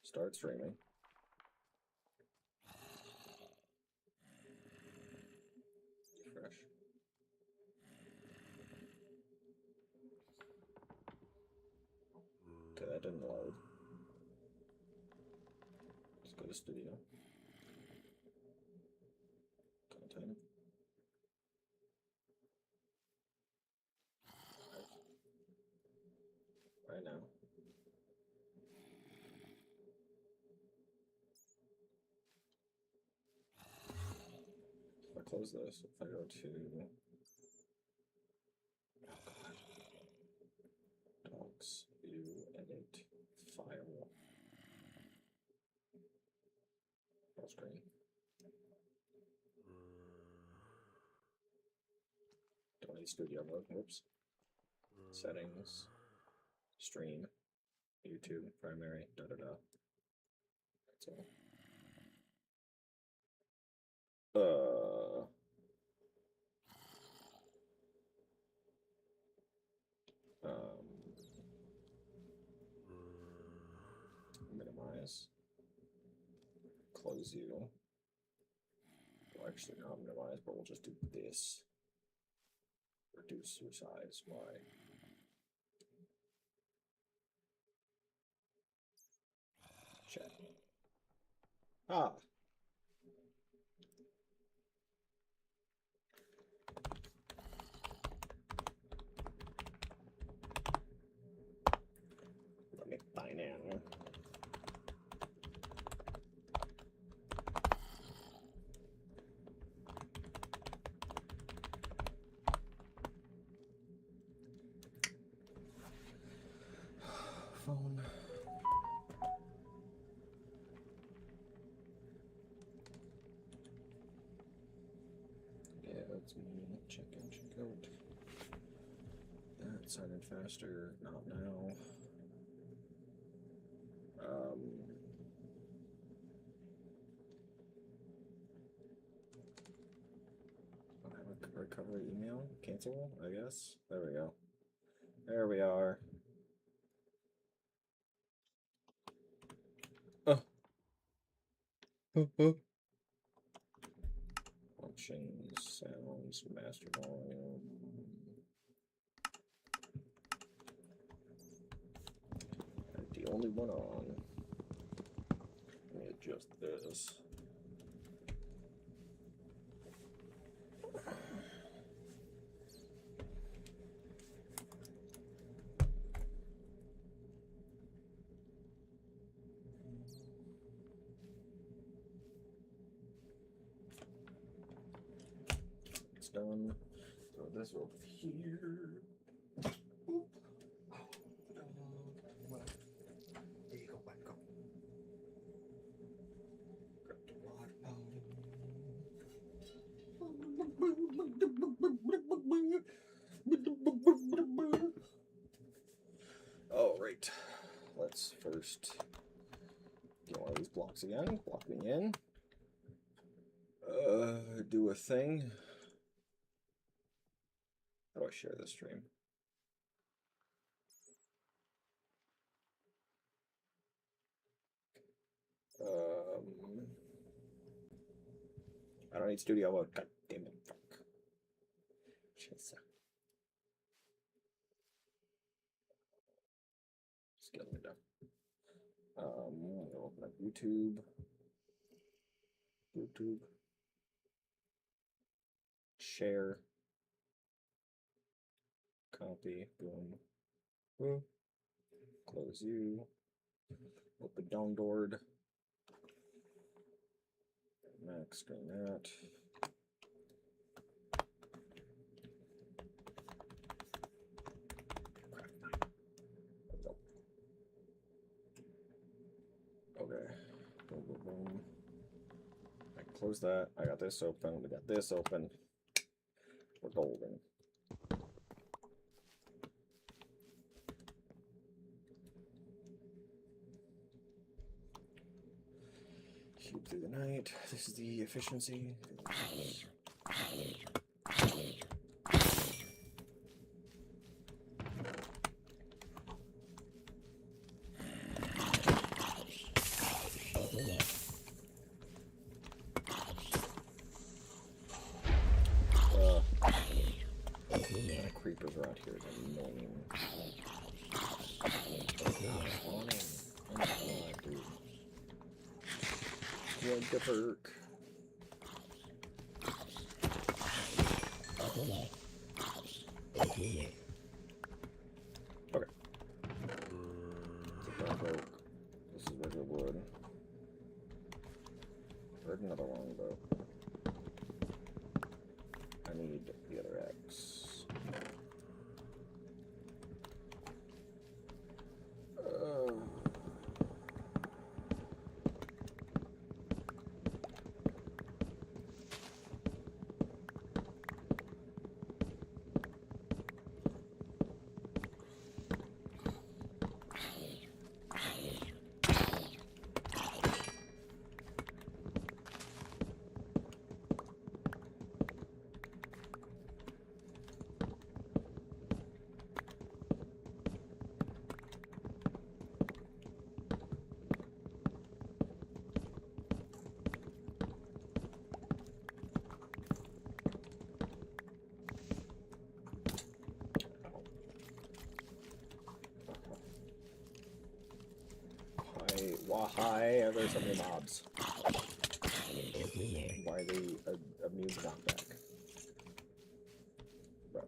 Start streaming. Refresh. Okay, that didn't load. Let's go to studio. Content. Right now. If I close this, if I go to docs, view, edit, file, full screen. Don't need studio mode. Whoops. Settings, stream, YouTube, primary, da da da. That's all. Minimize. Close you. Well, actually not minimize, but we'll just do this. Reduce your size. Why? Chat. Ah. Let me find out. Phone. Yeah, that's me. Check in, check out. That sign in faster. Not now. Recovery email. Cancel, I guess. There we go. There we are. Functions, sounds, master volume. The only one on. Let me adjust this. It's done. Throw this over here. Oop. There you go, back up. Grab the water bottle. All right. Let's first get one of these blocks again. Block me in. Do a thing. How do I share this stream? I don't need studio mode. God damn it. Fuck. Let's get it done. We'll open up YouTube. Share. Copy. Boom. Close you. Open downboard. Max screen that. Okay. Boom. I can close that. I got this open. We got this open. We're golden. Cube through the night. This is the efficiency. is annoying. Spawning. Oh my god, dude. What the fuck? Okay. It's a broke. This is regular wood. Heard another longbow. I need the other axe. Why are there so many mobs? Why are they immune to knockback? Bro.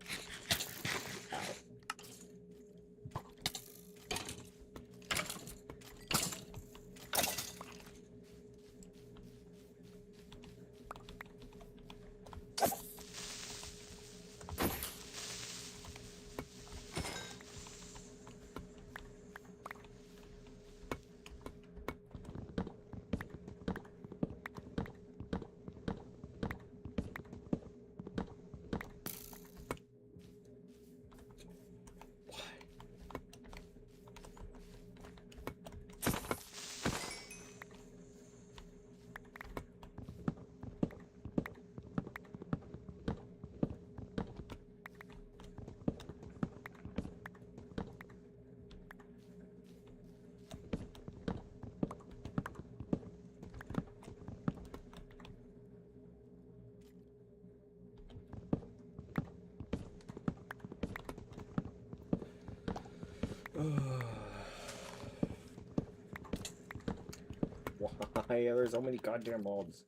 Ow. Why are there so many goddamn mobs?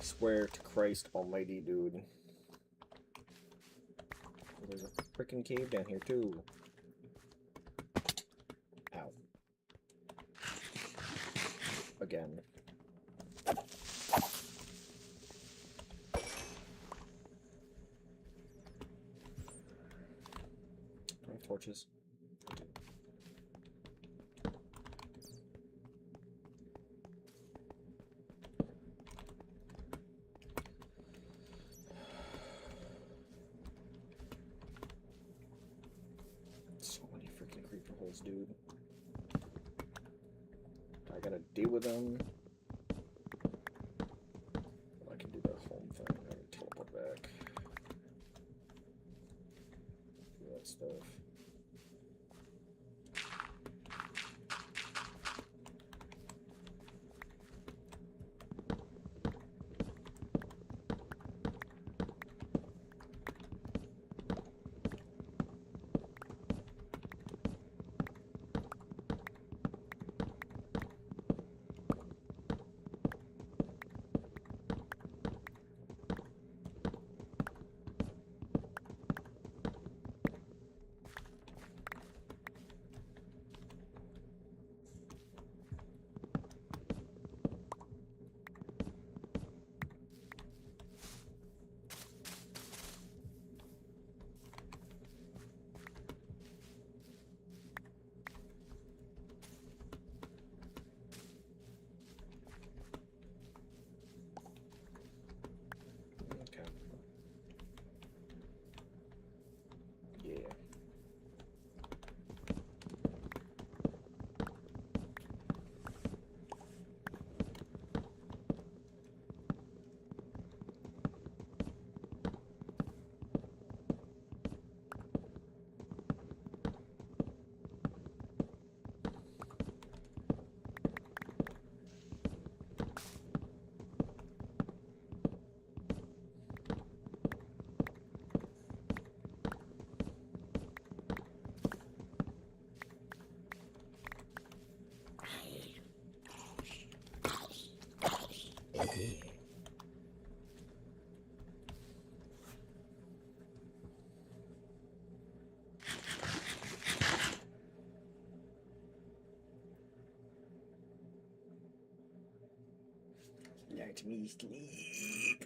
Swear to Christ almighty, dude. There's a freaking cave down here, too. Ow. Again. Do I have torches? I do. So many freaking creeper holes, dude. I gotta deal with them. I can do that home thing. I can teleport back. Do that stuff. Okay. Yeah. Let me sleep.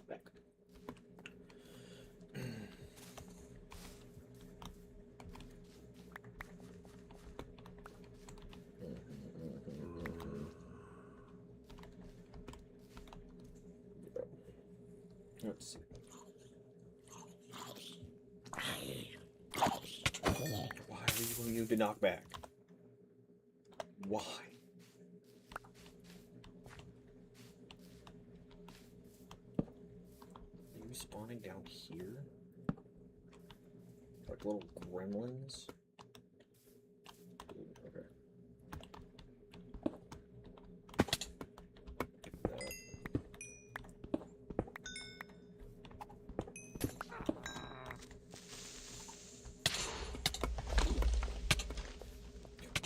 Back. Let's see. Why are you going to knock back? Why? Are you spawning down here? Like little gremlins? Okay.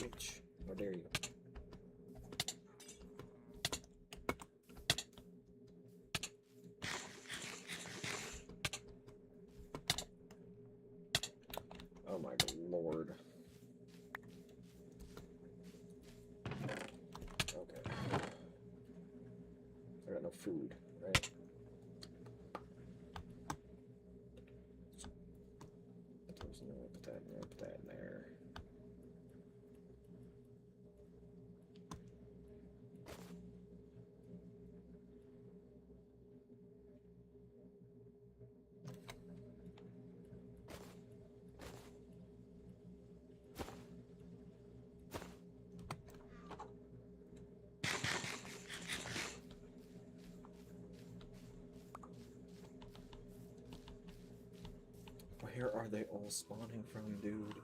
Witch, how dare you? Oh my lord. Okay. I got no food, right? Put that in there, put that in there. Where are they all spawning from, dude?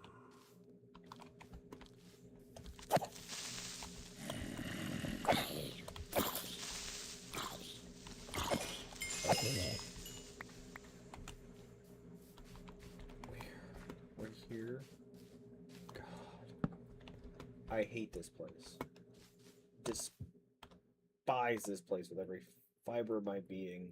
We're here. God. I hate this place. Despise this place with every fiber of my being.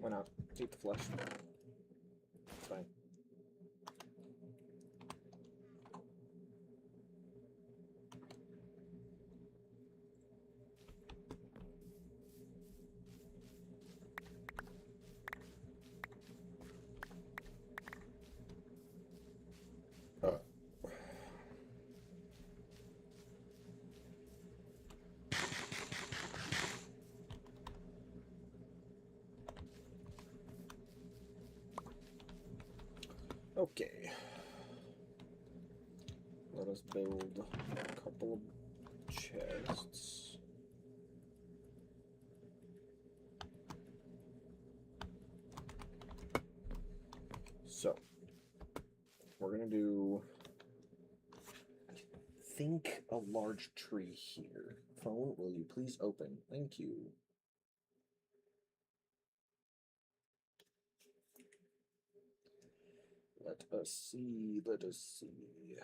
Why not? Take the flesh. It's fine. Okay. Let us build a couple of chests. So, we're gonna do, I think, a large tree here. Phone, will you please open? Thank you. Let us see, let us see.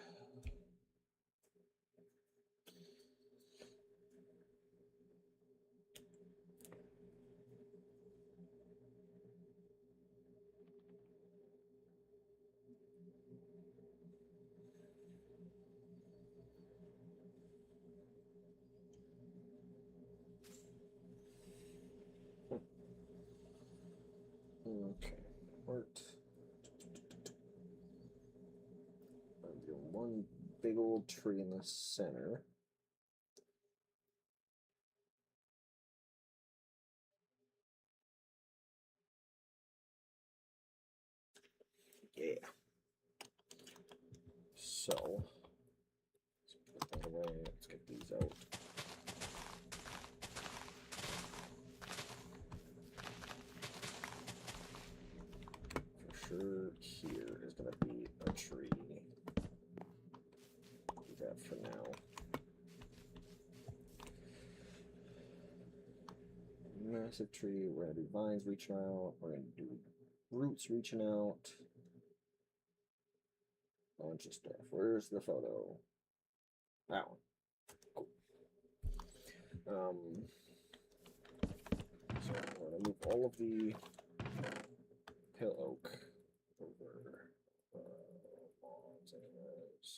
Okay, art. I'm doing one big old tree in the center. Yeah. So, let's put that away. Let's get these out. For sure, here is going to be a tree. Do that for now. Massive tree. We're going to do vines reaching out. We're going to do roots reaching out. Bunch of stuff. Where's the photo? That one. Cool. So we're going to move all of the pale oak over lawns anyways.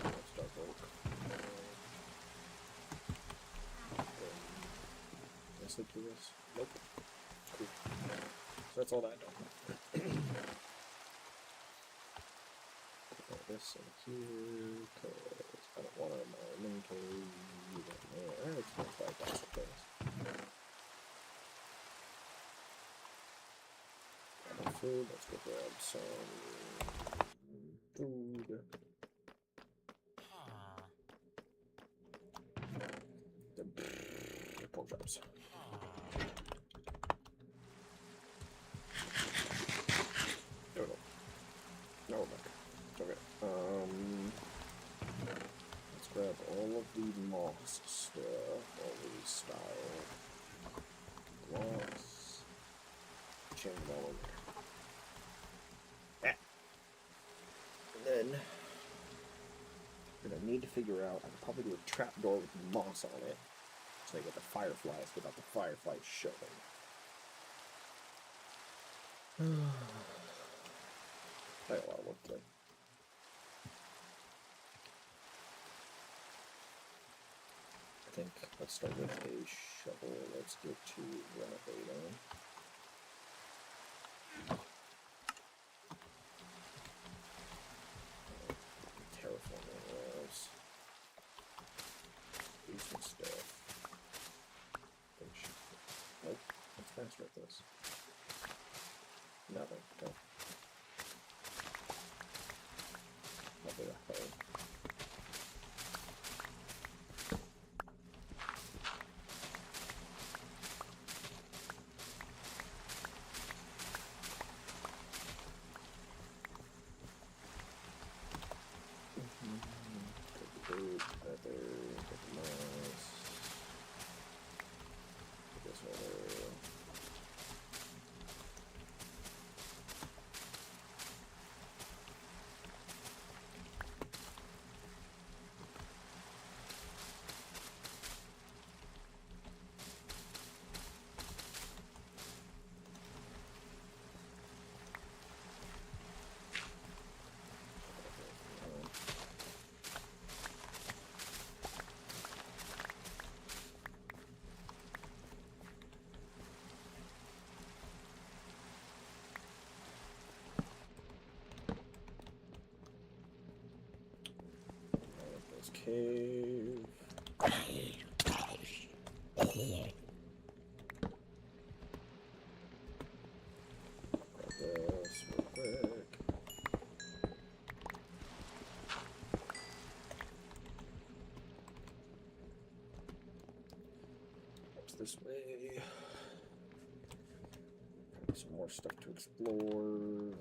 Let's dark oak. Can I sleep through this? Nope. Cool. So that's all that done. Put this in here, because I don't want it in my inventory. There. It's 25,000 things. Food. Let's go grab some food. The pork chops. No, no, we're back. It's okay. Let's grab all of the moss stuff, all these style blocks. Change it all in there. And then we're gonna need to figure out, I could probably do a trapdoor with moss on it so I get the fireflies without the fireflies showing. I got a lot of work today. I think let's start with a shovel. Let's get to renovating. cave. Grab this real quick. What's this way? Some more stuff to explore.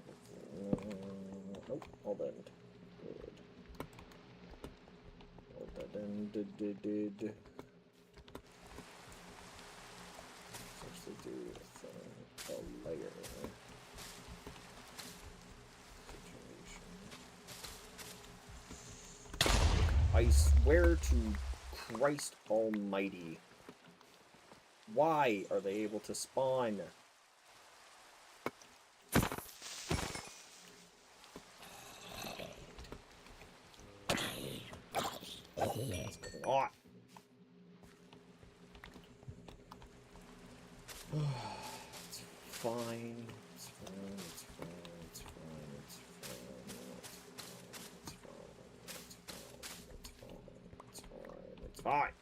Nope, all dead. Good. All dead and did. Essentially do with a layer situation. I swear to Christ Almighty. Why are they able to spawn? What's going on? It's fine. It's fine. It's fine. It's fine. It's fine. It's fine. It's fine. It's fine. It's fine.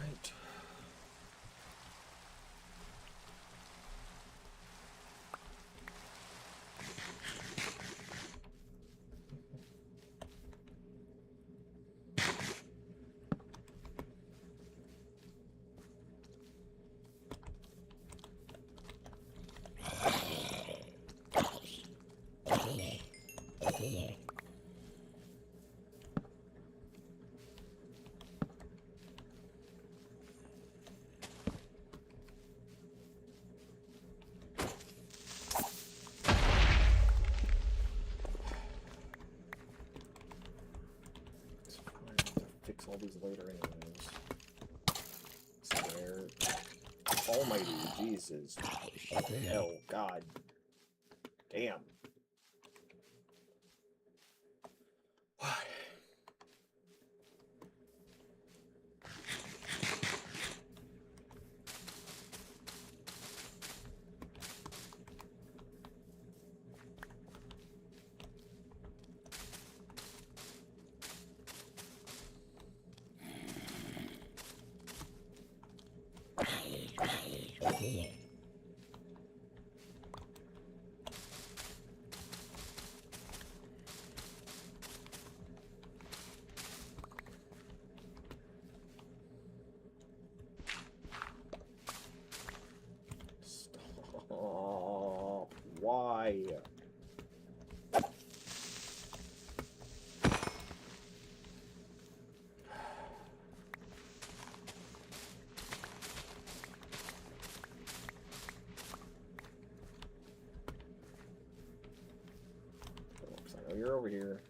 Right. Fix all these later anyways. Swear. Almighty Jesus. Hell, God. Damn. Why? Stop. Why? I know you're over here.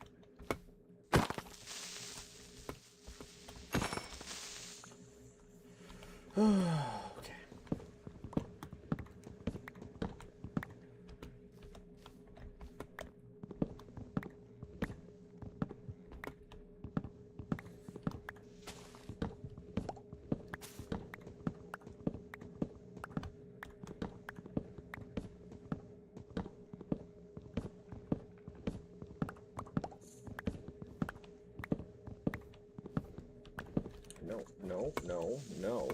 Okay. no, no, no.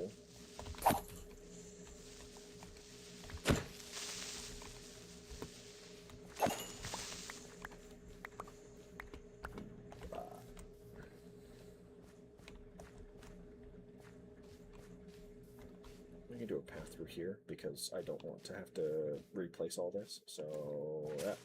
We can do a path through here because I don't want to have to replace all this. So that.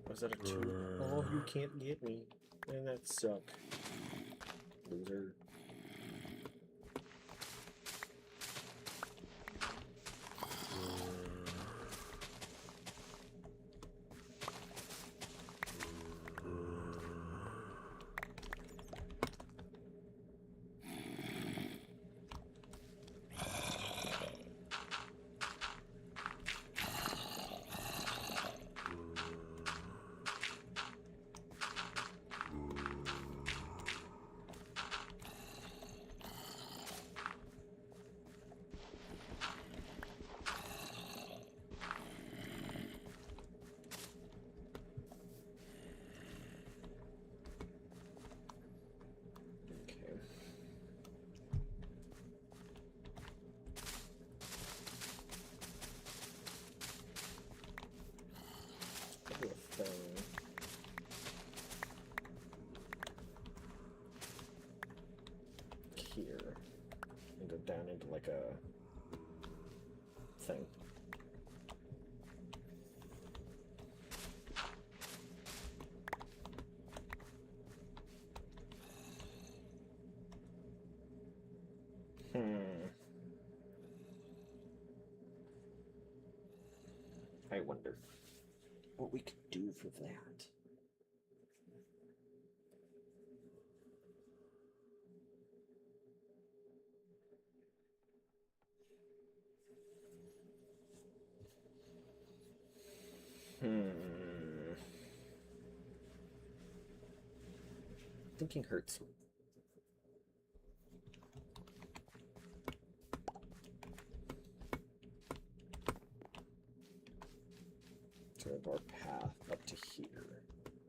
Was that a 2? Oh, you can't get me. Man, that suck. Loser. Here and go down into like a thing. I wonder what we could do for that. Thinking hurts. So we have our path up to here.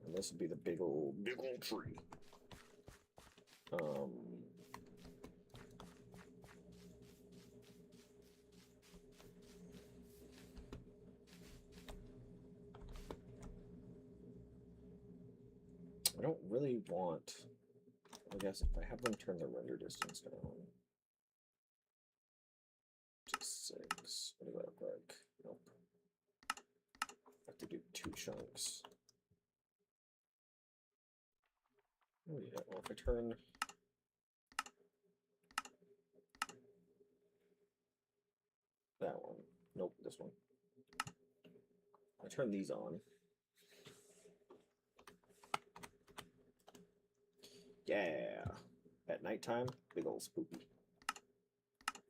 And this would be the big old tree. I don't really want, I guess if I have them turn the render distance down to 6, what does that look like? Nope. I have to do 2 chunks. Oh yeah, well if I turn that one, nope, this one. I turn these on. Yeah, at nighttime, big old spoopy.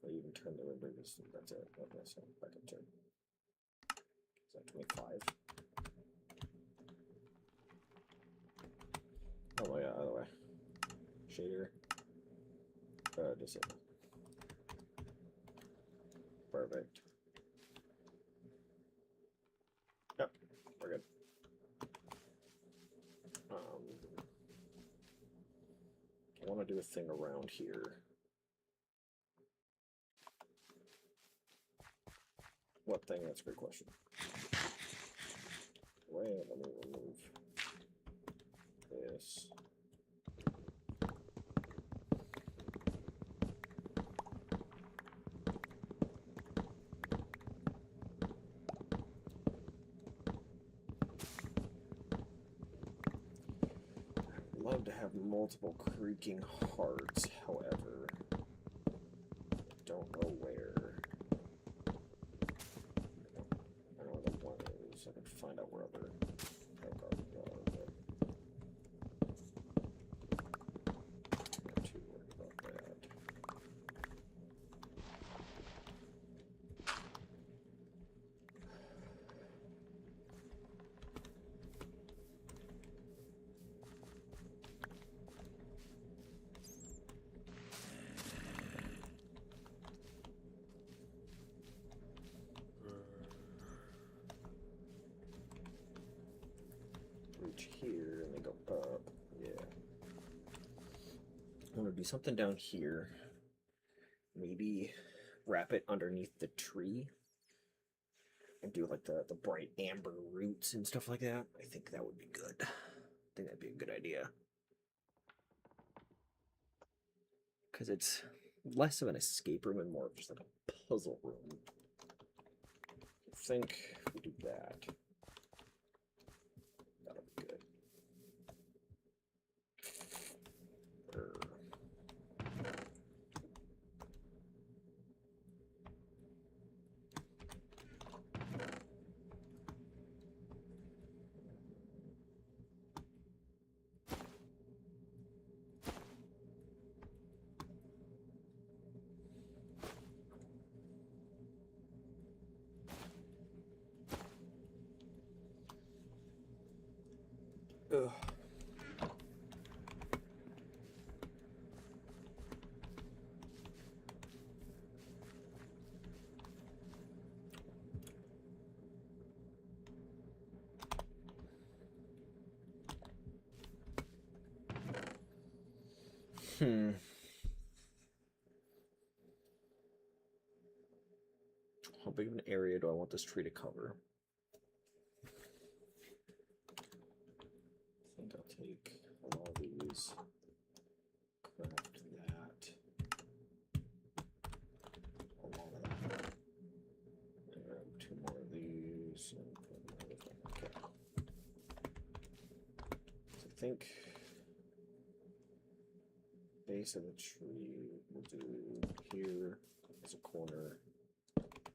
I even turn the render distance. That's it. Okay, so back up to. Is that 25? Oh yeah, other way. Shader. Disable. Perfect. Yep, we're good. I want to do a thing around here. What thing? That's a great question. Wait, let me remove this. I'd love to have multiple creaking hearts, however, I don't know where. I know where the one is. I can find out where other gardens are, but I'm not too worried about that. branch here and they go up. Yeah. I want to do something down here. Maybe wrap it underneath the tree and do like the bright amber roots and stuff like that. I think that would be good. I think that'd be a good idea. Because it's less of an escape room and more of just like a puzzle room. I think if we do that, that'll be good. Ugh. How big of an area do I want this tree to cover? I think I'll take all these, craft that, along that, and grab 2 more of these, and put another thing. Okay. So I think base of the tree we'll do here as a corner.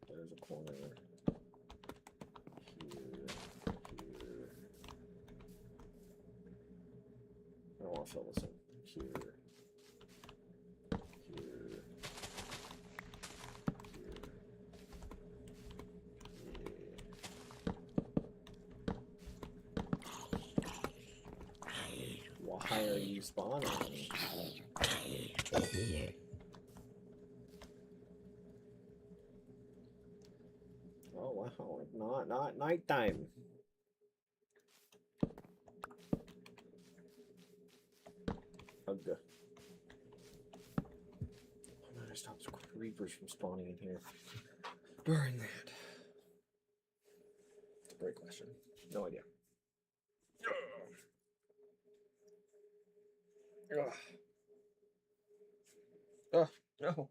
There's a corner. Here. I don't want to fill this in. Here. Why are you spawning? Oh wow, not nighttime. Ugh. I'm gonna stop creepers from spawning in here during that. It's a great question. No idea. Ugh. Ugh. No.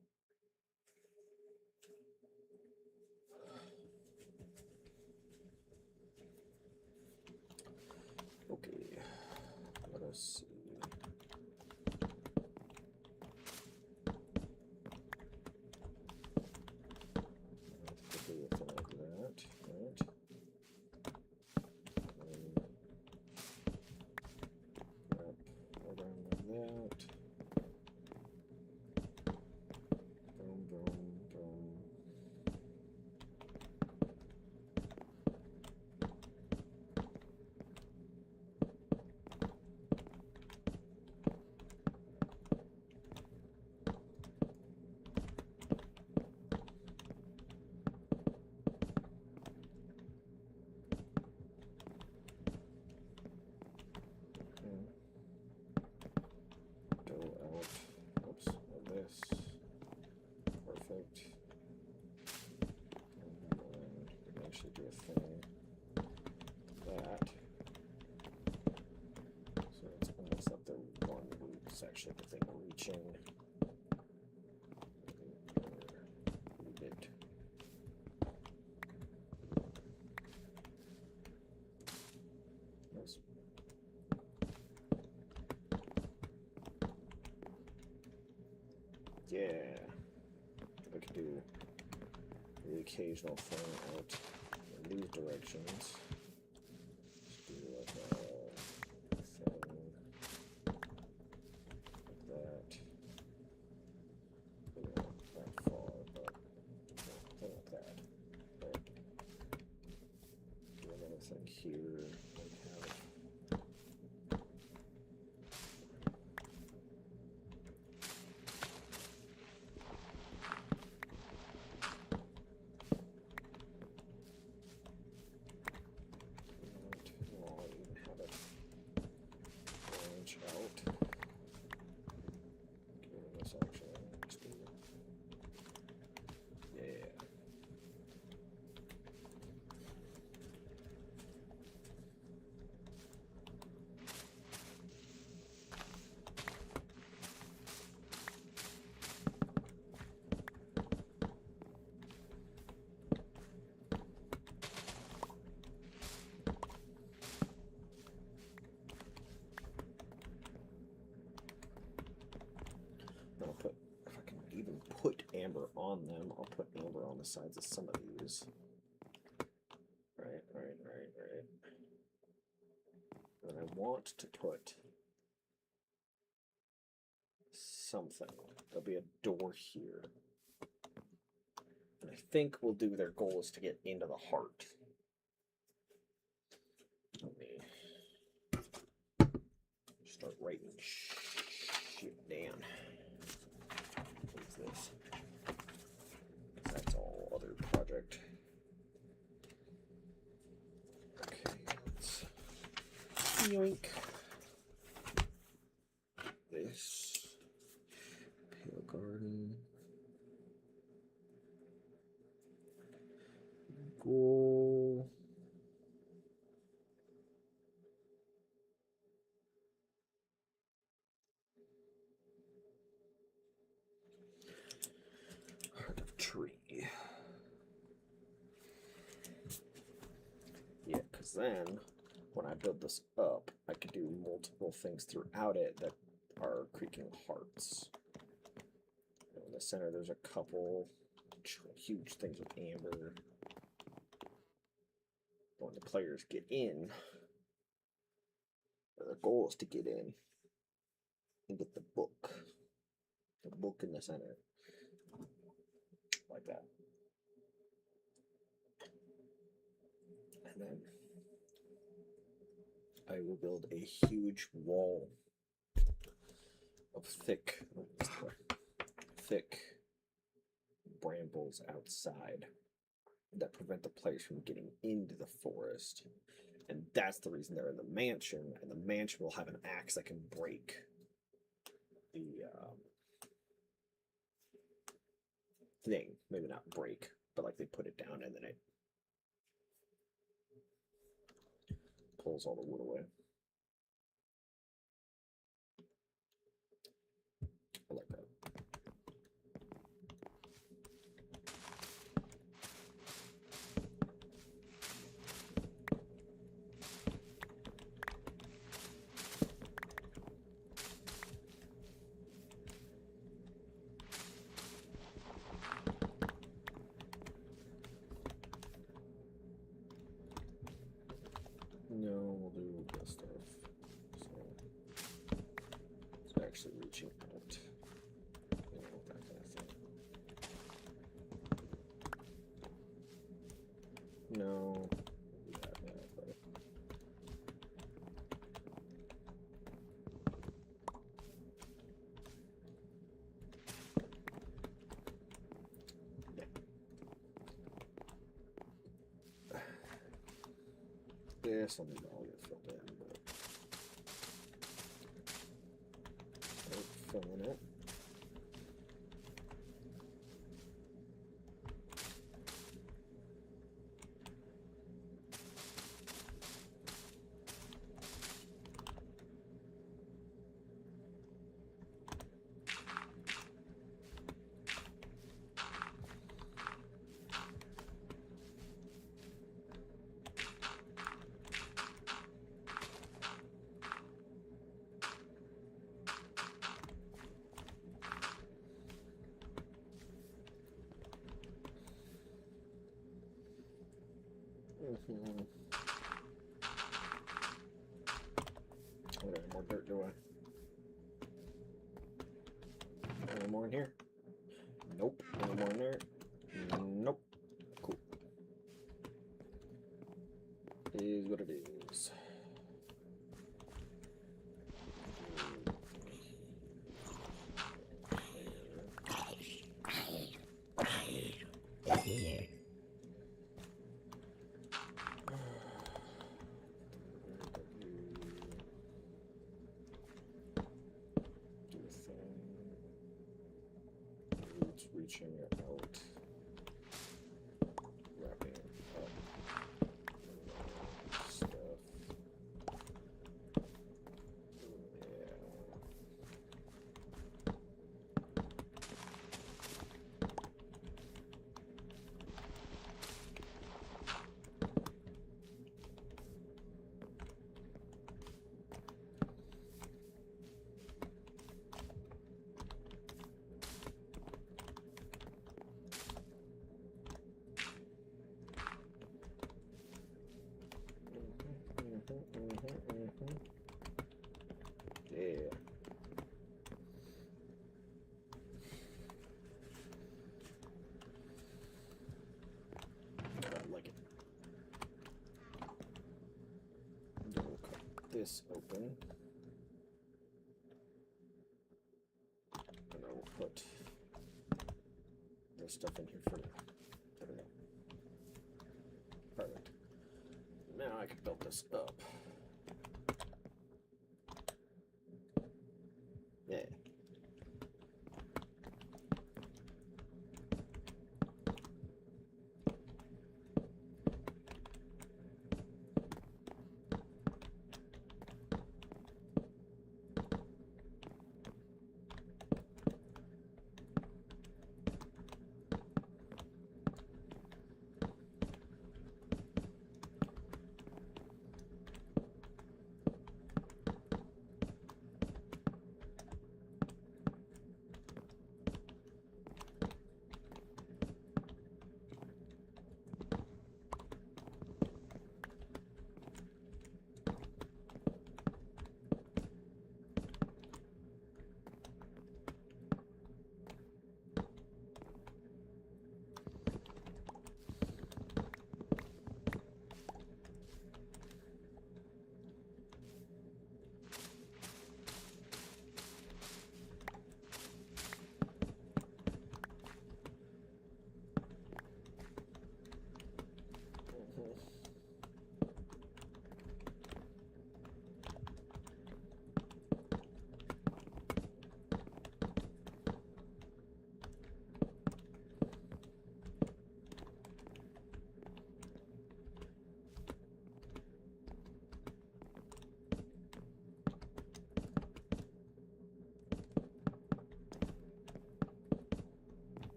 Okay. Let us see. Actually, the thing reaching. Nice. Yeah, I could do the occasional thing out in these directions. Just do like a thing. Here we have I'll even have it on them. I'll put amber on the sides of some of these. Right. And I want to put something. There'll be a door here. And I think we'll do their goal is to get into the heart. Let me start writing shit down. What's this? That's all other project. Okay, let's yoink this. Pale garden. Goal. Heart of tree. Yeah, because then when I build this up, I could do multiple things throughout it that are creaking hearts. In the center, there's a couple huge things with amber. When the players get in, the goal is to get in and get the book in the center, like that. And then I will build a huge wall of thick brambles outside that prevent the players from getting into the forest. And that's the reason they're in the mansion, and the mansion will have an axe that can break the thing. Maybe not break, but like they put it down and then it pulls all the wood away. I like that. No, we'll do this stuff. So it's actually reaching out. You know, that kind of thing. No. This will need all get filled in, but start filling it. Okay, more dirt do I? Any more in here? Nope. Any more in there? Nope. Cool. Is what it is. Reaching out, wrapping up stuff. Yeah. this open. And I will put their stuff in here for now. There we go. Perfect. Now I can build this up. Yeah.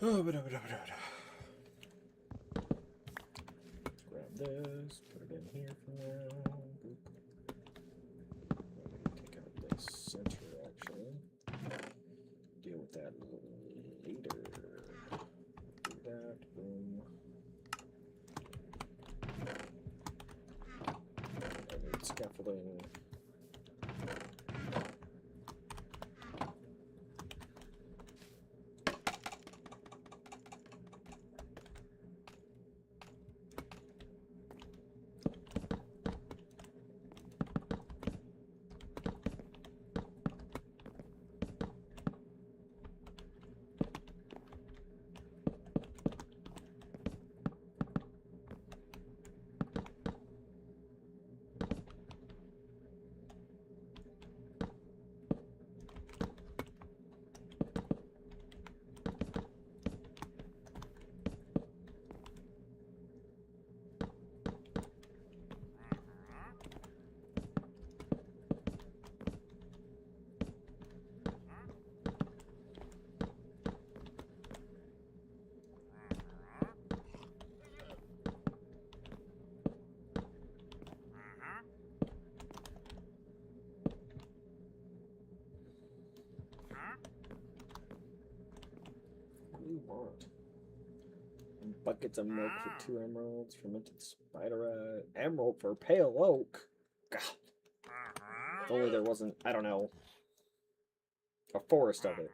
Oh, grab this, put it in here for now. Boop. Take out this center actually. Deal with that later. Do that, boom. I need scaffolding. What do you want? Buckets of milk for 2 emeralds, fermented spider emerald for pale oak. God. If only there wasn't, I don't know, a forest of it.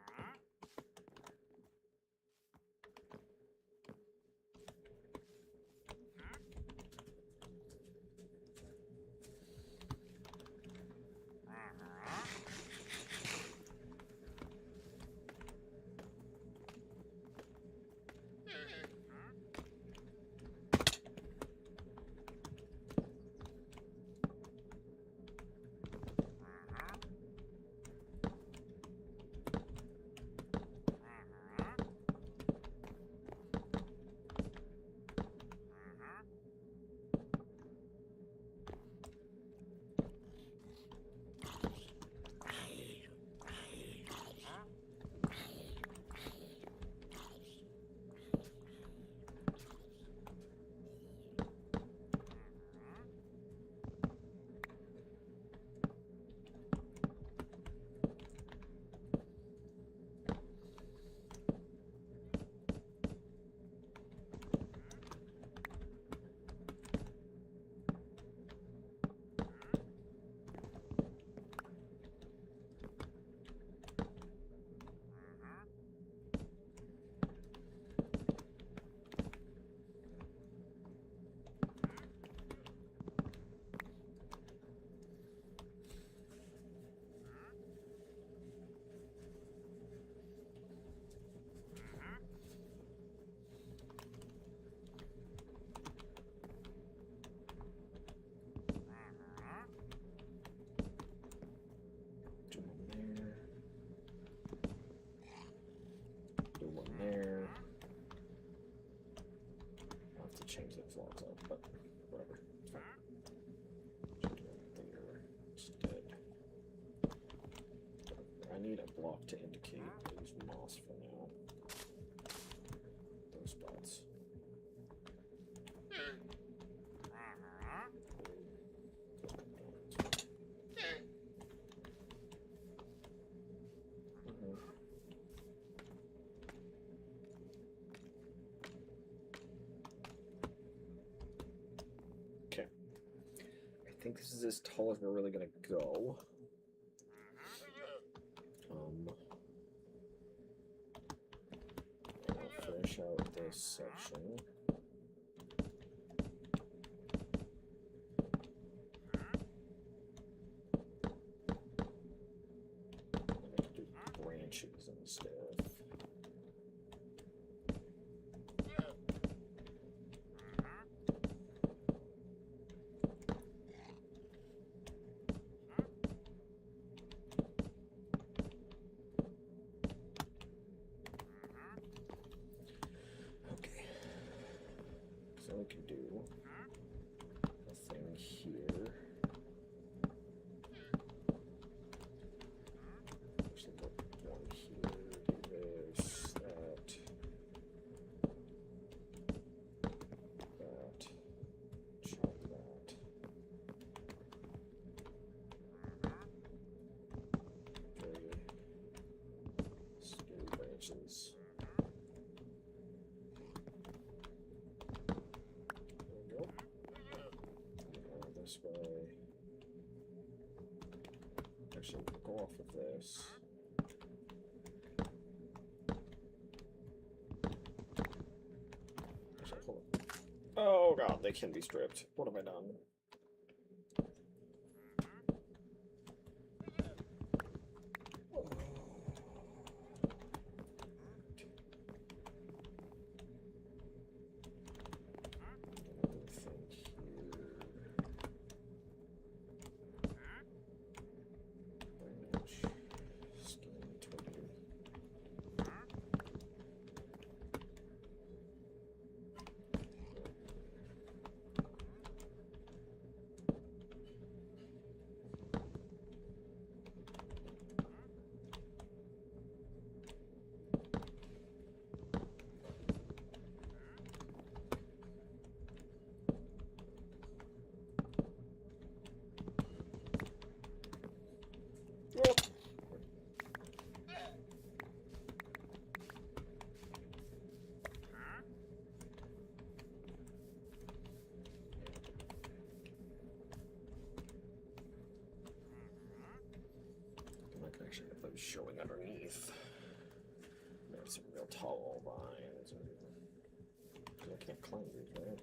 change those logs up, but whatever. It's fine. Change them there instead. I need a block to indicate. I use moss for now. Those spots. Okay. I think this is as tall as we're really gonna go. I'll finish out this section. Branches and stuff. Okay. So we can do a thing here. Actually, put one here. Do this, that, chop that. Okay. Screw branches. There we go. This way. Actually, go off of this. Actually, hold on. Oh god, they can be stripped. What have I done? I can actually get those showing underneath. There's some real tall vines. I can't climb these, right?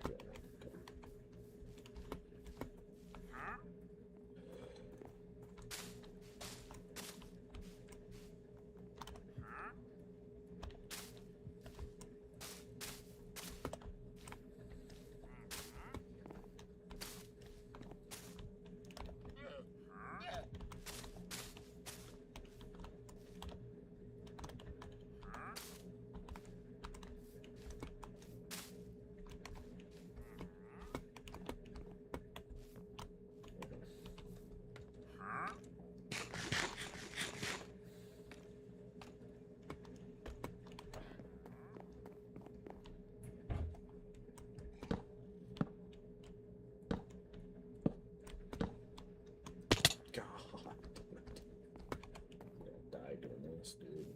Yeah, okay. Dude.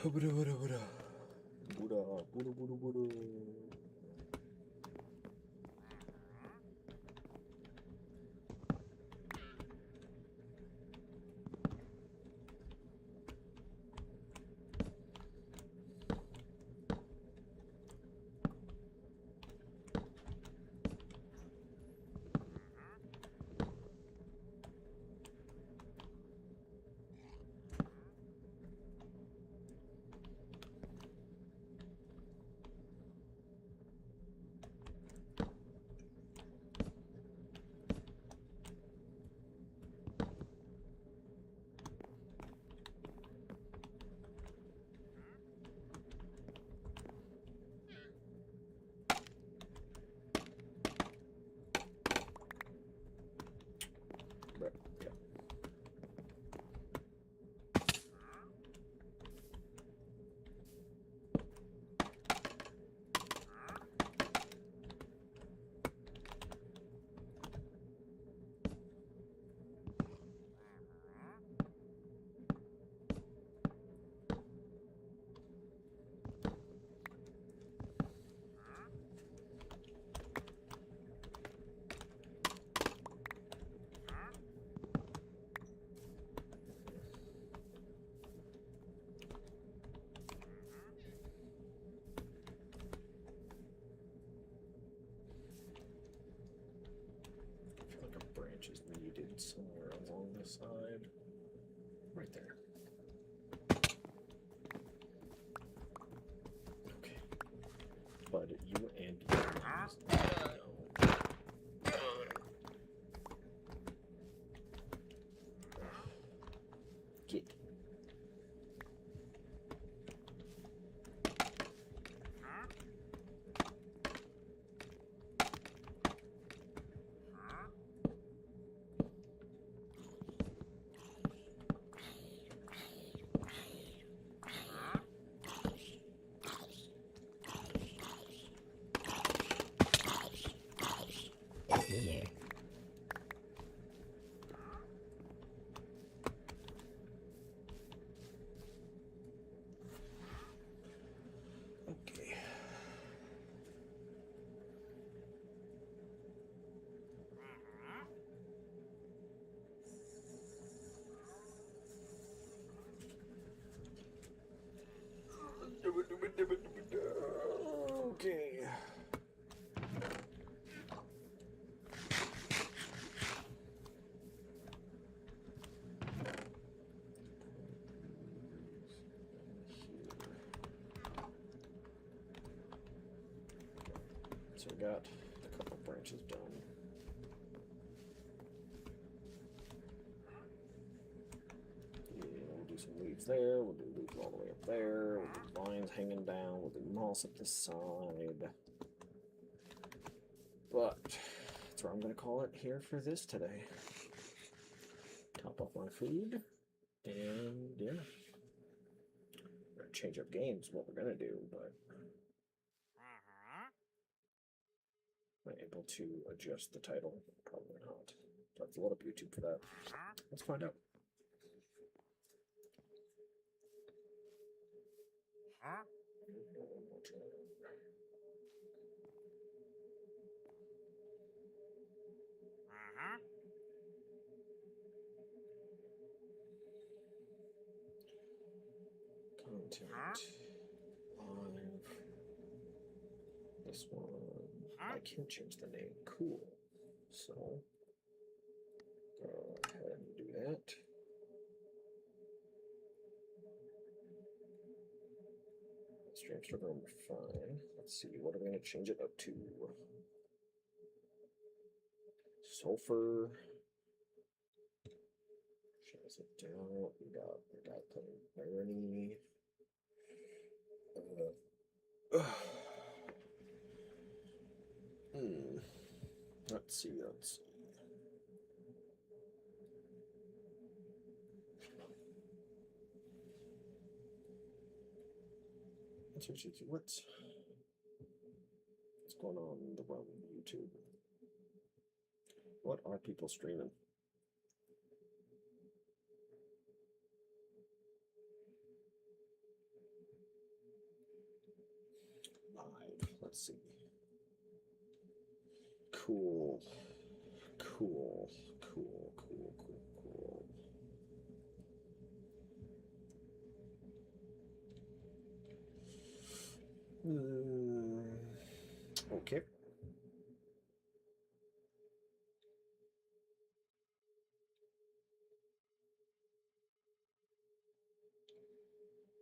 Buddha, Buddha, Buddha. Buddha, Buddha, Buddha, Buddha. side. Right there. Okay. But you and get. Okay. Okay. So we got a couple branches done. Yeah, we'll do some leaves there. We'll do leaves all the way up there. We'll do vines hanging down. We'll do moss up this side. But that's where I'm going to call it here for this today. Top off my food. And yeah. We're going to change up games, what we're going to do, but am I able to adjust the title? Probably not. So I have to load up YouTube for that. Let's find out. Content. Live. This one. I can't change the name. Cool. So go ahead and do that. Stream server, fine. Let's see, what are we going to change it up to? Sulfur. Shares it down. We got playing Barony. Let's see. What's going on in the realm of YouTube? What are people streaming? Live. Let's see. Cool. Okay.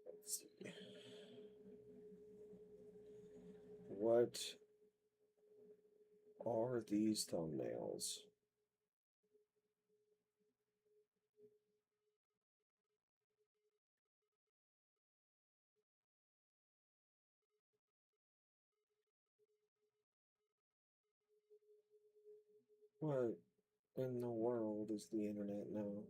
Let's see. What are these thumbnails? What in the world is the internet now?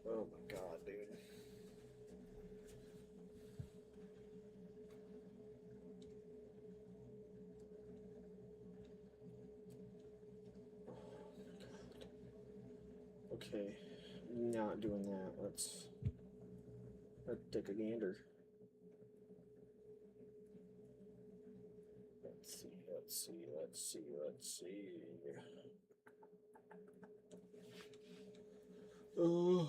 Oh my god, dude. Okay, not doing that. Let's take a gander. Let's see. Uh,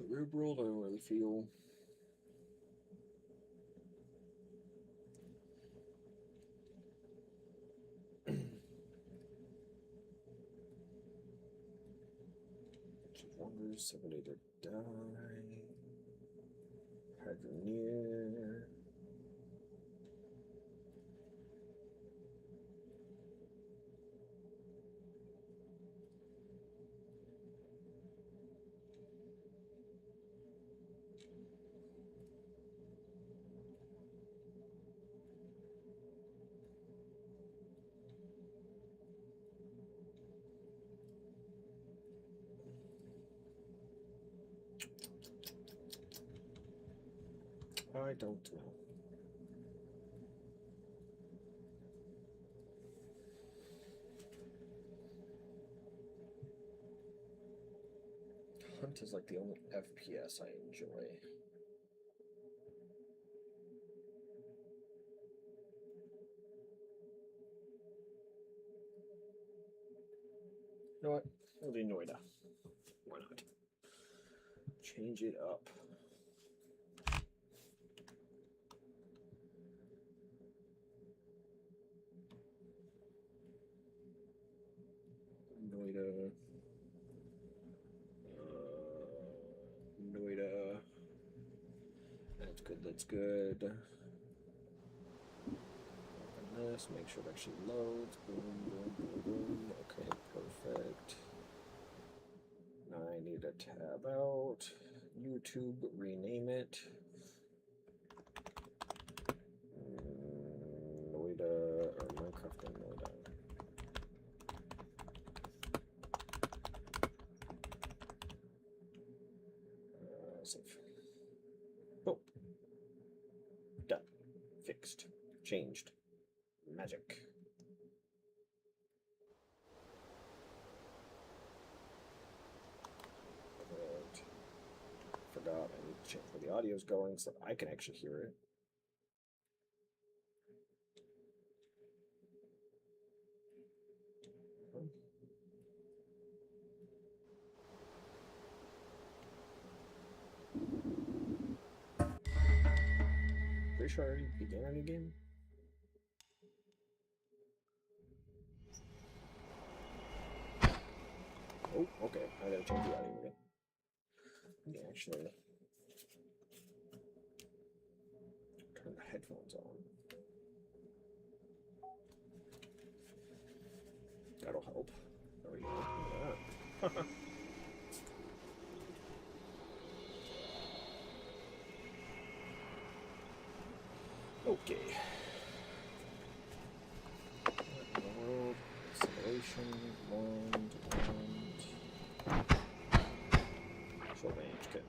Rib world, I don't really feel. Wonders, 70 to die. Hydroneer. I don't know. Hunt is like the only FPS I enjoy. You know what? We'll do Noita. Why not? Change it up. Noita. Noita. That's good, that's good. Open this, make sure it actually loads. Boom, boom, boom, boom. Okay, perfect. Now I need a tab out. YouTube, rename it. Noita, or Minecraft and Noita. Save. Oh. Done. Fixed. Changed. Magic. Right. Forgot I need to check where the audio's going so I can actually hear it. Pretty sure I already began a new game. Oh, okay. I gotta change the audio again. Let me actually turn the headphones on. That'll help. There we go. Yeah. Okay. What in the world? Acceleration, wand. Short range, good.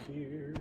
here.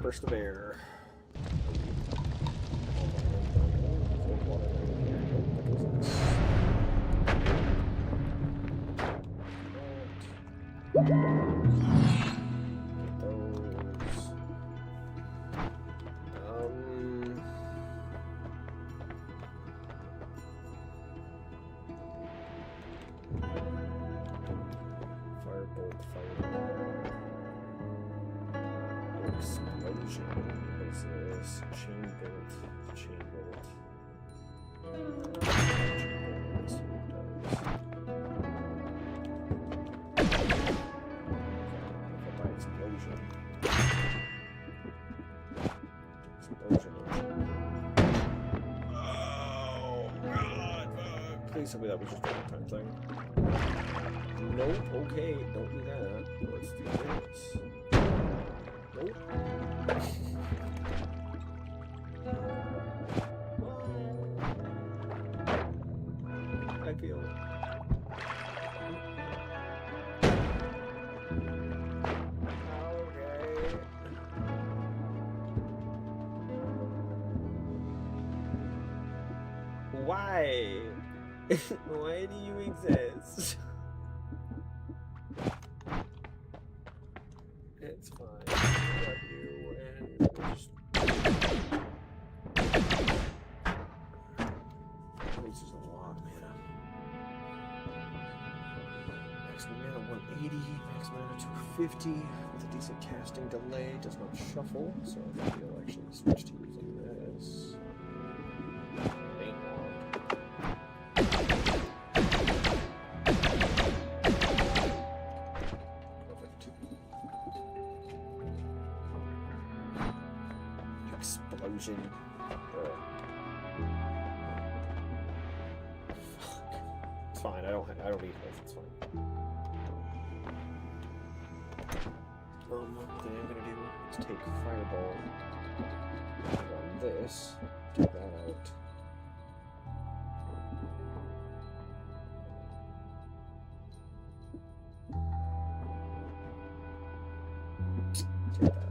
Burst of air. Get those. Firebolt, firebolt. Explosion. What is this? Chain bolt. Chain bolt. Let's see what it does. By explosion. Explosion. Oh god! Please tell me that was just a one-time thing. Nope. Okay. Don't do that. Let's do this. Nope. I feel it. Okay. Why? Why do you exist? It's fine. I love you and just... This is a lot of mana. Max mana 180, max mana 250 with a decent casting delay. Does not shuffle, so I think I'll actually switch to using this. Explosion. Fuck. It's fine. I don't need health. It's fine. What thing I'm gonna do is take Fireball on this. Take that out. Take that out.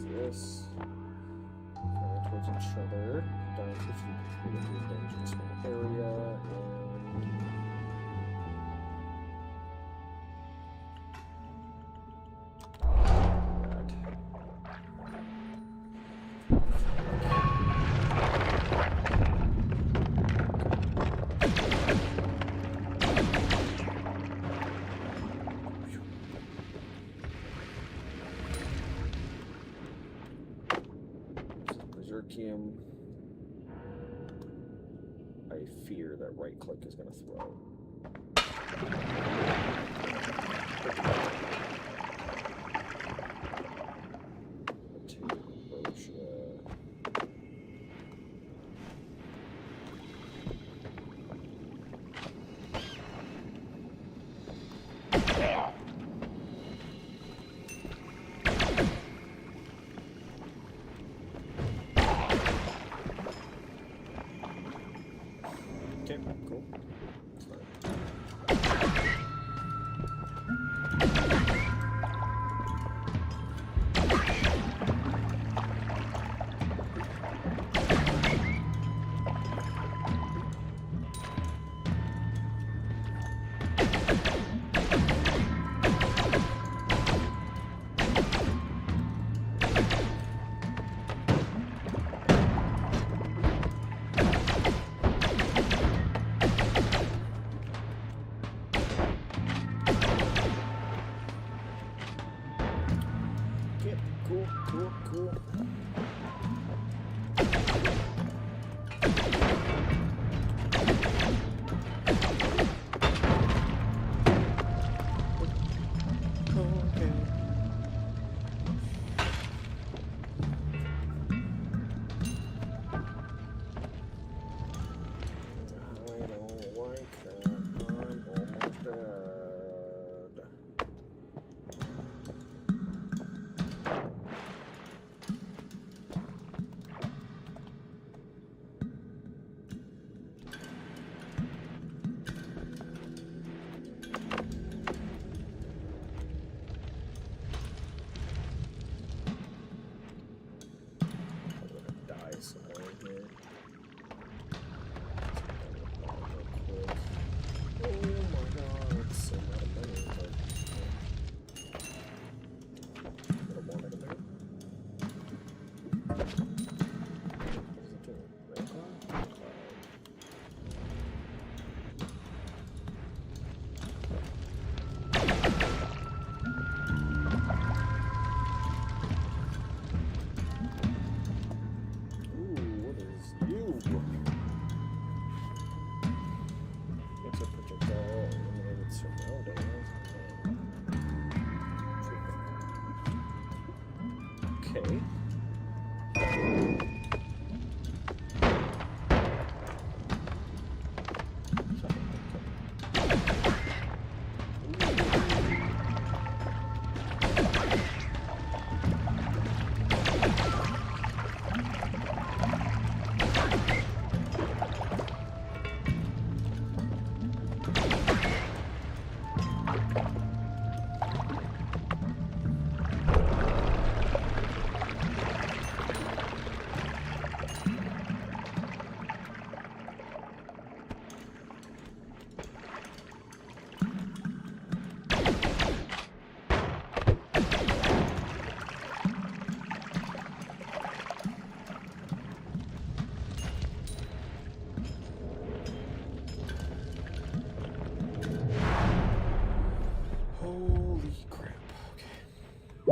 This towards each other, down 50 degrees damage in a small area, and I fear that right click is going to throw. Okay, cool. Cool. Okay.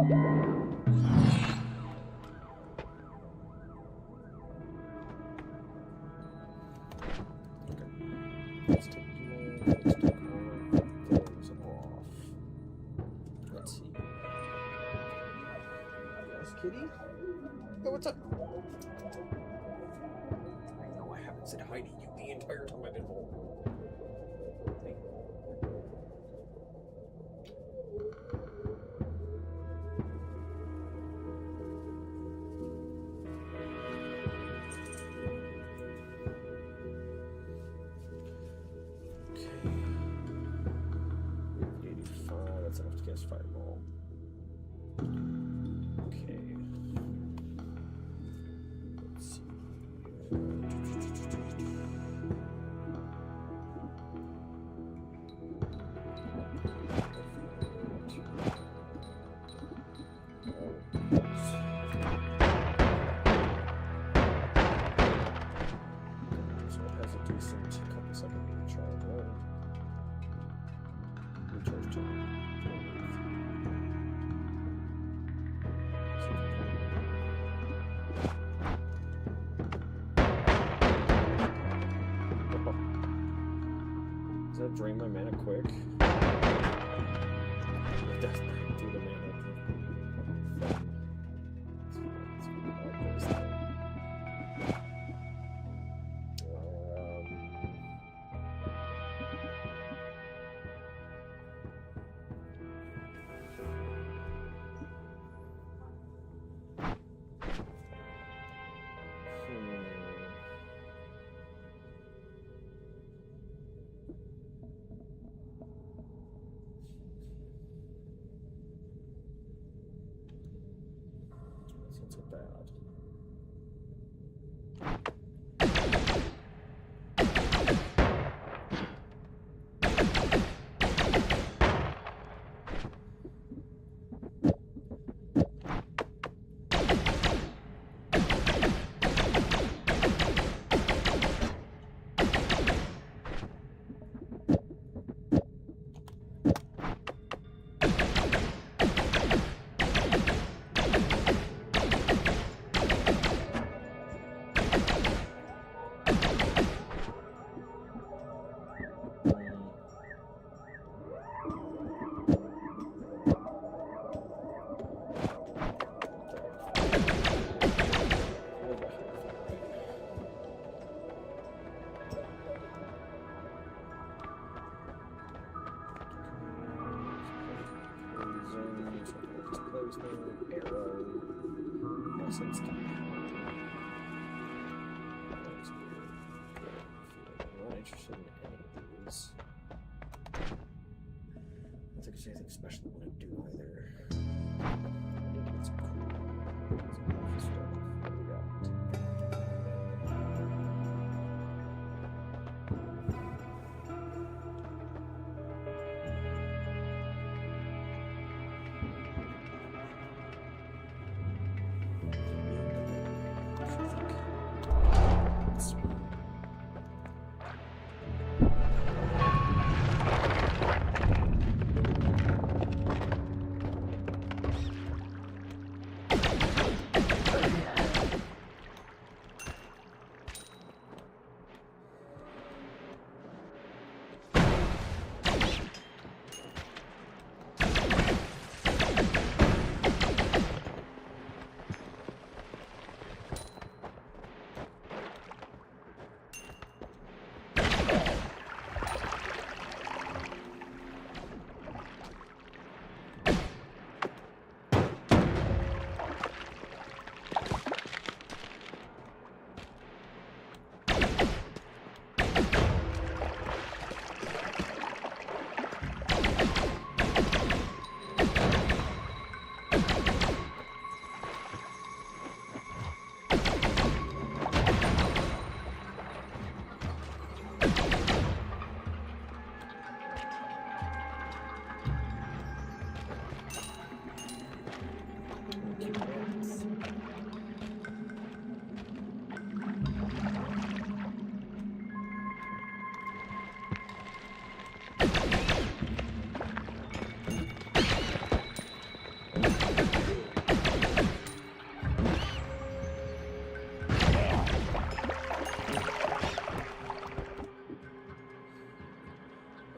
Let's take those off. Let's see. Yes, kitty? Oh, what's up? I know I haven't said hi to you the entire time I've been home. Hey. Okay. 85, that's enough to cast Fireball. Okay. Let's see. So it has a decent couple second recharge. Recharge time. Does that drain my mana quick? It does burn through the mana. Let's figure out this thing. That's not so bad. Arrow. No sense to I'm not interested in any of these. I don't think there's anything special I want to do either. I think it's cool. It's enough stuff. What do we got?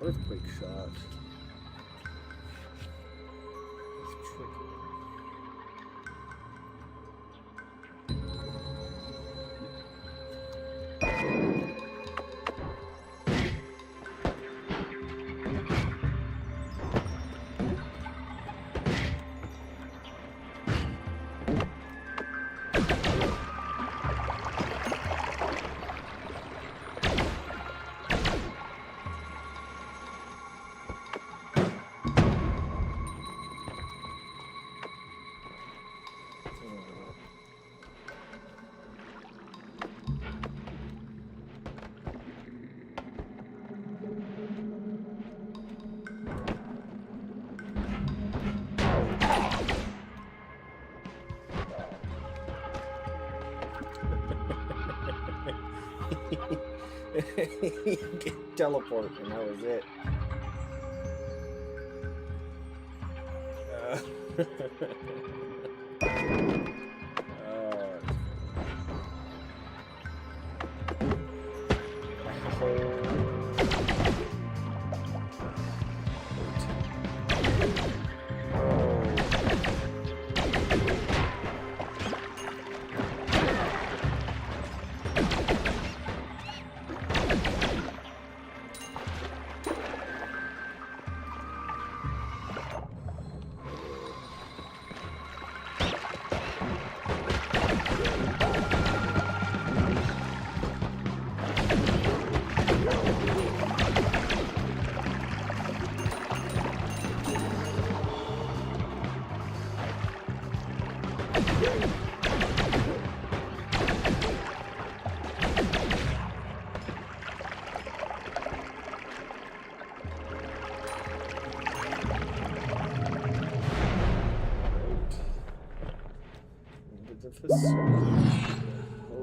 Earthquake shot. It's tricky. Teleport, and that was it.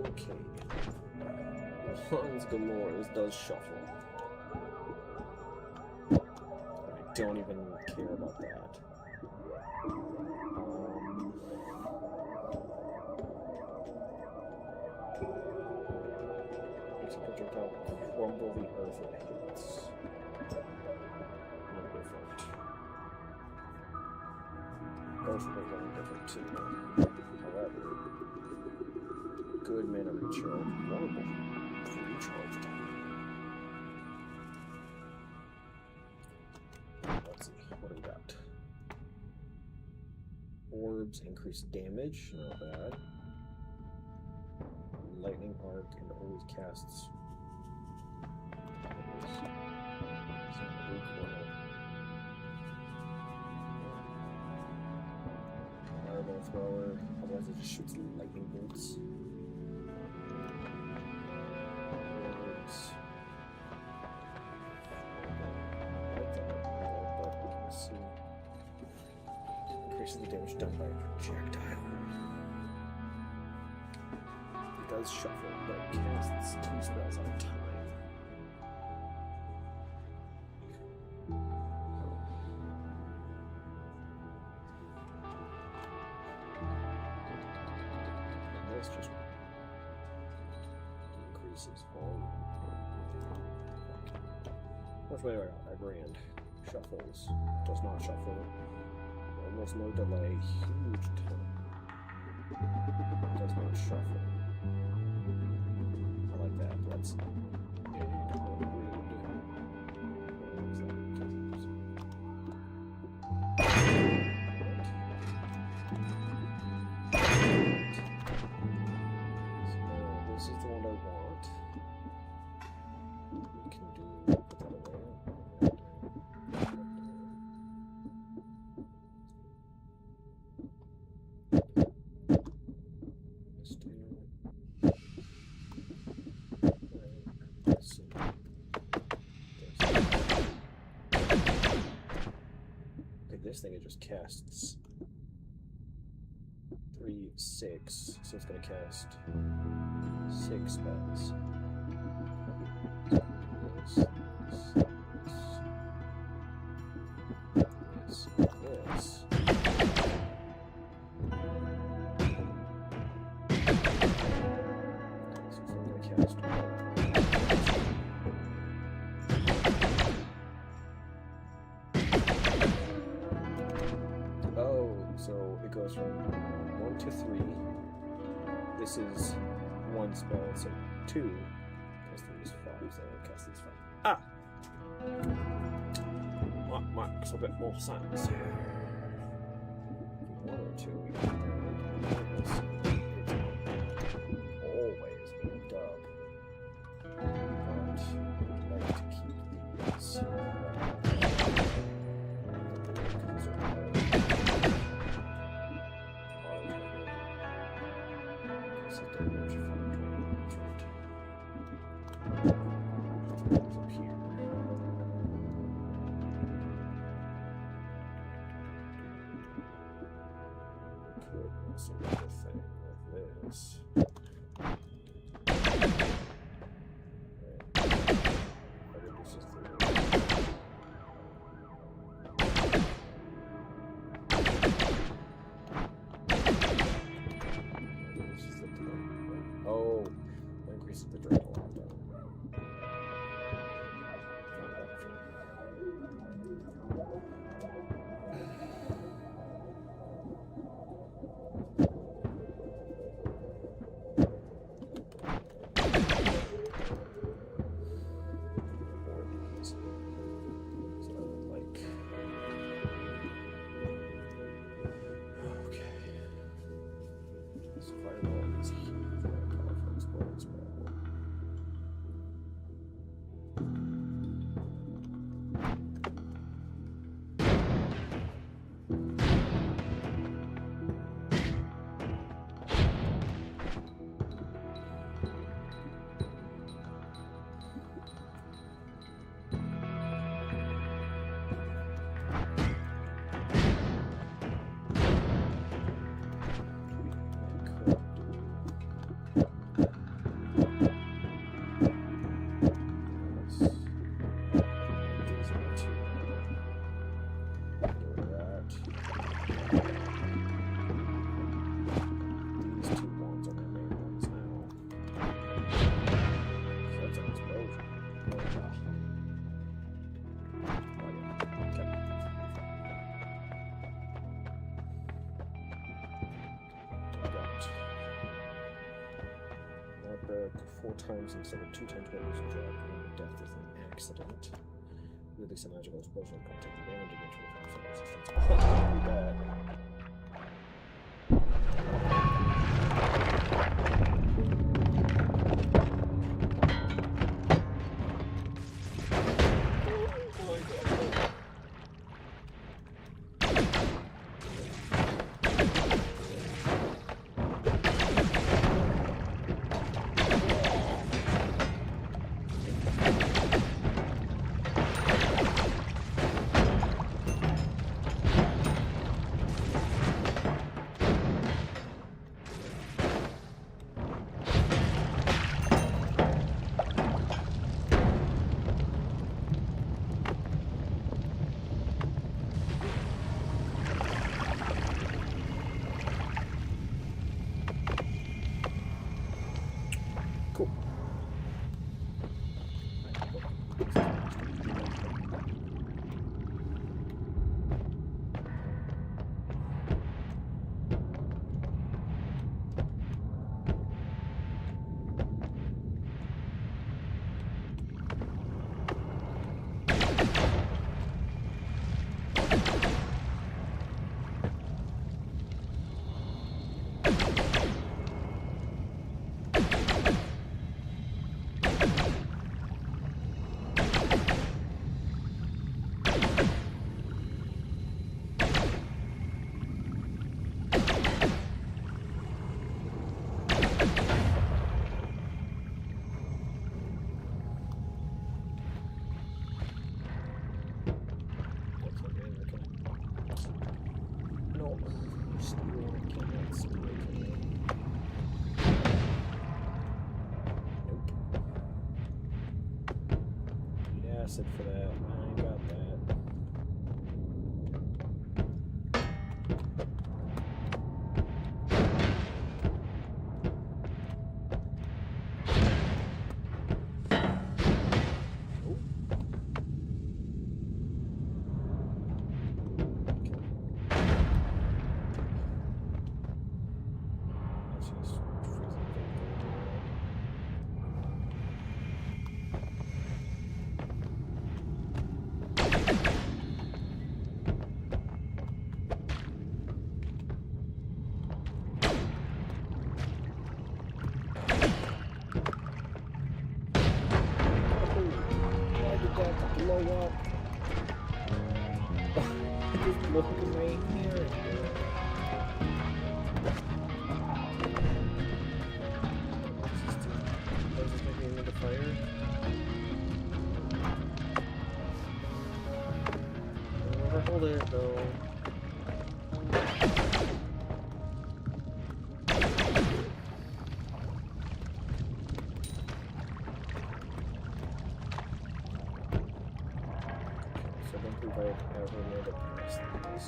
Okay. Wands galore. This does shuffle. I don't even care about that. Makes a projectile crumble the earth it hits. No different. Both of them are different too. However, good mana recharge. Horrible recharge time. Let's see. What do we got? Orbs increase damage. Not bad. Lightning arc and always casts. Fireball thrower. Otherwise, it just shoots lightning bolts. Orbs. I like that, but let's see. Increases the damage done by a projectile. It does shuffle, but it casts 2 spells at a time. This just increases volume. Which way do I got? I grand. Shuffles. Does not shuffle. Almost no delay. Huge time. Does not shuffle. I like that. That's rude. This is the one I want. We can do put that away. Let's do let's see. Okay, this thing it just casts 3, 6, so it's gonna cast 6 spells. This. goes from 1 to 3. This is 1 spell, so 2 plus 3 is 5, so I'll cast these 5. Ah! That makes a bit more sense. 1 or 2, we can always be a dub. But I'd like to keep these. Four times instead of 2 times what was a drop when death is an accident. Release a magical explosion and take the damage against 25% resistance. Oh, pretty bad. Acid for that. I ain't got that. Look right here. Is this making me the fire? Never hold it though. So I don't believe I've ever made it past this.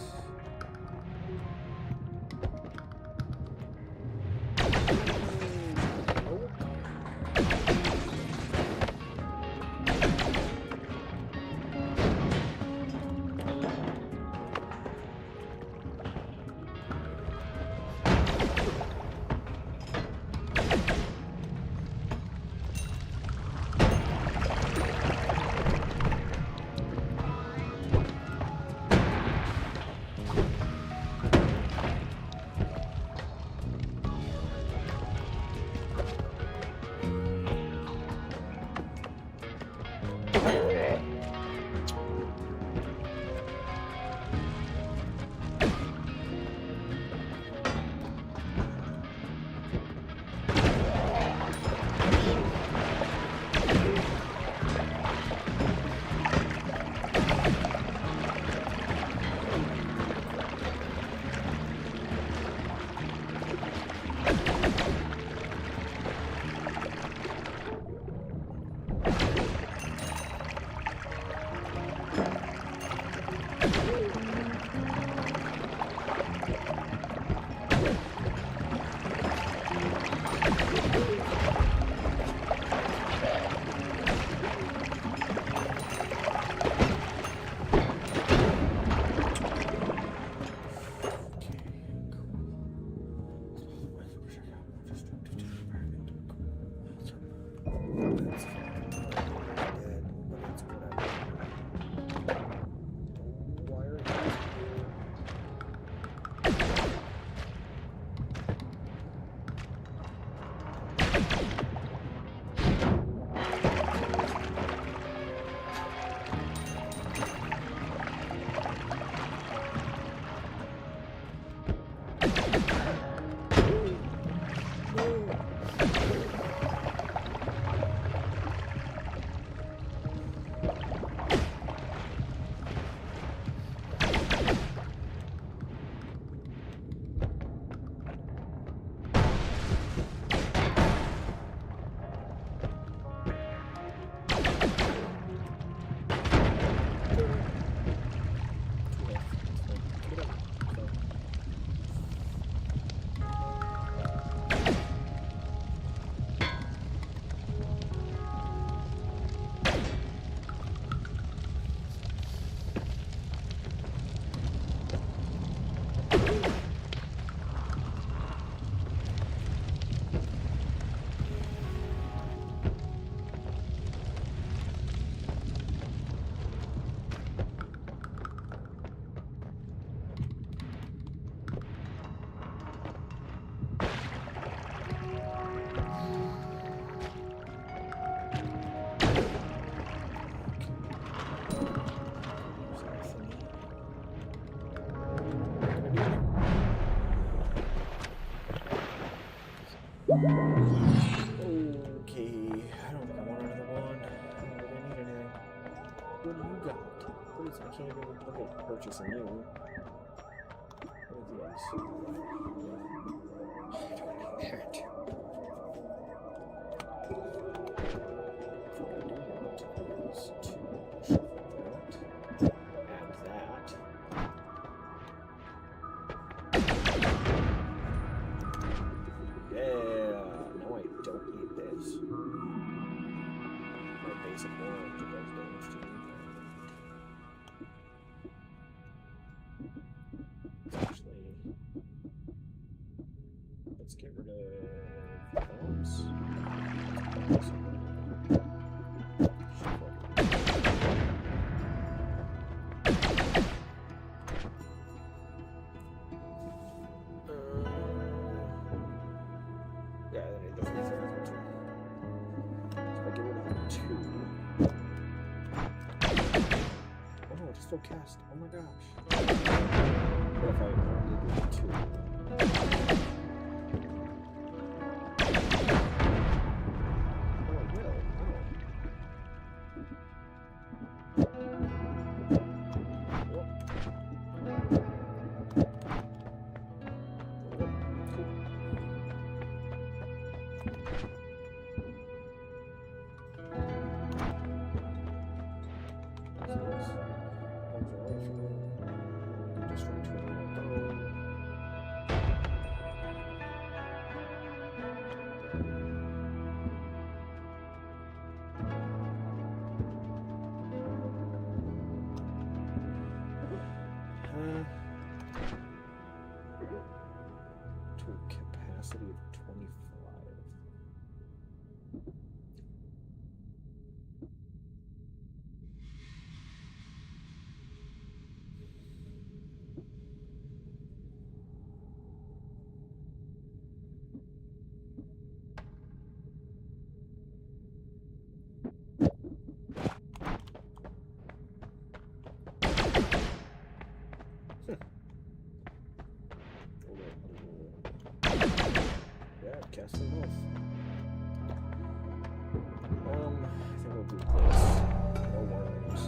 Okay, I don't think I want another wand. I don't really need anything. What do you got? What is I can't even look at purchasing you. What are these? Hat. What I do want is to shuffle that. Add that. Yeah, no I don't need this. My basic orange does damage to me. Actually, let's get rid of bombs. it still cast. Oh my gosh. What if I only do 2? Oh, it will. To a capacity of 25. Yeah, cast them both. I think we'll do this. No worms.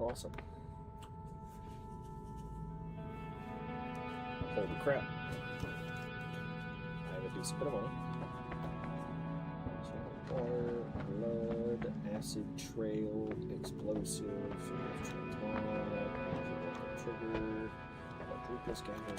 Awesome. Holy crap. I have a decent bit of money. So, water, blood, acid trail, explosive, trigger, quadruple scatter.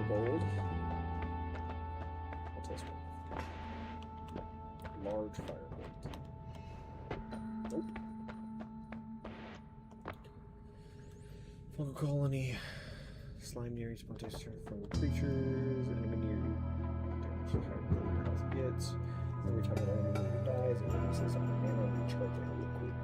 Gold. What's this one? Large firebolt. Nope. Fungal colony. Slime near each spontaneous from creatures. Enemy near you. Damage the higher your health gets. Every time an enemy near you dies, it releases a mana recharging liquid.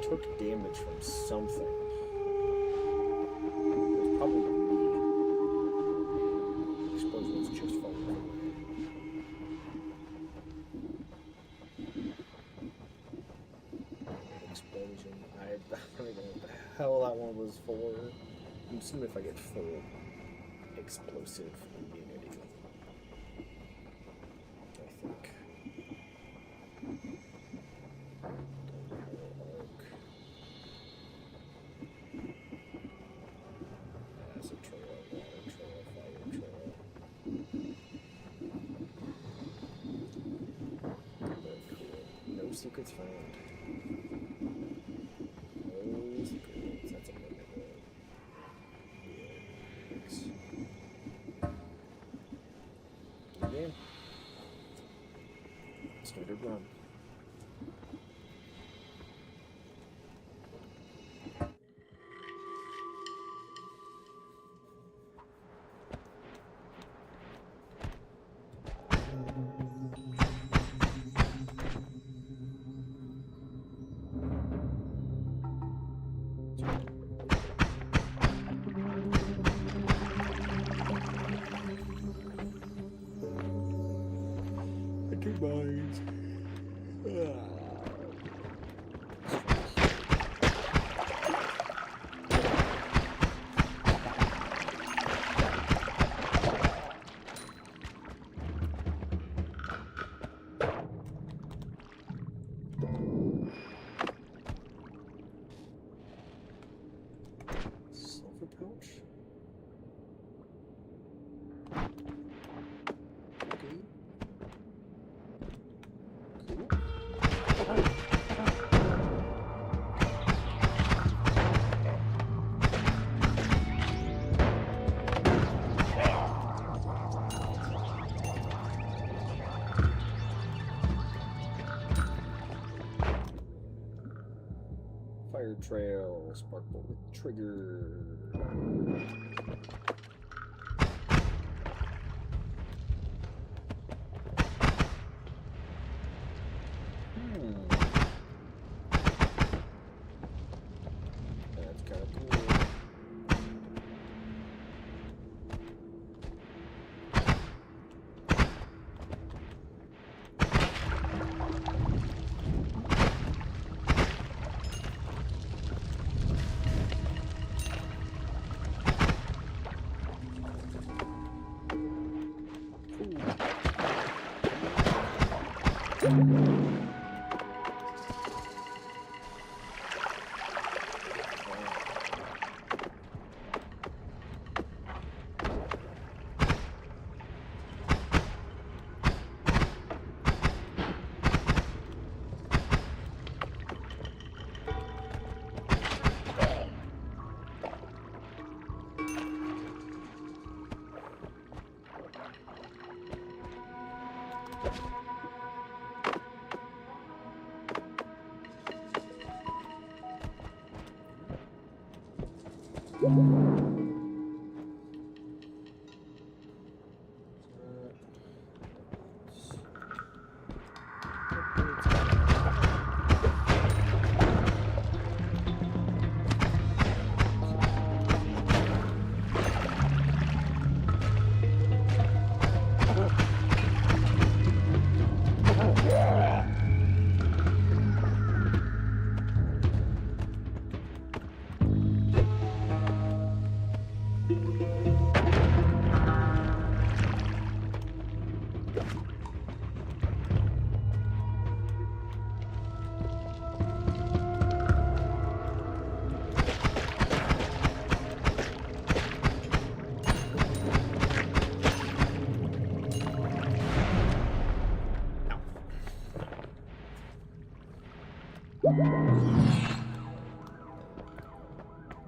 Took damage from something. It's probably me. Explosions just falling away. Explosion. I don't even know what the hell that one was for. I'm assuming if I get full explosive immunity. I think. Secrets found. No secrets. That's a limit. Yes. Again. Standard run. Minds. Silver pouch. Okay. Fire trail, sparkbolt with trigger. That's kind of cool.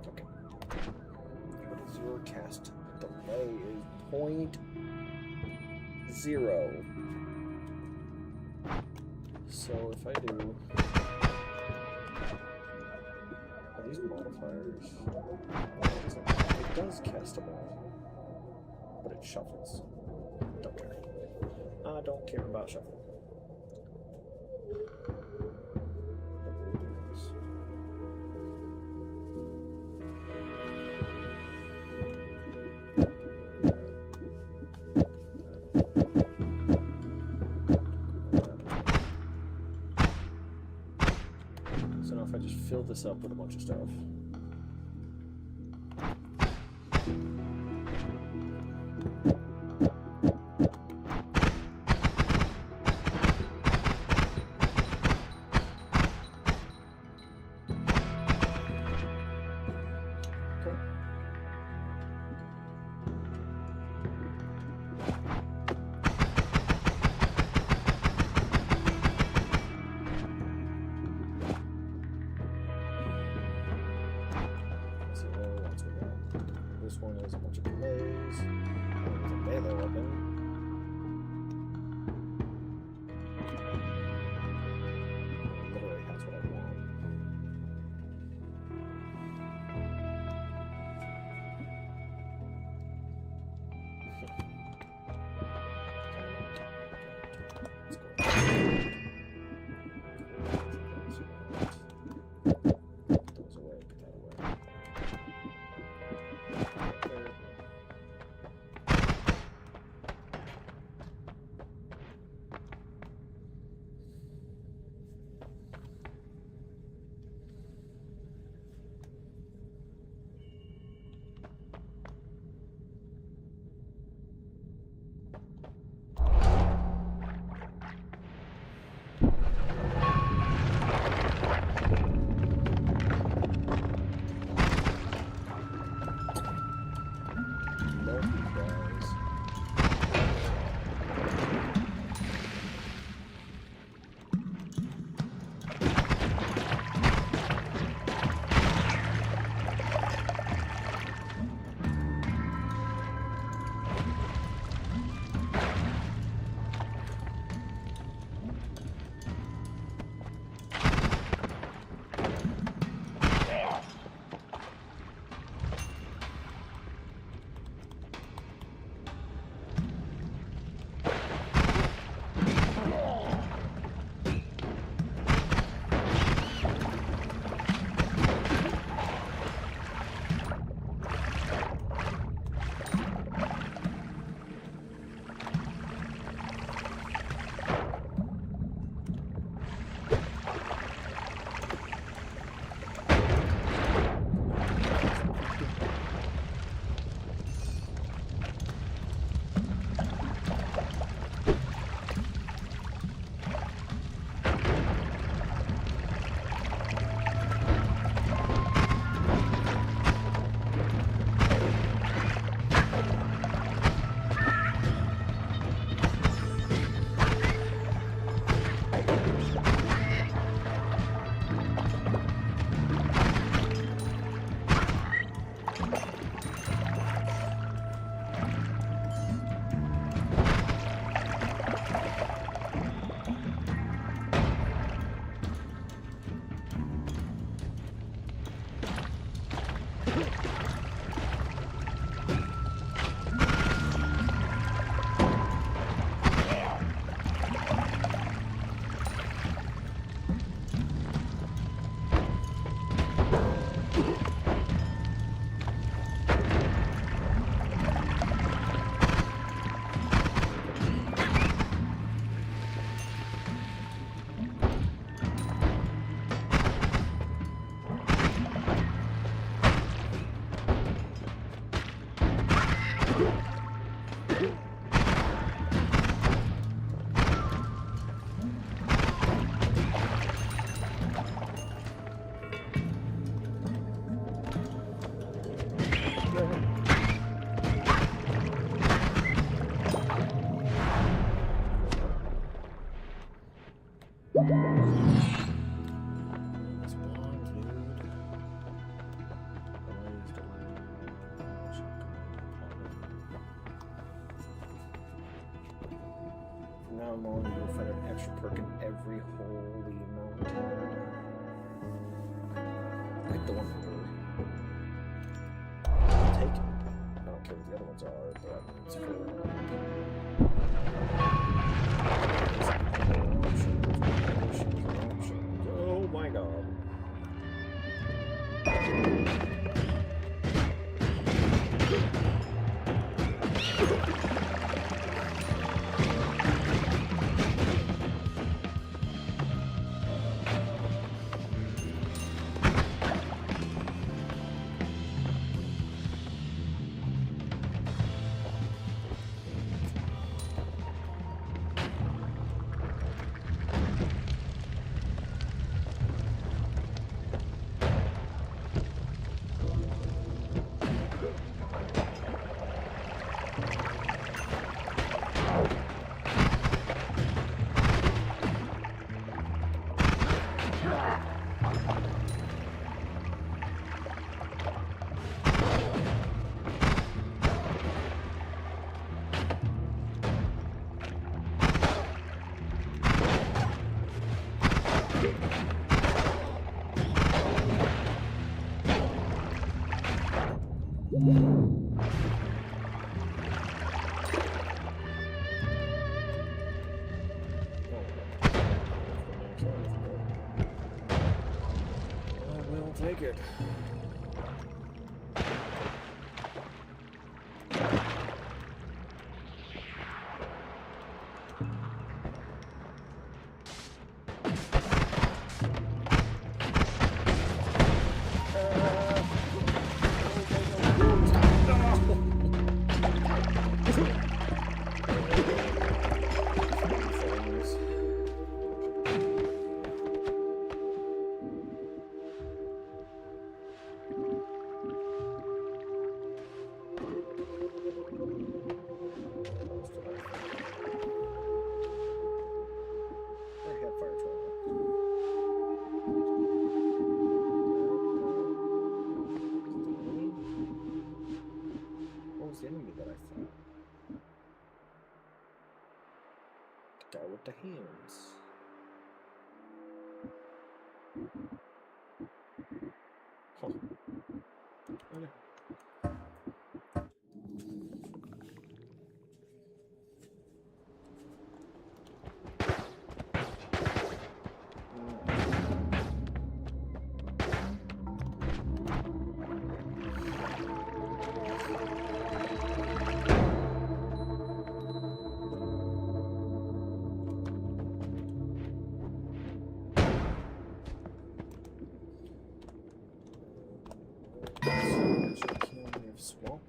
Okay. What is your cast delay? Is 0.0. So if I do, are these modifiers? It does cast a ball, but it shuffles. Don't care. I don't care about shuffle. So now if I just fill this up with a bunch of stuff. This one is a bunch of delays. There's a melee weapon. It literally has what I want. Let's go. Put those away, put that away. Found long, you'll find an extra perk in every holy mountain. I like the one here. I'll take it. I don't care what the other ones are, but it's cool. Oh my god. Take it. Enemy that I fought. The guy with the hands. Huh. Okay. Swamp.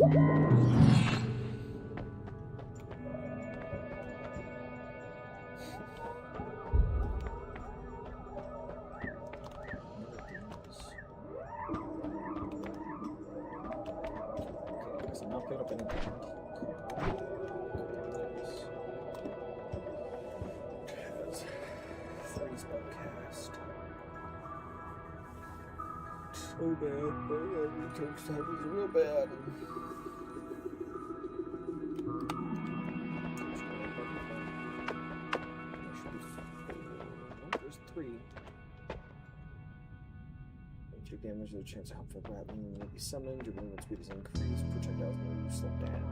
Because I'm not picking up anything. Has 3 spell cast. So bad, but every turn time is real bad. There's 3. Take damage, there's a chance of helpful grappling may be summoned. Your movement speed is increased. Projectiles may be slowed down.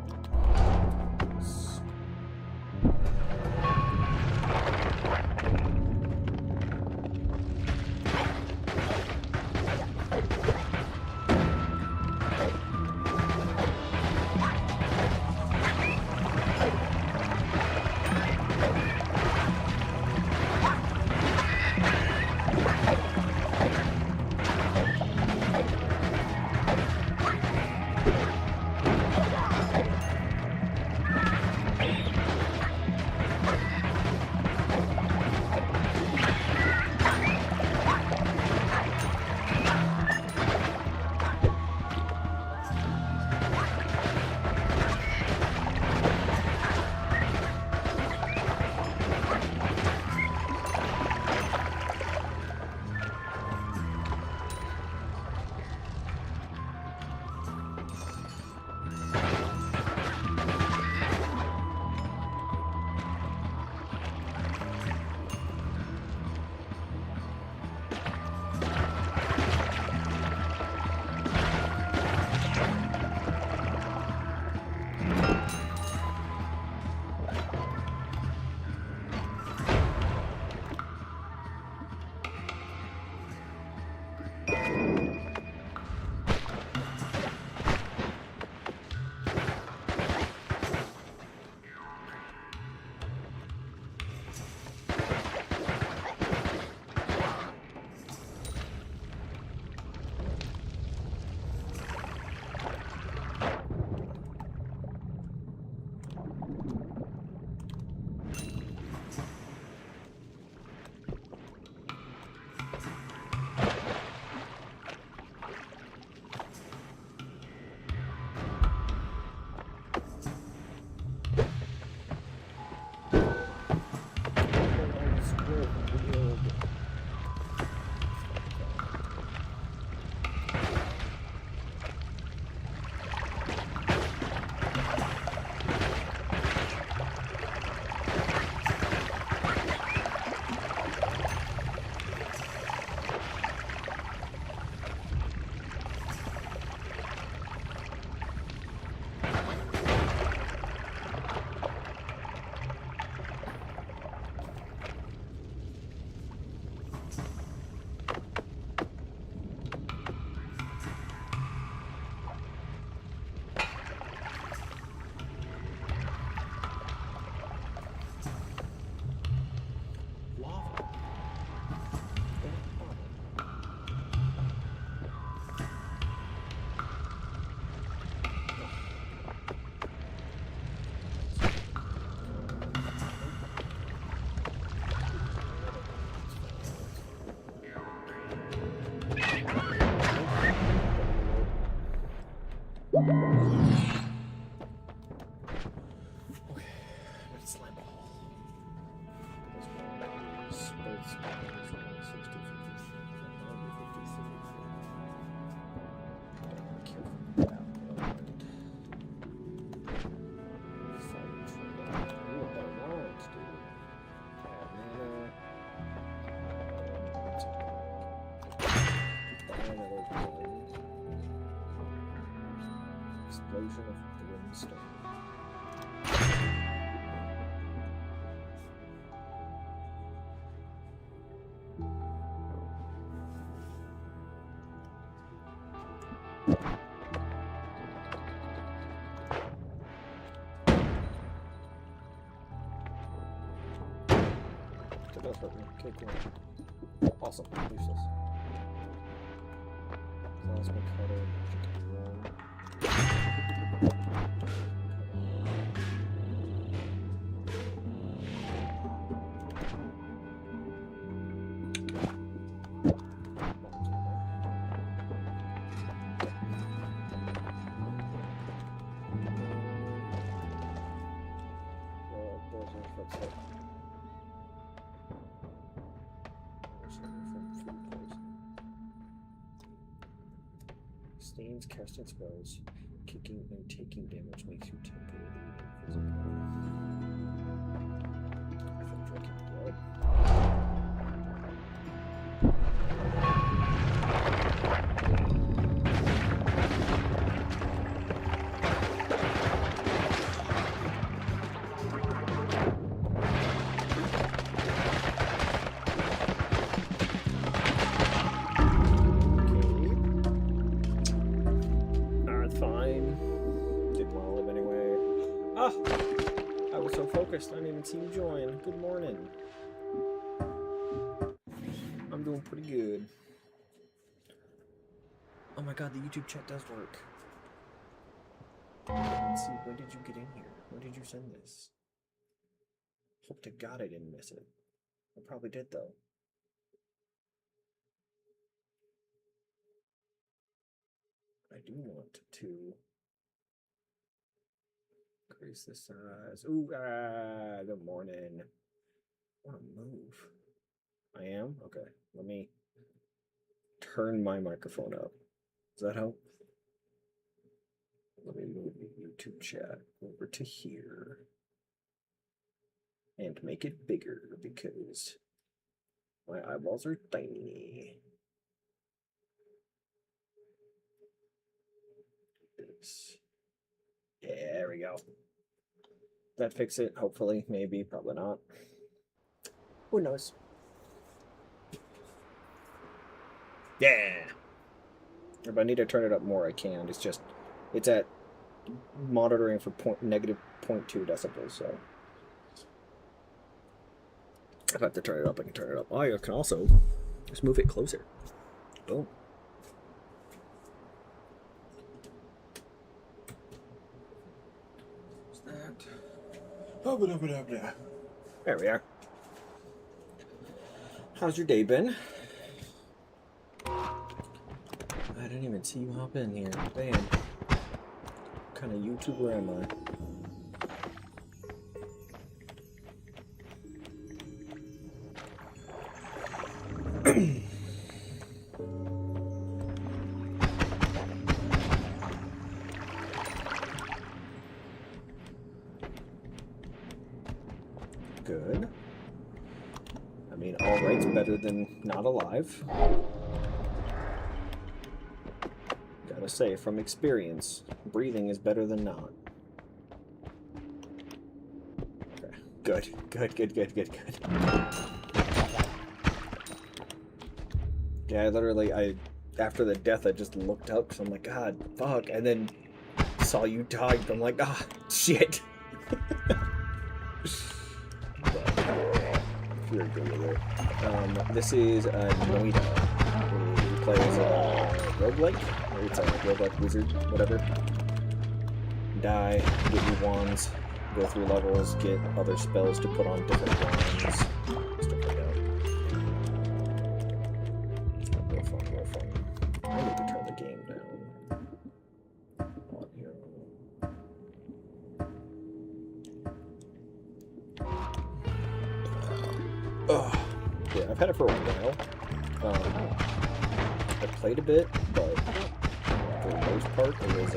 Explosion of brimstone. That does hurt me. Okay, cool. Awesome. Useless. Plasma cutter, magic roll. Stains, casting spells, kicking and taking damage makes you temporarily invisible. I think drinking blood. I didn't even see you join. Good morning. I'm doing pretty good. Oh my god, the YouTube chat does work. Let's see, when did you get in here? When did you send this? Hope to god I didn't miss it. I probably did though. I do want to increase the size. Ooh, good morning. I want to move. I am? Okay, let me turn my microphone up. Does that help? Let me move the YouTube chat over to here and make it bigger because my eyeballs are tiny. This. There we go. That fix it, hopefully, maybe, probably not. Who knows? Yeah! If I need to turn it up more, I can. It's just, it's at monitoring for -0.2 decibels, so if I have to turn it up, I can turn it up. I can also just move it closer. Boom. What's that? There we are. How's your day been? I didn't even see you hop in here. Damn. What kind of YouTuber am I? Good. I mean, all right's better than not alive. Gotta say, from experience, breathing is better than not. Okay. Good. Yeah, after the death, I just looked up because I'm like, God, fuck, and then saw you died. I'm like, ah, shit. If you're good with it. This is Noita, who plays roguelike. It's a roguelike wizard, whatever. Die, get new wands, go through levels, get other spells to put on different wands. Stuff like that. Real fun. I need to turn the game down. On here. Yeah, I've had it for a while. I played a bit, but for the most part, it was,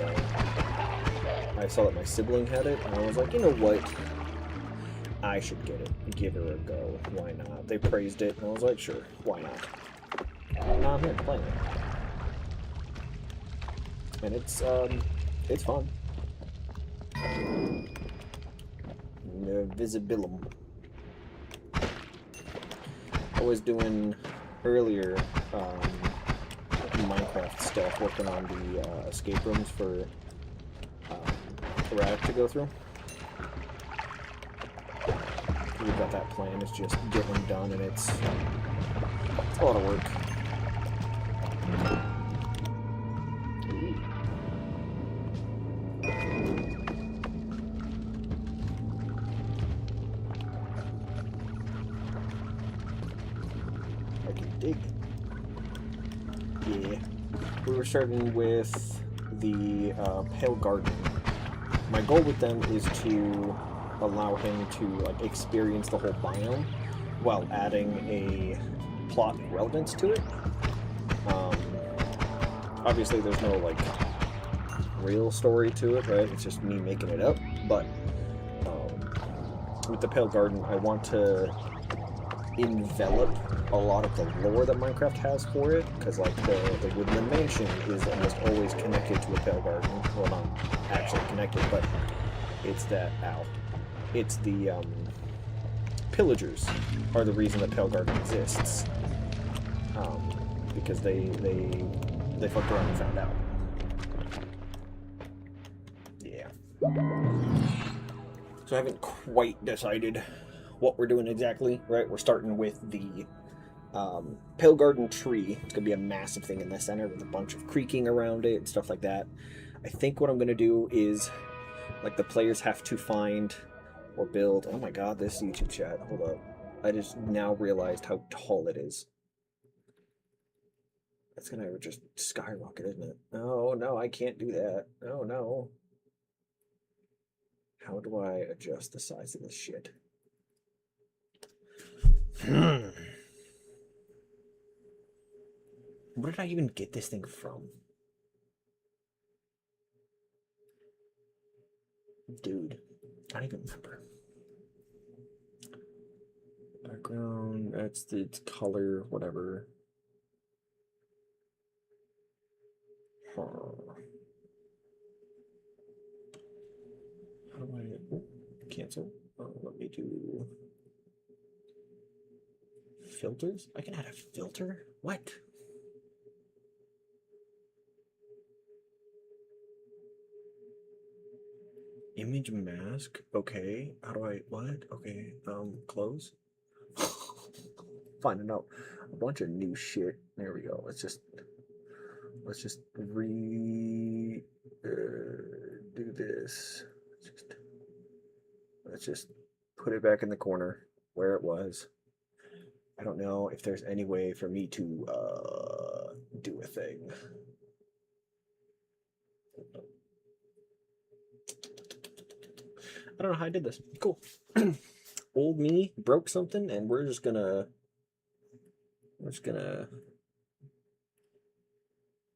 I saw that my sibling had it, and I was like, you know what? I should get it. Give her a go. Why not? They praised it, and I was like, sure, why not? Now I'm here playing it. And it's fun. Visibilum. I was doing earlier Minecraft stuff, working on the escape rooms for Erratic to go through. We've got that plan, it's just getting them done, and it's a lot of work. I can dig. Yeah. We were starting with the Pale Garden. My goal with them is to allow him to like experience the whole biome while adding a plot relevance to it. obviously there's no like real story to it, right? It's just me making it up. But with the Pale Garden, I want to envelop a lot of the lore that Minecraft has for it, because like the Woodland Mansion is almost always connected to a Pale Garden. Well, not actually connected, but it's that it's the pillagers are the reason the Pale Garden exists, because they fucked around and found out. Yeah. So I haven't quite decided what we're doing exactly, right? We're starting with the Pale Garden tree. It's going to be a massive thing in the center with a bunch of creaking around it and stuff like that. I think what I'm going to do is, like, the players have to find or build... Oh my god, this YouTube chat. Hold up. I just now realized how tall it is. That's going to just skyrocket, isn't it? Oh, no, I can't do that. Oh, no. How do I adjust the size of this shit? Where did I even get this thing from? Dude, I don't even remember. Background, that's its color, whatever. How do I cancel? Let me do filters. I can add a filter? What? Image mask? Okay. How do I, what? Okay, close. Finding out a bunch of new shit. There we go. Let's just do this. Let's just put it back in the corner where it was. I don't know if there's any way for me to do a thing. I don't know how I did this. Cool. Old me broke something, and we're just gonna.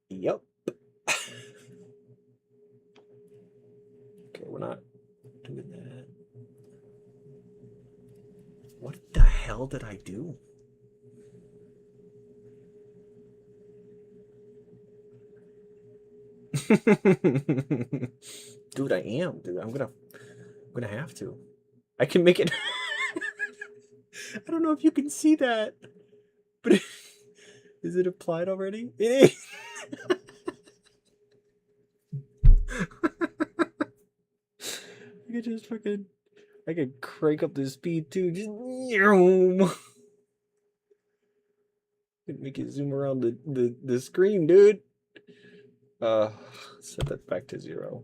Yep. Okay, we're not doing that. What the hell did I do? Dude, I am, dude. I'm gonna have to. I can make it. I don't know if you can see that, but is it applied already? It is. I could just fucking. I could crank up the speed too. Just. Make it zoom around the screen, dude. Set that back to 0.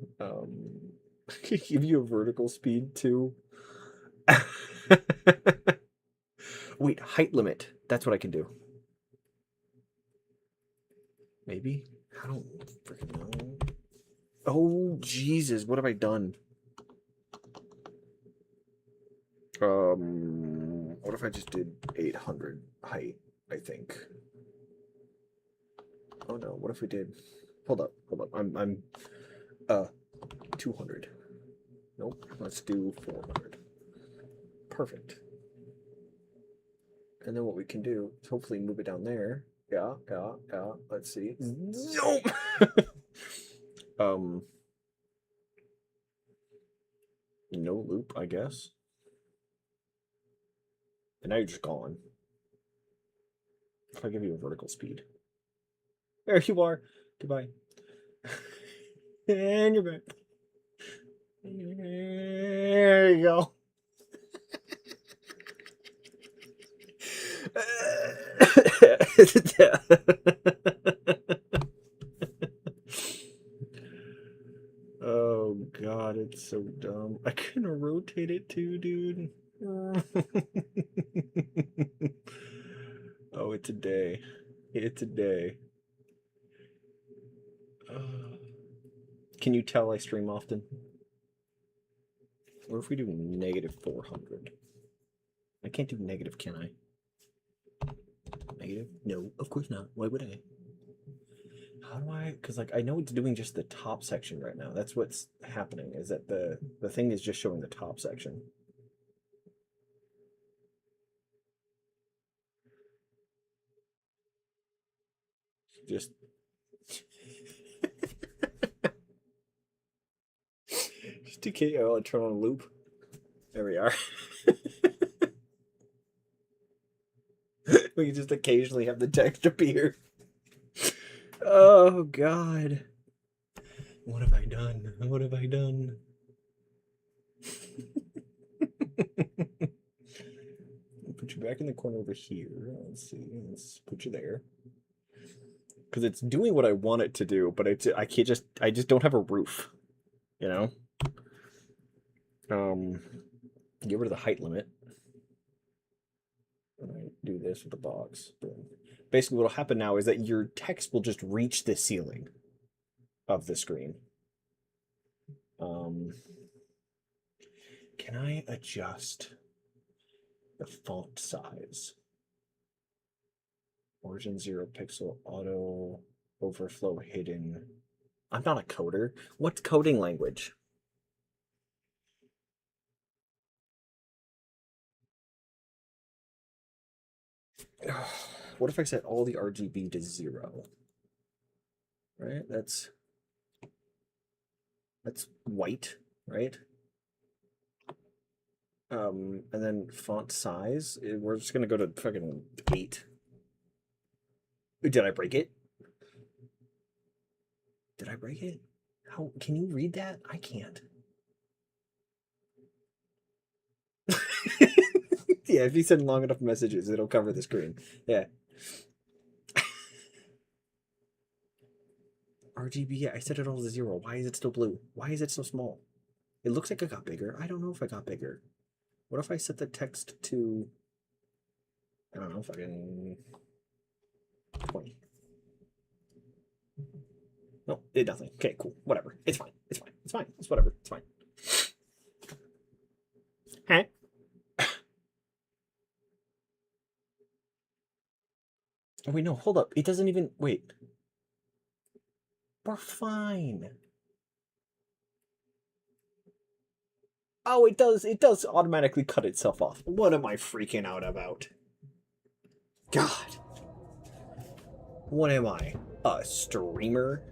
Give you a vertical speed too. Wait, height limit. That's what I can do. Maybe? I don't freaking know. Oh, Jesus. What have I done? What if I just did 800 height, I think? Oh no, what if we did... Hold up. I'm 200. Nope, let's do 400. Perfect. And then what we can do is hopefully move it down there. Yeah. Let's see. No loop, I guess. And now you're just gone. If I give you a vertical speed. There you are. Goodbye. And you're back. There you go. Oh god, it's so dumb. I can rotate it too, dude. Oh, it's a day. It's a day. Can you tell I stream often? What if we do -400? I can't do negative, can I? Negative? No, of course not. Why would I? How do I? Because like I know it's doing just the top section right now. That's what's happening. Is that the thing is just showing the top section. Just just TKO and turn on a loop. There we are. We can just occasionally have the text appear. Oh God. What have I done? What have I done? Put you back in the corner over here. Let's see. Let's put you there. Because it's doing what I want it to do, but I just don't have a roof. You know? Get rid of the height limit. And I do this with the box. Boom. Basically, what'll happen now is that your text will just reach the ceiling of the screen. Can I adjust the font size? Origin 0 pixel, auto, overflow hidden. I'm not a coder. What's coding language? What if I set all the RGB to 0? Right? That's white, right? And then font size, we're just gonna go to fucking 8. Did I break it? Did I break it? How can you read that? I can't. Yeah, if you send long enough messages, it'll cover the screen. Yeah. RGB, yeah, I set it all to 0. Why is it still blue? Why is it so small? It looks like it got bigger. I don't know if I got bigger. What if I set the text to, I don't know, fucking 20? No, it did nothing. Okay, cool. Whatever. It's fine. It's fine. It's fine. It's whatever. It's fine. Hey. Oh, wait, no, hold up. It doesn't even, wait. We're fine. Oh, it does automatically cut itself off. What am I freaking out about? God. What am I? A streamer?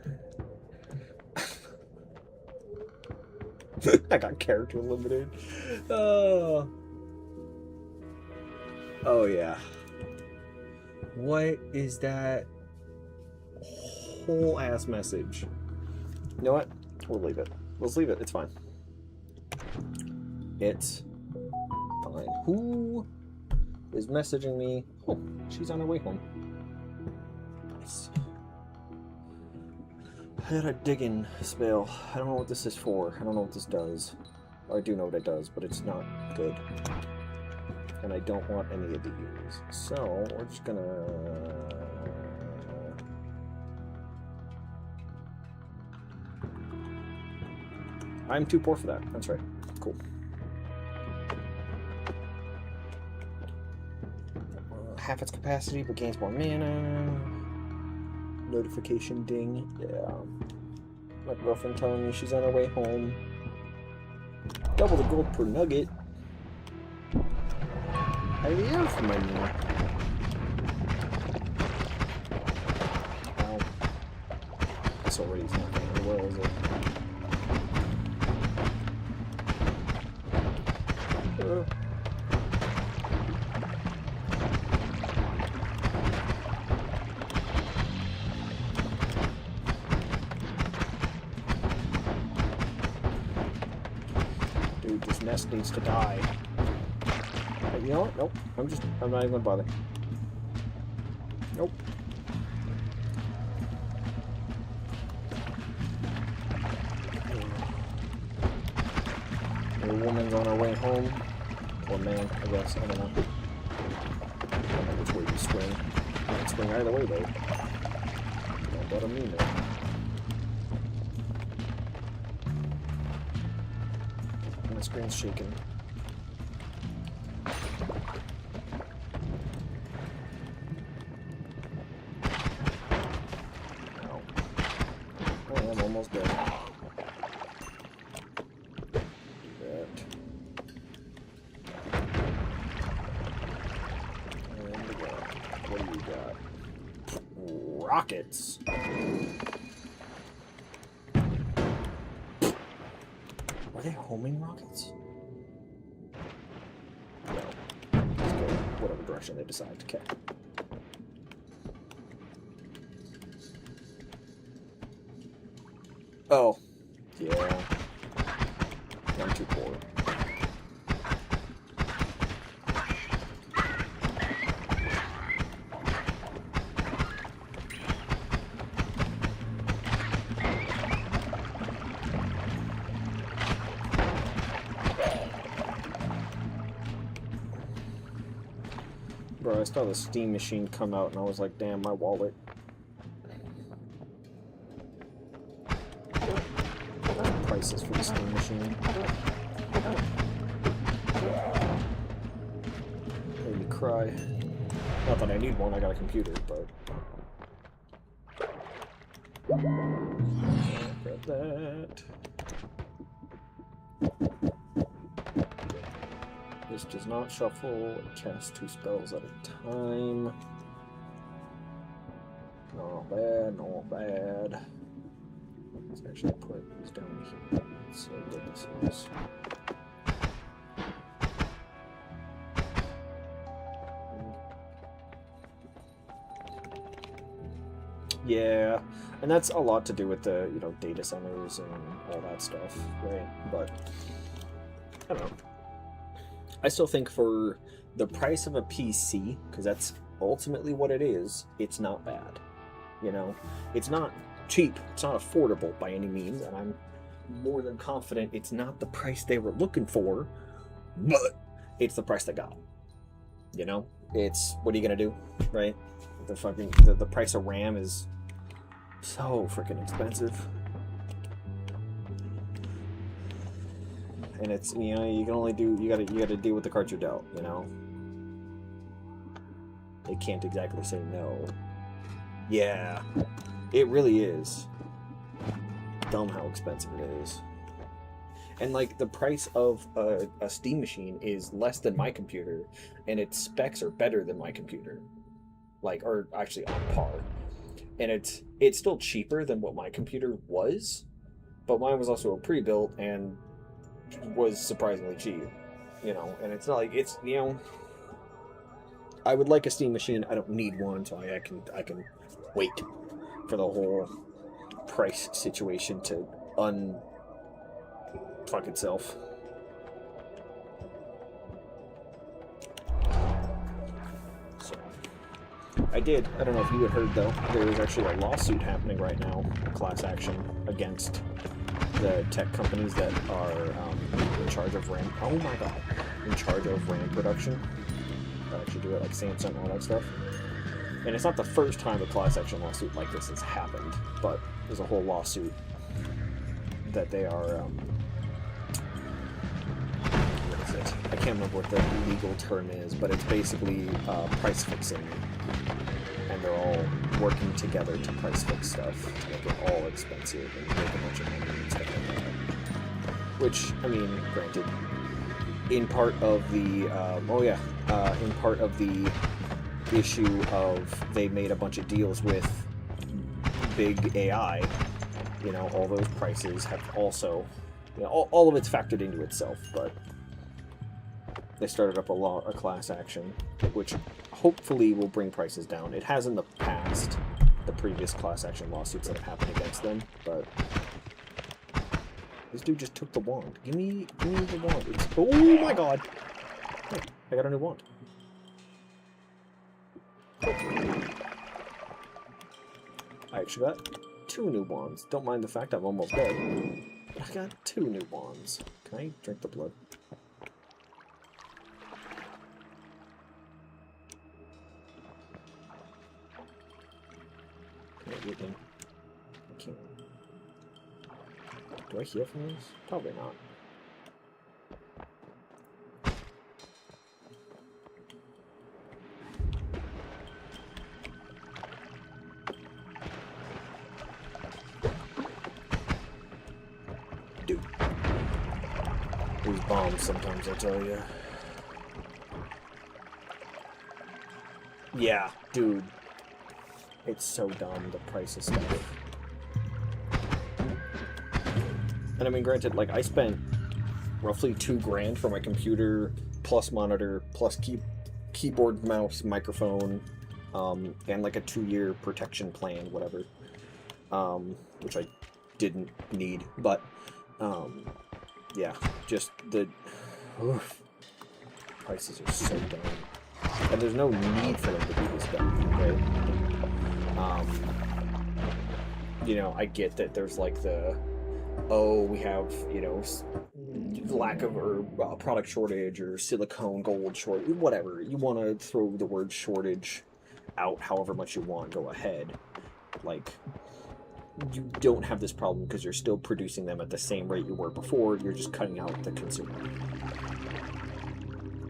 I got character limited. Oh yeah. What is that whole ass message? You know what? We'll leave it. Let's leave it. It's fine. It's fine. Who is messaging me? Oh, she's on her way home. Nice. I had a digging spell. I don't know what this is for. I don't know what this does. I do know what it does, but it's not good. And I don't want any of these. So, we're just gonna... I'm too poor for that. That's right. Cool. Half its capacity, but gains more mana. Notification ding. Yeah. My girlfriend telling me she's on her way home. Double the gold per nugget. I love money. Wow. This already is not going very well, is it? Dude, this nest needs to die. But you know what? Nope. I'm not even gonna bother. Nope. A woman's on her way home. Or man, I guess. I don't know. I don't know which way you swing. You can swing either way, though. Don't let them mean it. And the screen's shaking. Ow. almost dead. That. And what do you got? Rockets. Were they homing rockets? No. Let's go whatever direction they decide to catch. Oh. Yeah. I'm too poor. Bro, I saw the Steam machine come out and I was like, damn, my wallet. Prices for the Steam machine. Made me cry. Not that I need one, I got a computer, but... Grab that. This does not shuffle. It casts 2 spells at a time. Not bad, not bad. Let's actually put these down here. Let's see what this is. Yeah, and that's a lot to do with the, you know, data centers and all that stuff, right? But, I don't know. I still think for the price of a PC, because that's ultimately what it is, it's not bad. You know, it's not cheap, it's not affordable by any means, and I'm more than confident it's not the price they were looking for, but it's the price they got. You know, it's, what are you gonna do, right? The fucking, the price of RAM is so freaking expensive. And it's, you know, you can only do, you gotta deal with the cards you're dealt, you know? They can't exactly say no. Yeah, it really is. Dumb how expensive it is. And like, the price of a Steam machine is less than my computer, and its specs are better than my computer. Like, or actually on par. And it's still cheaper than what my computer was, but mine was also a pre-built and was surprisingly cheap, you know. And it's not like, it's, you know, I would like a Steam machine. I don't need one, so I can wait for the whole price situation to fuck itself. So I don't know if you had heard though, there is actually a lawsuit happening right now, a class action against the tech companies that are in charge of RAM. Oh my god, in charge of RAM production. That actually do it, like Samsung and all that stuff. And it's not the first time a class action lawsuit like this has happened, but there's a whole lawsuit that they are. What is it? I can't remember what the legal term is, but it's basically price fixing. And they're all working together to price fix stuff to make it all expensive and make a bunch of money and stuff like that. Which, I mean, granted, in part of the in part of the issue of they made a bunch of deals with big AI, you know, all those prices have also, you know, all of it's factored into itself, but they started up a class action, which hopefully will bring prices down. It has in the past, the previous class action lawsuits that have happened against them, but this dude just took the wand. Give me the wand. Oh my god! Hey, I got a new wand. I actually got 2 new wands. Don't mind the fact I'm almost dead. I got 2 new wands. Can I drink the blood? Can I get them? I can't. Do I heal from this? Probably not. bombs sometimes, I tell you. Yeah, dude. It's so dumb, the price of stuff. And I mean, granted, like, I spent roughly $2 grand for my computer, plus monitor, plus keyboard, mouse, microphone, and like a 2-year protection plan, whatever, which I didn't need, but yeah, just the prices are so dumb, and there's no need for them to be this dumb, right? You know, I get that there's like the, oh, we have, you know, lack of or product shortage or silicone gold shortage, whatever. You want to throw the word shortage out however much you want, go ahead. Like, you don't have this problem because you're still producing them at the same rate you were before. You're just cutting out the consumer.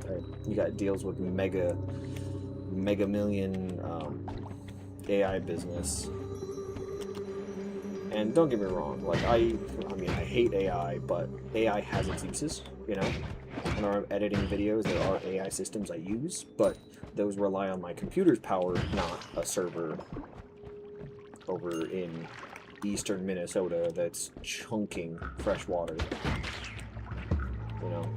Right? You got deals with mega million AI business. And don't get me wrong, like I mean, I hate AI, but AI has its uses, you know? When I'm editing videos, there are AI systems I use, but those rely on my computer's power, not a server over in eastern Minnesota that's chunking fresh water, you know?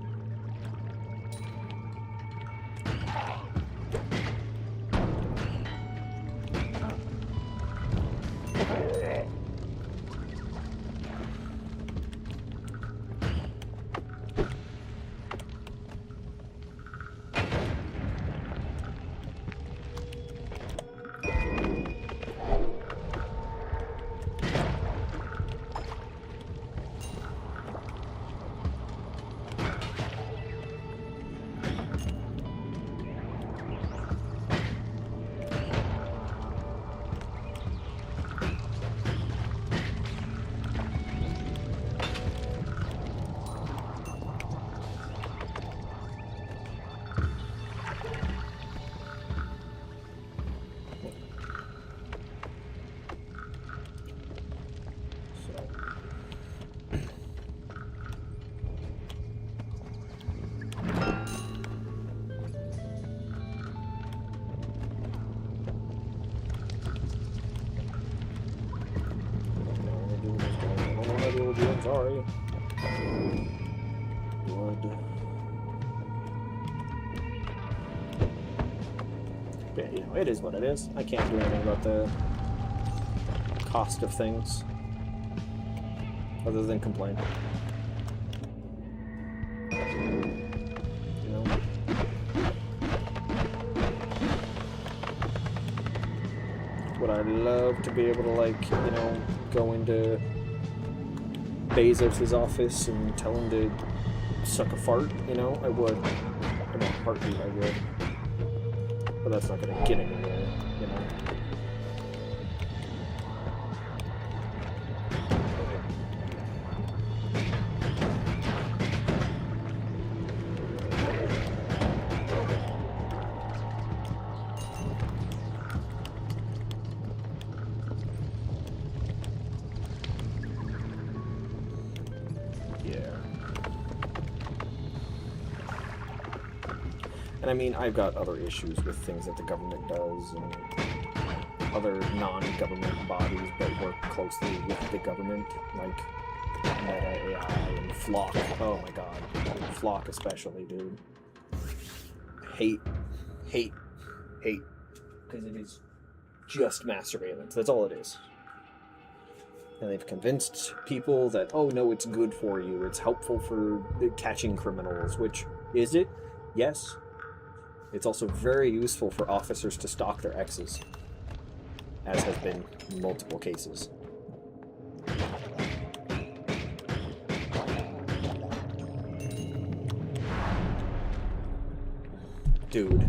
I'm sorry. Blood. But, you know, it is what it is. I can't do anything about the cost of things other than complain. You know? Would I love to be able to, like, you know, go into Bezos' office and tell him to suck a fart, you know? I would. In a heartbeat, I would. But that's not gonna get anywhere, you know? And I mean, I've got other issues with things that the government does and other non-government bodies that work closely with the government, like Meta AI and Flock. Oh my god. Flock especially, dude. Hate. Because it is just mass surveillance. That's all it is. And they've convinced people that, oh no, it's good for you. It's helpful for catching criminals, which, is it? Yes. It's also very useful for officers to stalk their exes, as has been multiple cases. Dude.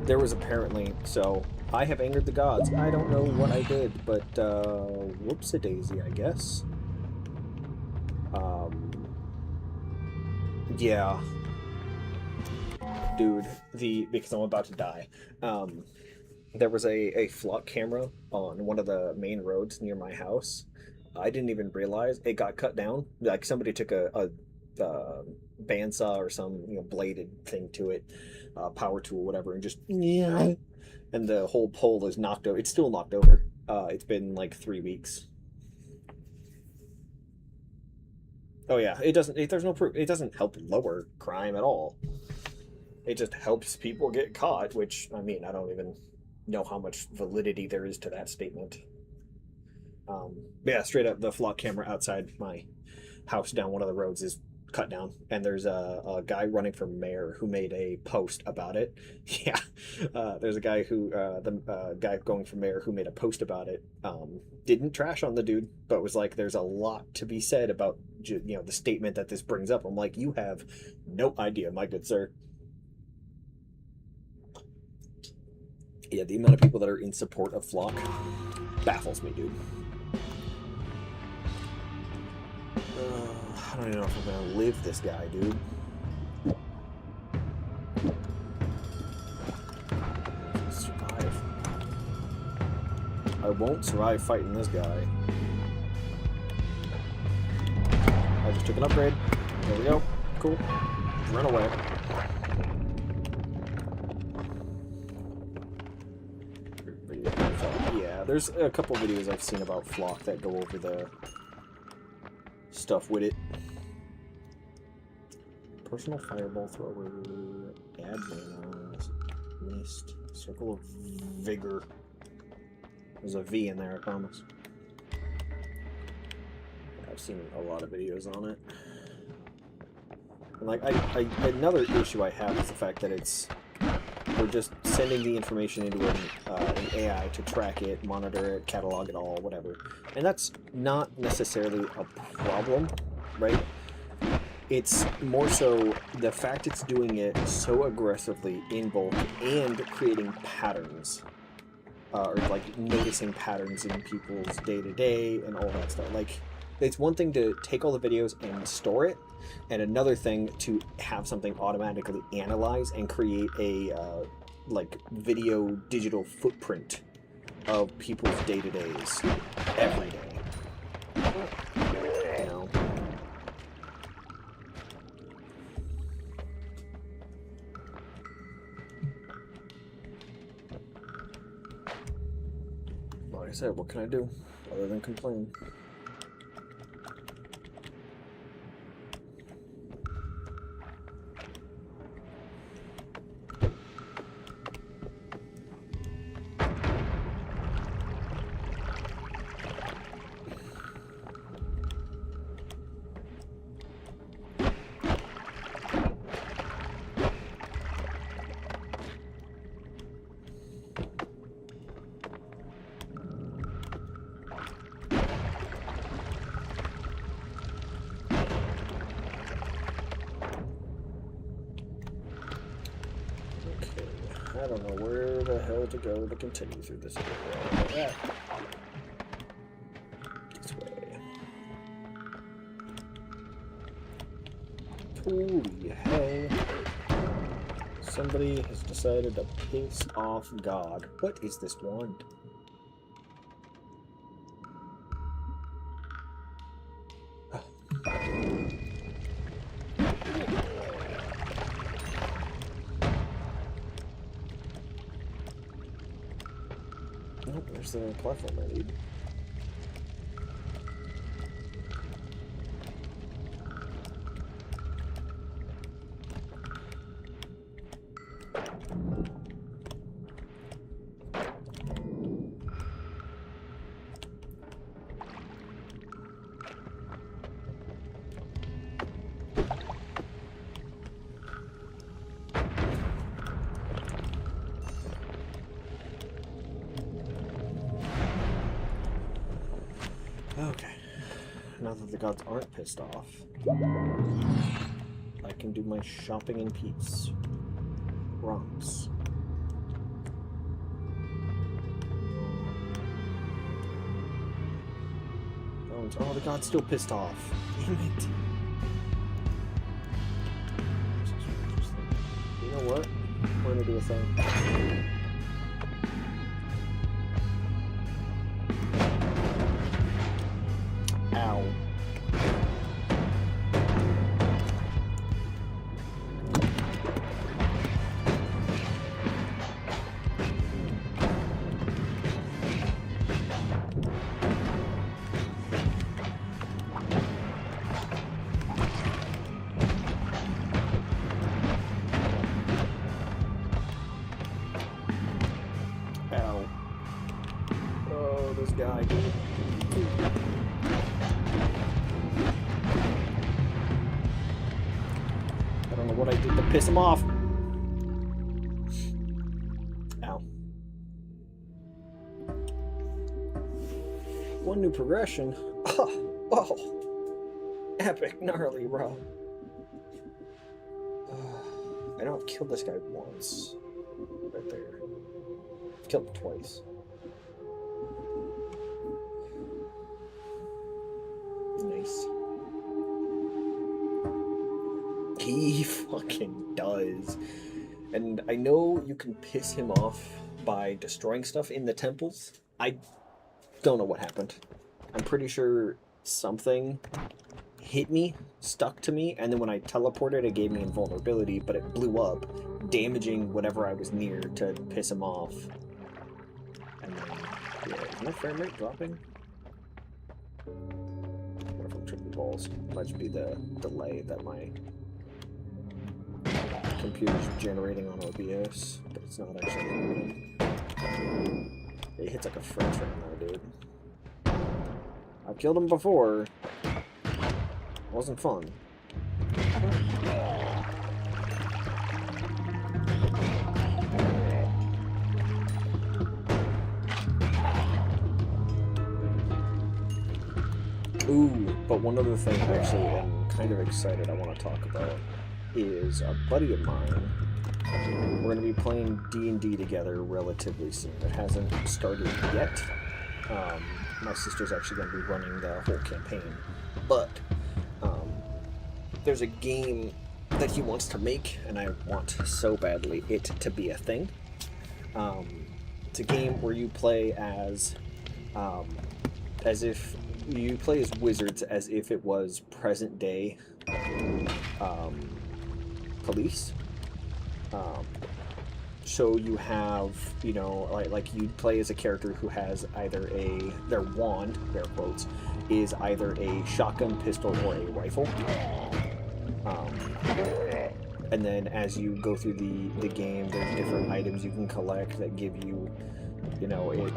There was apparently, so I have angered the gods. I don't know what I did, but whoops-a-daisy, I guess. Yeah. Dude, because I'm about to die. There was a flock camera on one of the main roads near my house. I didn't even realize it got cut down. Like somebody took a bandsaw or some bladed thing to it, power tool, whatever, and just yeah, and the whole pole is knocked over. It's still knocked over. It's been like 3 weeks. Oh yeah, it doesn't. There's no proof. It doesn't help lower crime at all. It just helps people get caught. Which I mean, I don't even know how much validity there is to that statement. Yeah, straight up, the flock camera outside my house down one of the roads is cut down, and there's a guy running for mayor who made a post about it. Yeah, there's a guy who the guy going for mayor who made a post about it. Didn't trash on the dude, but was like, "There's a lot to be said about the statement that this brings up." I'm like, "You have no idea, my good sir." Yeah, the amount of people that are in support of flock baffles me, dude. I don't even know if I'm gonna live this guy, dude. Survive. I won't survive fighting this guy. I just took an upgrade. There we go. Cool. Run away. Yeah, there's a couple videos I've seen about flock that go over the stuff with it. Personal fireball thrower, admin, mist, circle of vigor. There's a V in there, I promise. I've seen a lot of videos on it. And like, another issue I have is the fact that we're just sending the information into an AI to track it, monitor it, catalog it all, whatever. And that's not necessarily a problem, right? It's more so the fact it's doing it so aggressively in bulk and creating patterns, or like noticing patterns in people's day-to-day and all that stuff. Like, it's one thing to take all the videos and store it, and another thing to have something automatically analyze and create a like video digital footprint of people's day-to-days every day. You know? Like I said, what can I do other than complain? I don't know where the hell to go to continue through this area. This way. Holy hell. Somebody has decided to piss off God. What is this wand? Oh, there's the platform I need. Okay, now that the gods aren't pissed off, I can do my shopping in peace. Rocks. Oh, the god's still pissed off. Damn it. You know what? We're gonna do a thing. Ow. Just die. I don't know what I did to piss him off. Ow. One new progression. Oh, epic, gnarly, bro. I know I've killed this guy once. Right there. Killed him twice. Nice. He fucking does. And I know you can piss him off by destroying stuff in the temples. I don't know what happened. I'm pretty sure something hit me, stuck to me, and then when I teleported, it gave me invulnerability, but it blew up, damaging whatever I was near to piss him off. And then, yeah, is my frame rate dropping? What if I'm tripping balls? Might just be the delay that my computer's generating on OBS, but it's not actually happening. It hits like a freight train though, dude. I've killed him before. It wasn't fun. Ooh, but one other thing I actually am kind of excited I want to talk about is a buddy of mine. We're going to be playing D&D together relatively soon. It hasn't started yet. My sister's actually going to be running the whole campaign. But there's a game that he wants to make, and I want so badly it to be a thing. It's a game where you play as if you play as wizards, as if it was present day police. So you have, you know, like you'd play as a character who has either their wand, air quotes, is either a shotgun, pistol, or a rifle. And then as you go through the game, there's different items you can collect that give you, you know, it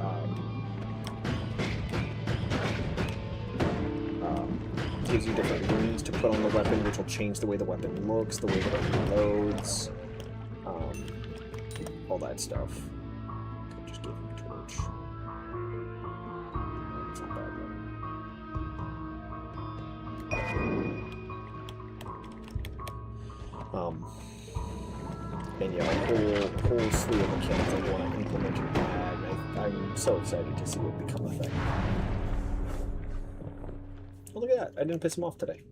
gives you different runes to put on the weapon, which will change the way the weapon looks, the way the weapon loads, all that stuff. Okay, just give him a torch. It's not bad though. And yeah, my whole slew of mechanics I want to implement in that. I'm so excited to see it become a thing. Oh, look at that. I didn't piss him off today.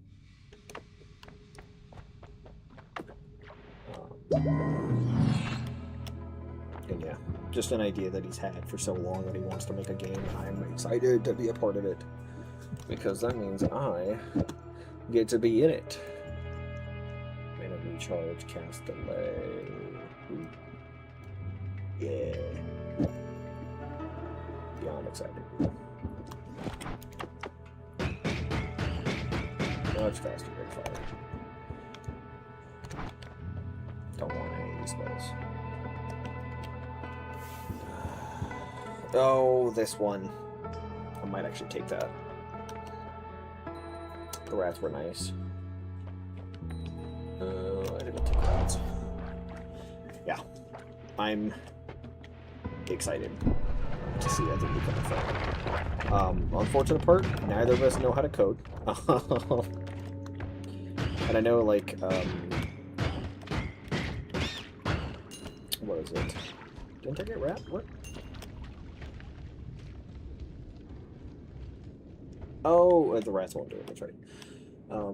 And yeah, just an idea that he's had for so long that he wants to make a game, and I'm excited to be a part of it. Because that means I get to be in it. Mana recharge, cast delay. Ooh. Yeah. Beyond excited. Much faster rate fire. Don't want any of these spells. Oh, this one. I might actually take that. The rats were nice. I didn't take rats. Yeah. I'm excited to see that thing become a thing. Unfortunate part, neither of us know how to code. And I know, like, what is it? Didn't I get rat? What? Oh, the rats won't do it, that's right. I'll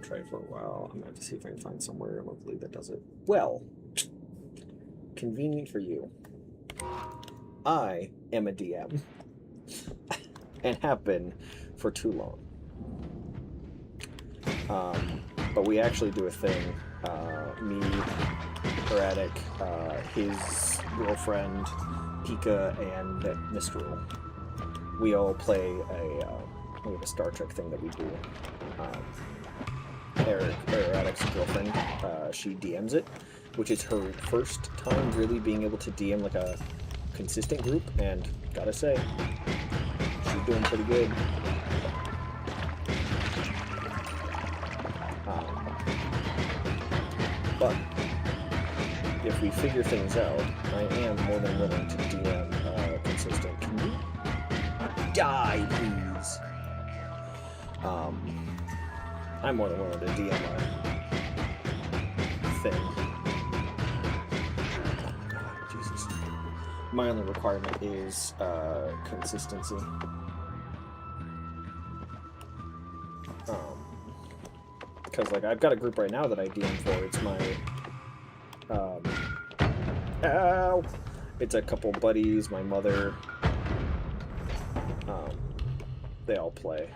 try it for a while. I'm gonna have to see if I can find somewhere locally that does it. Well, convenient for you. I am a DM. And have been for too long. But we actually do a thing. Me, Erratic, his girlfriend, Pika, and Mistral. We all play we have a Star Trek thing that we do. Erratic's girlfriend, she DMs it, which is her first time really being able to DM like a consistent group, and gotta say, she's doing pretty good. But if we figure things out, I am more than willing to DM consistent. Can you die, please? I'm more than willing to DM a thing. Oh God, Jesus. My only requirement is consistency. Because like I've got a group right now that I DM for. It's my ow! It's a couple buddies, my mother. They all play.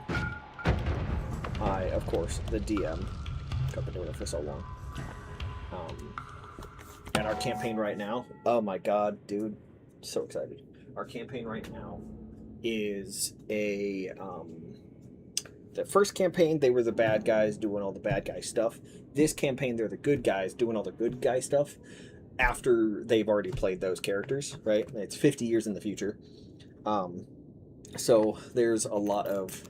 I, of course, the DM. I've been doing it for so long. And our campaign right now, oh my god, dude, so excited. Our campaign right now is a the first campaign they were the bad guys doing all the bad guy stuff. This campaign they're the good guys doing all the good guy stuff after they've already played those characters, right? It's 50 years in the future. So there's a lot of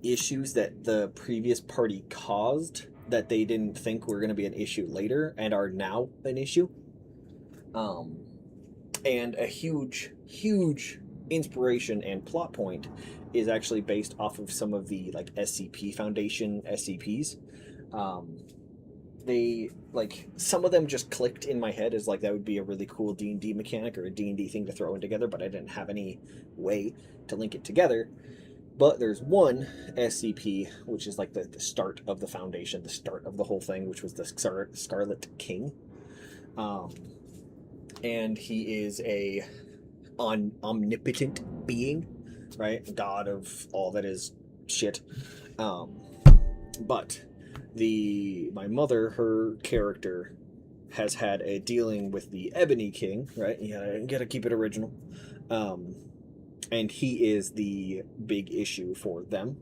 issues that the previous party caused that they didn't think were going to be an issue later and are now an issue. And a huge inspiration and plot point is actually based off of some of the like SCP Foundation SCPs. They like some of them just clicked in my head as like that would be a really cool D&D mechanic or a D&D thing to throw in together, but I didn't have any way to link it together. But there's one SCP, which is like the start of the Foundation, the start of the whole thing, which was the Scarlet King. And he is a omnipotent being, right? God of all that is shit. But my mother, her character, has had a dealing with the Ebony King, right? You gotta keep it original. And he is the big issue for them.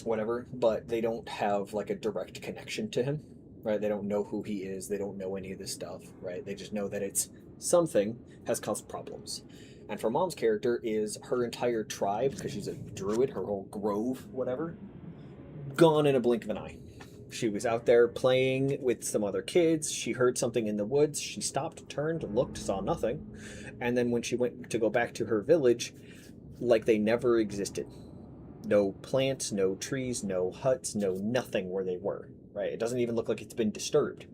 Whatever, but they don't have like a direct connection to him, right? They don't know who he is. They don't know any of this stuff, right? They just know that it's something has caused problems. And for Mom's character is her entire tribe, because she's a druid, her whole grove, whatever, gone in a blink of an eye. She was out there playing with some other kids. She heard something in the woods. She stopped, turned, looked, saw nothing. And then when she went to go back to her village, like they never existed. No plants, no trees, no huts, no nothing where they were, right? It doesn't even look like it's been disturbed,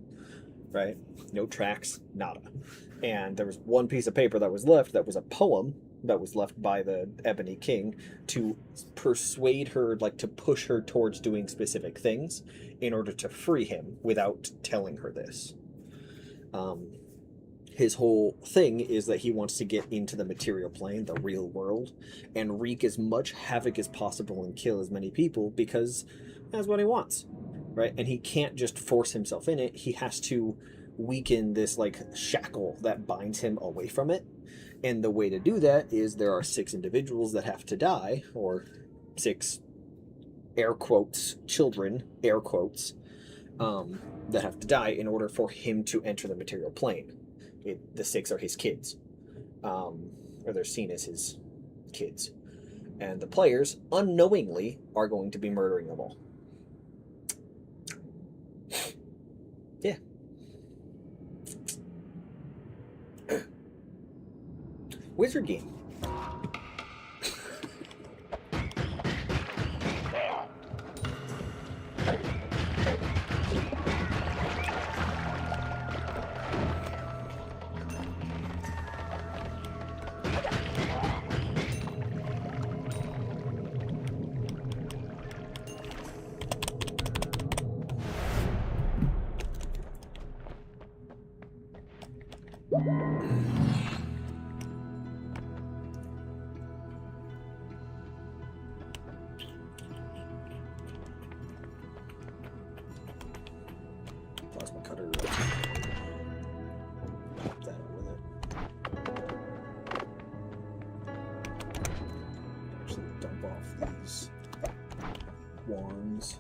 right? No tracks, nada. And there was one piece of paper that was left that was a poem that was left by the Ebony King to persuade her, like to push her towards doing specific things in order to free him without telling her this. His whole thing is that he wants to get into the material plane, the real world, and wreak as much havoc as possible and kill as many people because that's what he wants, right? And he can't just force himself in it. He has to weaken this like shackle that binds him away from it. And the way to do that is there are 6 individuals that have to die, or 6 air quotes children, air quotes, that have to die in order for him to enter the material plane. The 6 are his kids, or they're seen as his kids, and the players unknowingly are going to be murdering them all. Yeah. Wizard game. Plasma cutter. Pop that with it. Actually, dump off these wands.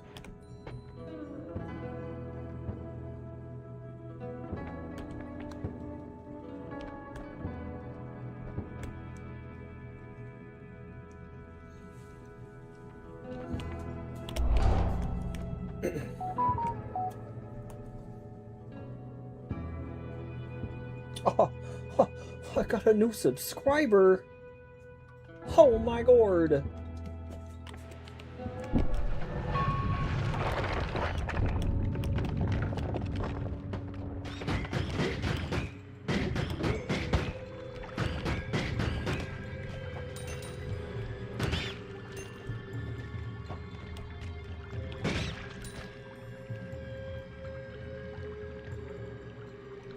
Oh, oh, I got a new subscriber. Oh my god.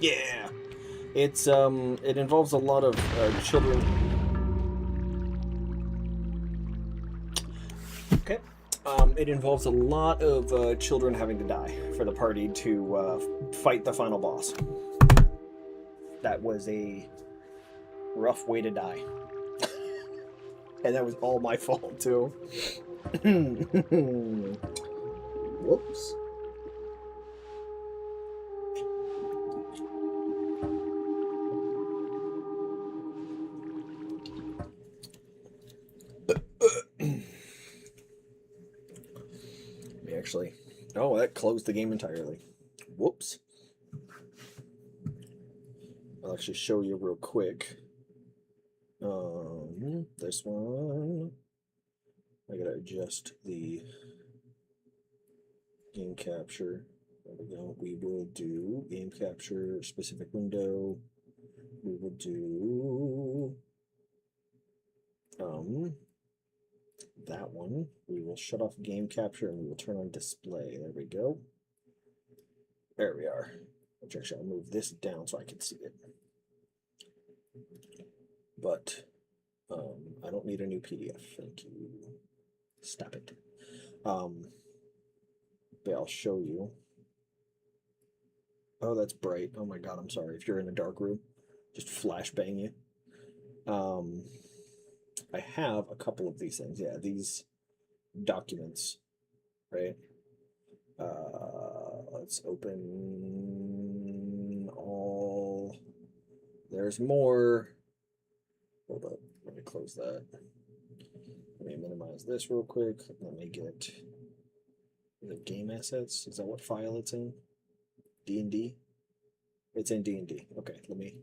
Yeah. It involves a lot of children. Okay. It involves a lot of children having to die for the party to fight the final boss. That was a rough way to die. And that was all my fault, too. Whoops. Actually. Oh, that closed the game entirely. Whoops. I'll actually show you real quick. This one. I gotta adjust the game capture. There we go. We will do game capture specific window. We will do that one. We will shut off game capture and we will turn on display. There we go. There we are. Actually, I'll move this down so I can see it. But I don't need a new PDF. Thank you. Stop it. But I'll show you. Oh, that's bright. Oh my god, I'm sorry. If you're in a dark room, just flashbang you. I have a couple of these things. Yeah, these documents, right? Let's open all. There's more. Hold up. Let me close that. Let me minimize this real quick. Let me get the game assets. Is that what file it's in? D&D? It's in D&D. Okay, let me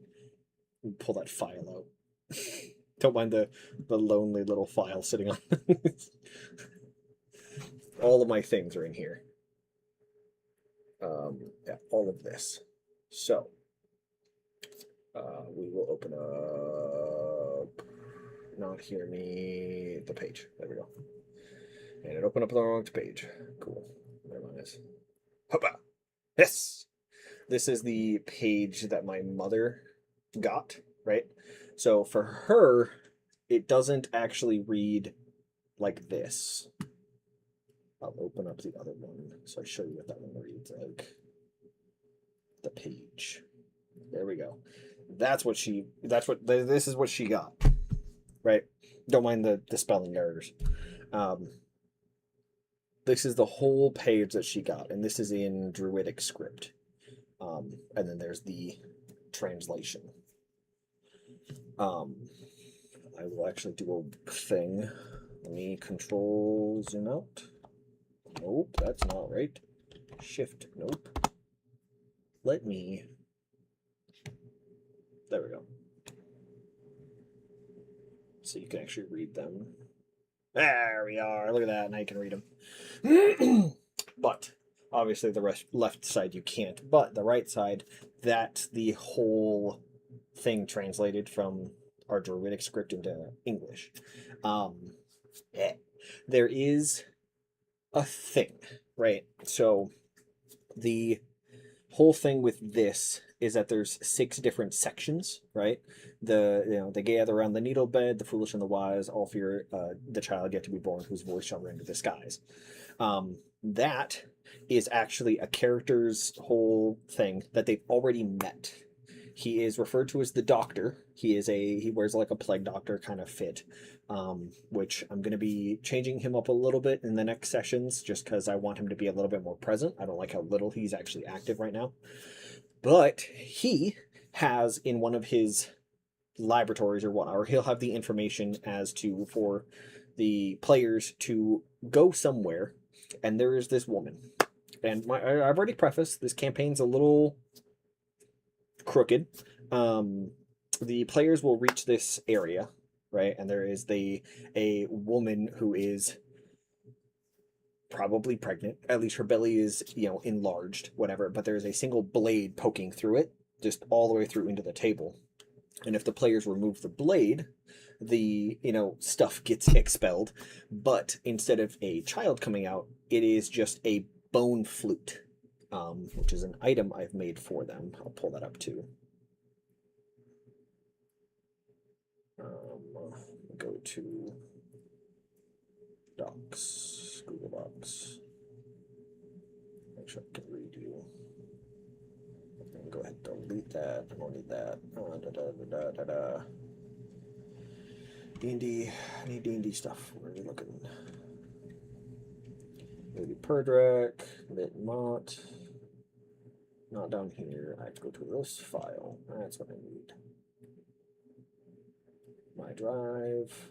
pull that file out. Don't mind the lonely little file sitting on. All of my things are in here. Yeah, all of this. So we will open up. Not hear me. The page. There we go. And it opened up the wrong page. Cool. There mine is. Hoppa. Yes. This is the page that my mother got, right? So for her, it doesn't actually read like this. I'll open up the other one so I show you what that one reads like. The page. There we go. This is what she got. Right? Don't mind the spelling errors. This is the whole page that she got, and this is in Druidic script. And then there's the translation. I will actually do a thing. Let me control zoom out. Nope, that's not right. Shift, nope. Let me. There we go. So you can actually read them. There we are. Look at that. Now you can read them. But obviously the left side you can't. But the right side, that's the whole thing translated from our Druidic script into English. Yeah. There is a thing, right? So the whole thing with this is that there's 6 different sections, right? They gather around the needle bed, the foolish and the wise, all fear the child yet to be born, whose voice shall ring to the skies. That is actually a character's whole thing that they've already met. He is referred to as the Doctor. He wears like a plague doctor kind of fit, which I'm going to be changing him up a little bit in the next sessions just because I want him to be a little bit more present. I don't like how little he's actually active right now. But he has in one of his laboratories or whatnot, or he'll have the information as to for the players to go somewhere, and there is this woman. And I've already prefaced this campaign's a little crooked. Um, the players will reach this area, right? And there is a woman who is probably pregnant. At least her belly is, enlarged, whatever. But there is a single blade poking through it, just all the way through into the table. And if the players remove the blade, the stuff gets expelled. But instead of a child coming out, it is just a bone flute, which is an item I've made for them. I'll pull that up too. Go to Docs, Google Docs. Make sure I can read you. Go ahead and delete that. I don't need that. D&D. I need D&D stuff. Where are we looking? Maybe Perdrek, Mott. Not down here. I have to go to this file. That's what I need. My drive.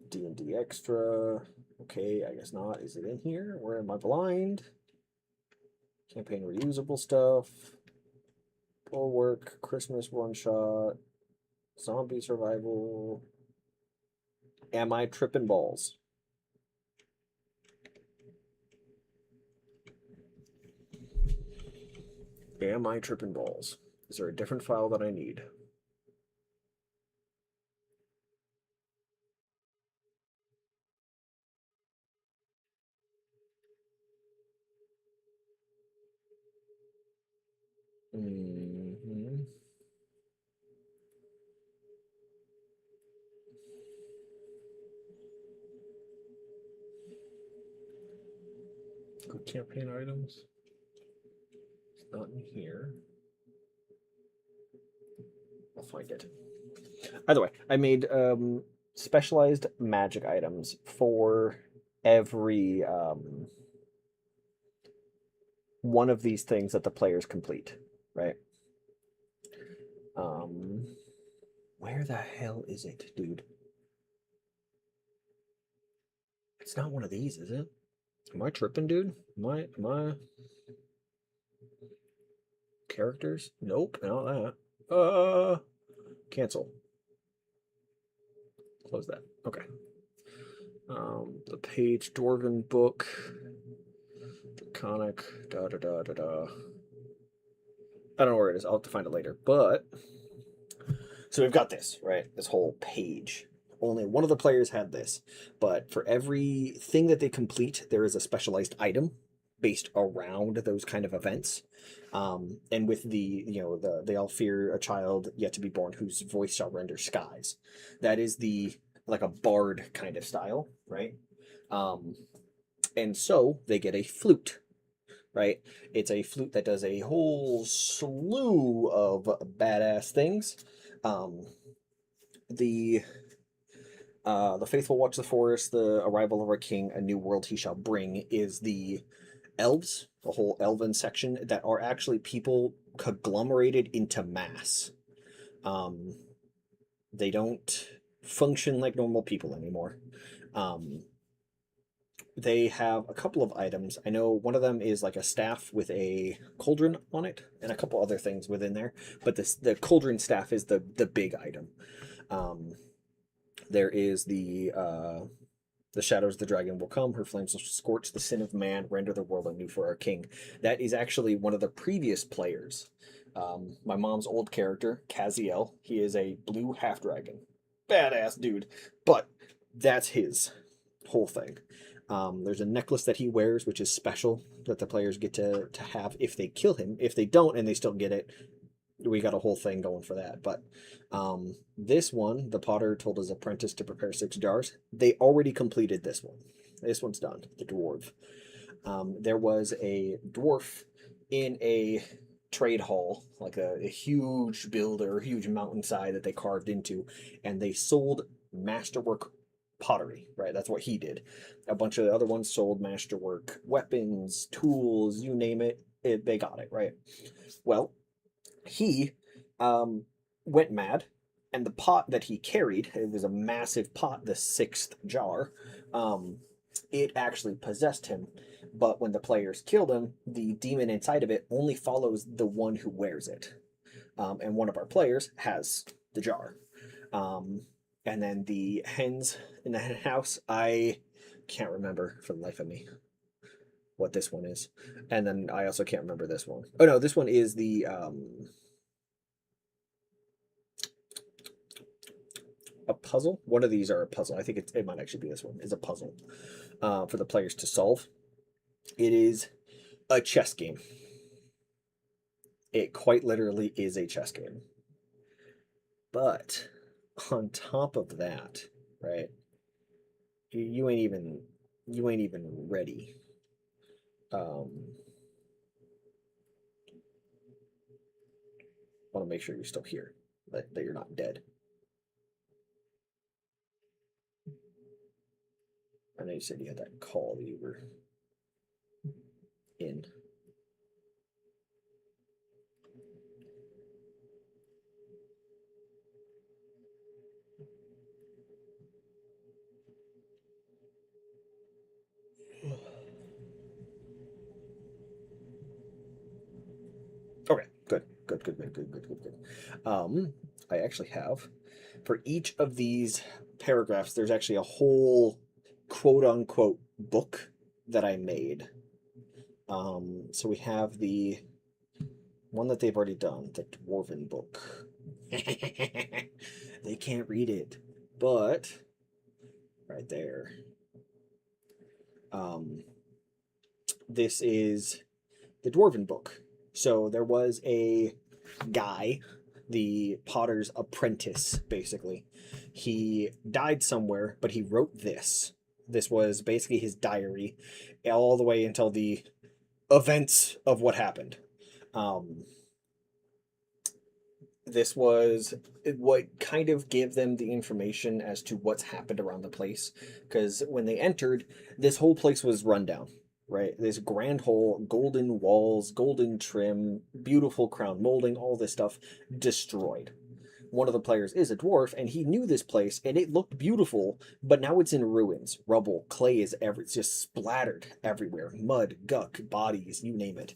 D&D extra. Okay, I guess not. Is it in here? Where am I blind? Campaign reusable stuff. Bulwark. Christmas one shot. Zombie survival. Am I tripping balls? Am I tripping balls? Is there a different file that I need? Mm-hmm. Good campaign items. It's not in here. I'll find it. Either way, I made specialized magic items for every one of these things that the players complete, right? Um, where the hell is it, dude? It's not one of these, is it? Am I tripping, dude? Am I characters? Nope, not that. Cancel. Close that. Okay. The page Dwarven book. Draconic. Da da da da da. I don't know where it is. I'll have to find it later. But so we've got this, right? This whole page. Only one of the players had this, but for every thing that they complete, there is a specialized item based around those kind of events. And with the they all fear a child yet to be born whose voice shall render skies. That is the like a bard kind of style, right? Um, and so they get a flute, right? It's a flute that does a whole slew of badass things. Um, the the faithful watch the forest. The arrival of our king, a new world he shall bring, is the elves, the whole elven section that are actually people conglomerated into mass. Um, they don't function like normal people anymore. Um, they have a couple of items. I know one of them is like a staff with a cauldron on it, and a couple other things within there. But the cauldron staff is the big item. Um, there is the shadows of the dragon will come. Her flames will scorch the sin of man, render the world anew for our king. That is actually one of the previous players. My mom's old character, Kaziel. He is a blue half dragon, badass dude. But that's his whole thing. There's a necklace that he wears, which is special that the players get to have if they kill him. If they don't and they still get it, we got a whole thing going for that. But this one, the potter told his apprentice to prepare 6 jars. They already completed this one. This one's done. The dwarf. There was a dwarf in a trade hall, like a huge builder, huge mountainside that they carved into, and they sold masterwork pottery, right? That's what he did. A bunch of the other ones sold masterwork weapons, tools, you name it, they got it, right? Well, he um, went mad, and the pot that he carried, it was a massive pot, the 6th jar, it actually possessed him. But when the players killed him, the demon inside of it only follows the one who wears it. And one of our players has the jar. Um, and then the hens in the hen house, I can't remember for the life of me what this one is. And then I also can't remember this one. Oh no, this one is the a puzzle. One of these are a puzzle. I think it might actually be this one. Is a puzzle for the players to solve. It is a chess game. It quite literally is a chess game. But on top of that, right? You ain't even ready. Um, want to make sure you're still here, that you're not dead. I know you said you had that call that you were in. Okay, good, good, good, good, good, good, good, good. I actually have for each of these paragraphs, there's actually a whole quote unquote book that I made. So we have the one that they've already done, the Dwarven book. They can't read it, but right there. Um, this is the Dwarven book. So there was a guy, the potter's apprentice, basically. He died somewhere, but he wrote this. This was basically his diary, all the way until the events of what happened. Um, this was what kind of gave them the information as to what's happened around the place. Because when they entered, this whole place was run down, right? This grand hall, golden walls, golden trim, beautiful crown molding, all this stuff destroyed. One of the players is a dwarf, and he knew this place, and it looked beautiful, but now it's in ruins. Rubble, clay is it's just splattered everywhere. Mud, guck, bodies, you name it.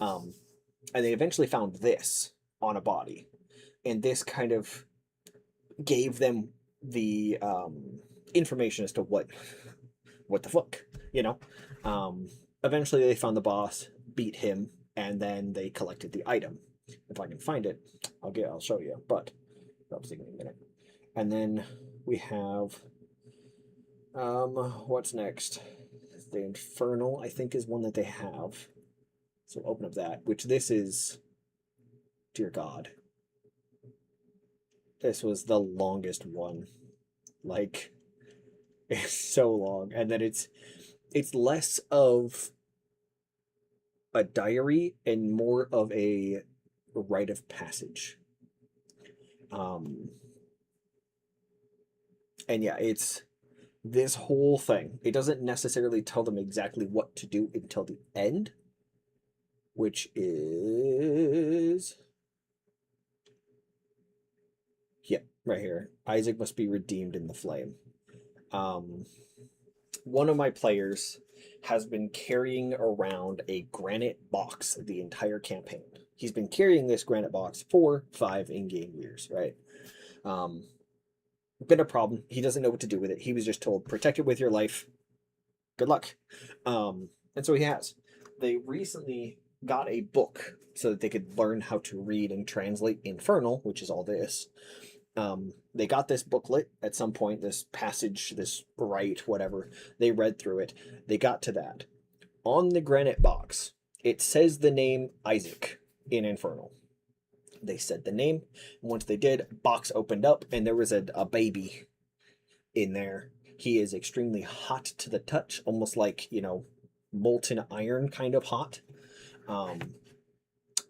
Um, and they eventually found this on a body, and this kind of gave them the information as to what the fuck, you know. Um, Eventually, they found the boss, beat him, and then they collected the item. If I can find it, I'll show you. But that'll take me a minute. And then we have what's next? The Infernal, I think, is one that they have. So we'll open up that, which this is, dear God, this was the longest one. Like, it's so long. And then it's less of a diary and more of a rite of passage. Um and yeah, it's this whole thing. It doesn't necessarily tell them exactly what to do until the end, which is yeah, right here. Isaac must be redeemed in the flame. Um One of my players has been carrying around a granite box the entire campaign. He's been carrying this granite box for 5 in-game years, right? Um, Been a problem. He doesn't know what to do with it. He was just told, protect it with your life. Good luck. And so he has. They recently got a book so that they could learn how to read and translate Infernal, which is all this. They got this booklet at some point, this passage, this rite, whatever. They read through it. They got to that. On the granite box, it says the name Isaac in Infernal. They said the name. Once they did, box opened up, and there was a baby in there. He is extremely hot to the touch, almost like, molten iron kind of hot. Um,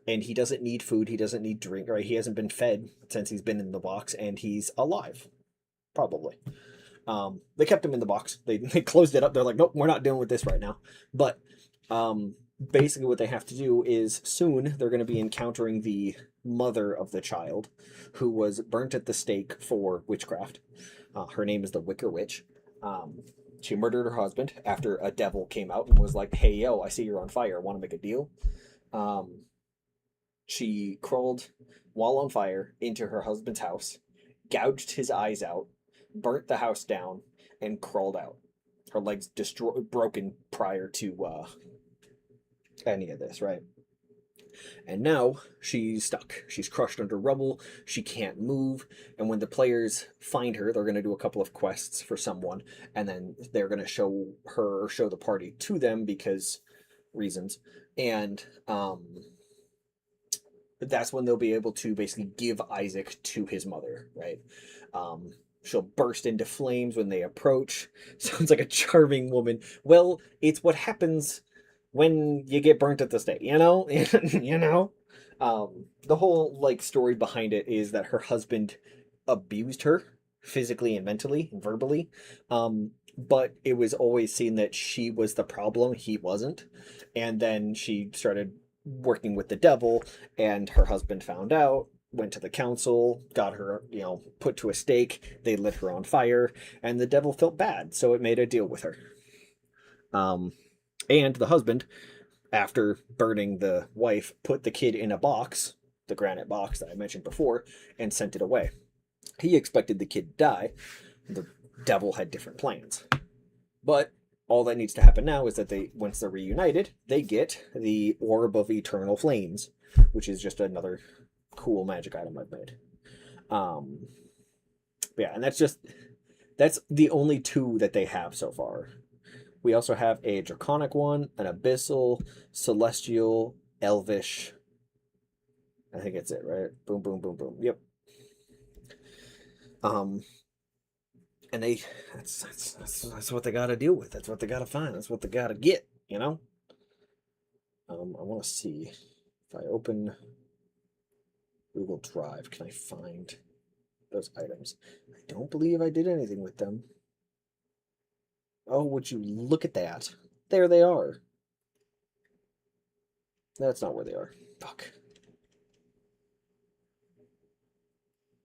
and he doesn't need food. He doesn't need drink. Right? He hasn't been fed since he's been in the box, and he's alive, probably. They kept him in the box. They closed it up. They're like, nope, we're not dealing with this right now. But basically, what they have to do is soon they're going to be encountering the mother of the child, who was burnt at the stake for witchcraft. Her name is the Wicker Witch. She murdered her husband after a devil came out and was like, "Hey, yo, I see you're on fire. Want to make a deal?" Um, She crawled while on fire into her husband's house, gouged his eyes out, burnt the house down, and crawled out. Her legs broken prior to any of this, right? And now she's stuck. She's crushed under rubble. She can't move. And when the players find her, they're going to do a couple of quests for someone, and then they're going to show her or show the party to them because reasons. And that's when they'll be able to basically give Isaac to his mother, right? She'll burst into flames when they approach. Sounds like a charming woman. Well, it's what happens when you get burnt at the stake, you know? You know? The whole like story behind it is that her husband abused her physically and mentally and verbally. But it was always seen that she was the problem, he wasn't. And then she started working with the devil, and her husband found out, went to the council, got her, put to a stake. They lit her on fire, and the devil felt bad, so it made a deal with her. And the husband, after burning the wife, put the kid in a box, the granite box that I mentioned before, and sent it away. He expected the kid to die. The devil had different plans. But all that needs to happen now is that once they're reunited, they get the Orb of Eternal Flames, which is just another cool magic item I've made. Yeah, and that's the only two that they have so far. We also have a Draconic one, an Abyssal, Celestial, Elvish. I think it's it, right? Boom, boom, boom, boom. Yep. And that's what they got to deal with. That's what they got to find. That's what they got to get. I want to see if I open Google Drive, can I find those items? I don't believe I did anything with them. Oh, would you look at that? There they are. That's not where they are. Fuck.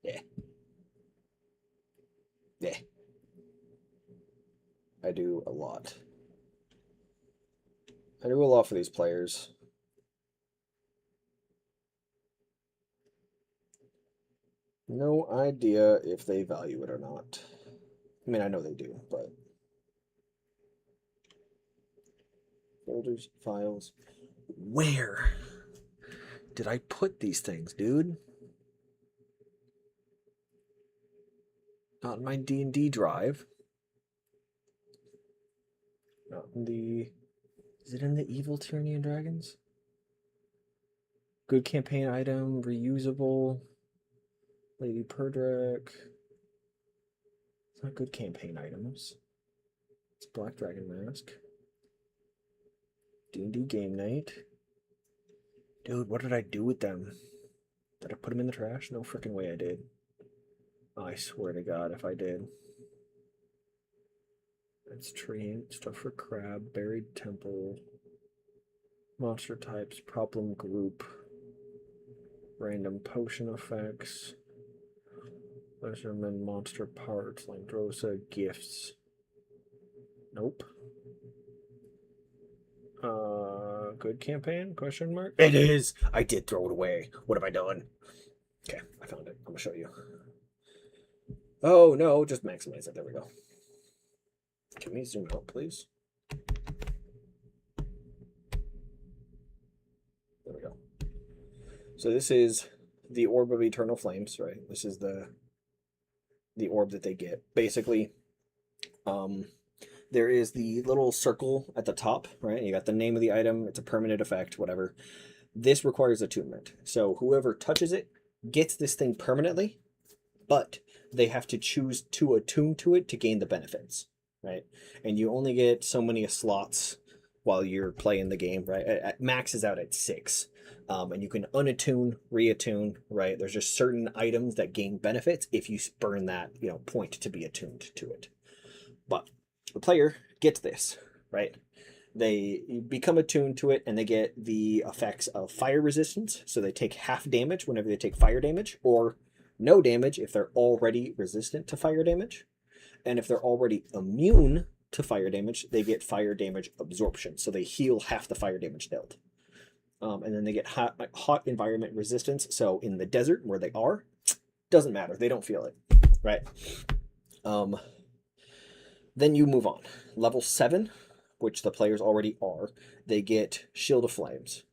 Yeah. Yeah. I do a lot. I do a lot for these players. No idea if they value it or not. I mean, I know they do, but... Folders, files. Where did I put these things, dude? Not in my D&D drive. Not in the... Is it in the Evil Tyranny and Dragons? Good campaign item, reusable. Lady Perdrick. It's not good campaign items. It's Black Dragon Mask. D&D Game Night. Dude, what did I do with them? Did I put them in the trash? No freaking way I did. Oh, I swear to God if I did. That's tree, stuff for crab, buried temple, monster types, problem group, random potion effects, measurement monster parts, Landrosa, gifts. Nope. Good campaign? Question mark? It is! I did throw it away. What have I done? Okay, I found it. I'm gonna show you. Oh, no, just maximize it. There we go. Can we zoom out, please? There we go. So this is the Orb of Eternal Flames, right? This is the orb that they get. Basically, there is the little circle at the top, right? You got the name of the item. It's a permanent effect, whatever. This requires attunement. So whoever touches it gets this thing permanently, but they have to choose to attune to it to gain the benefits, right? And you only get so many slots while you're playing the game, right? It maxes out at 6. And you can unattune, reattune, right? There's just certain items that gain benefits if you burn that, point to be attuned to it. But the player gets this, right? They become attuned to it, and they get the effects of fire resistance. So they take half damage whenever they take fire damage, or no damage if they're already resistant to fire damage. And if they're already immune to fire damage, they get fire damage absorption. So they heal half the fire damage dealt. And then they get hot environment resistance. So in the desert where they are, doesn't matter. They don't feel it, right? Um, then you move on. Level 7, which the players already are, they get Shield of Flames,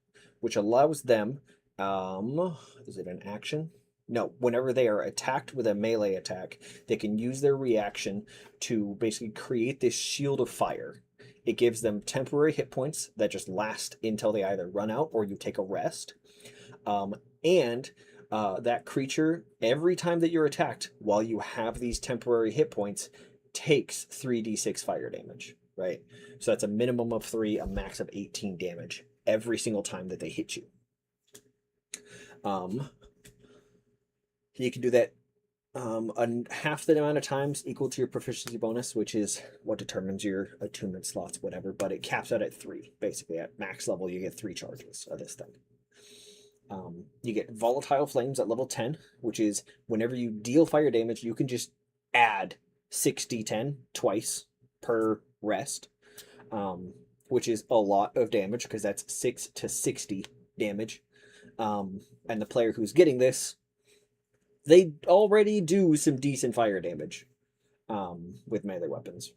which allows them, is it an action? No, whenever they are attacked with a melee attack, they can use their reaction to basically create this shield of fire. It gives them temporary hit points that just last until they either run out or you take a rest. And that creature, every time that you're attacked, while you have these temporary hit points, takes 3d6 fire damage, right? So that's a minimum of 3, a max of 18 damage every single time that they hit you. You can do that half the amount of times equal to your proficiency bonus, which is what determines your attunement slots, whatever, but it caps out at 3. Basically, at max level, you get 3 charges of this thing. You get Volatile Flames at level 10, which is whenever you deal fire damage, you can just add 6d10 twice per rest, which is a lot of damage because that's 6 to 60 damage. And the player who's getting this, they already do some decent fire damage with melee weapons.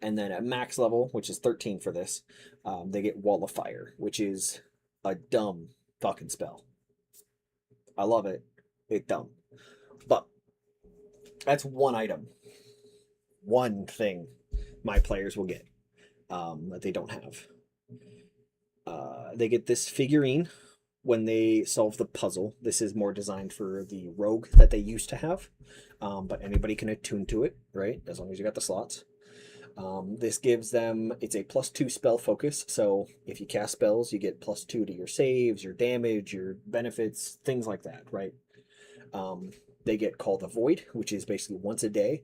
And then at max level, which is 13 for this, they get Wall of Fire, which is a dumb fucking spell. I love it. It's dumb. But that's one item. One thing my players will get that they don't have. They get this figurine when they solve the puzzle. This is more designed for the rogue that they used to have, but anybody can attune to it, right? As long as you got the slots. This gives them, it's a +2 spell focus, so if you cast spells, you get +2 to your saves, your damage, your benefits, things like that, right? They get Call the Void, which is basically once a day.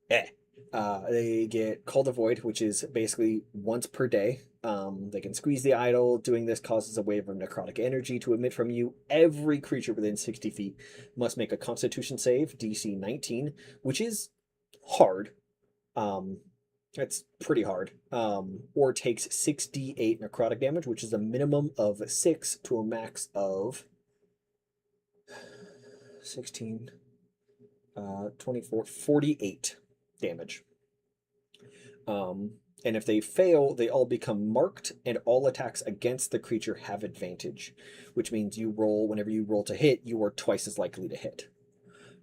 They get Call the Void, which is basically once per day. They can squeeze the idol. Doing this causes a wave of necrotic energy to emit from you. Every creature within 60 feet must make a Constitution save, DC 19, which is hard. That's pretty hard. Or takes 6d8 necrotic damage, which is a minimum of 6 to a max of 16, 24, 48 damage. And if they fail, they all become marked, and all attacks against the creature have advantage, which means whenever you roll to hit, you are twice as likely to hit.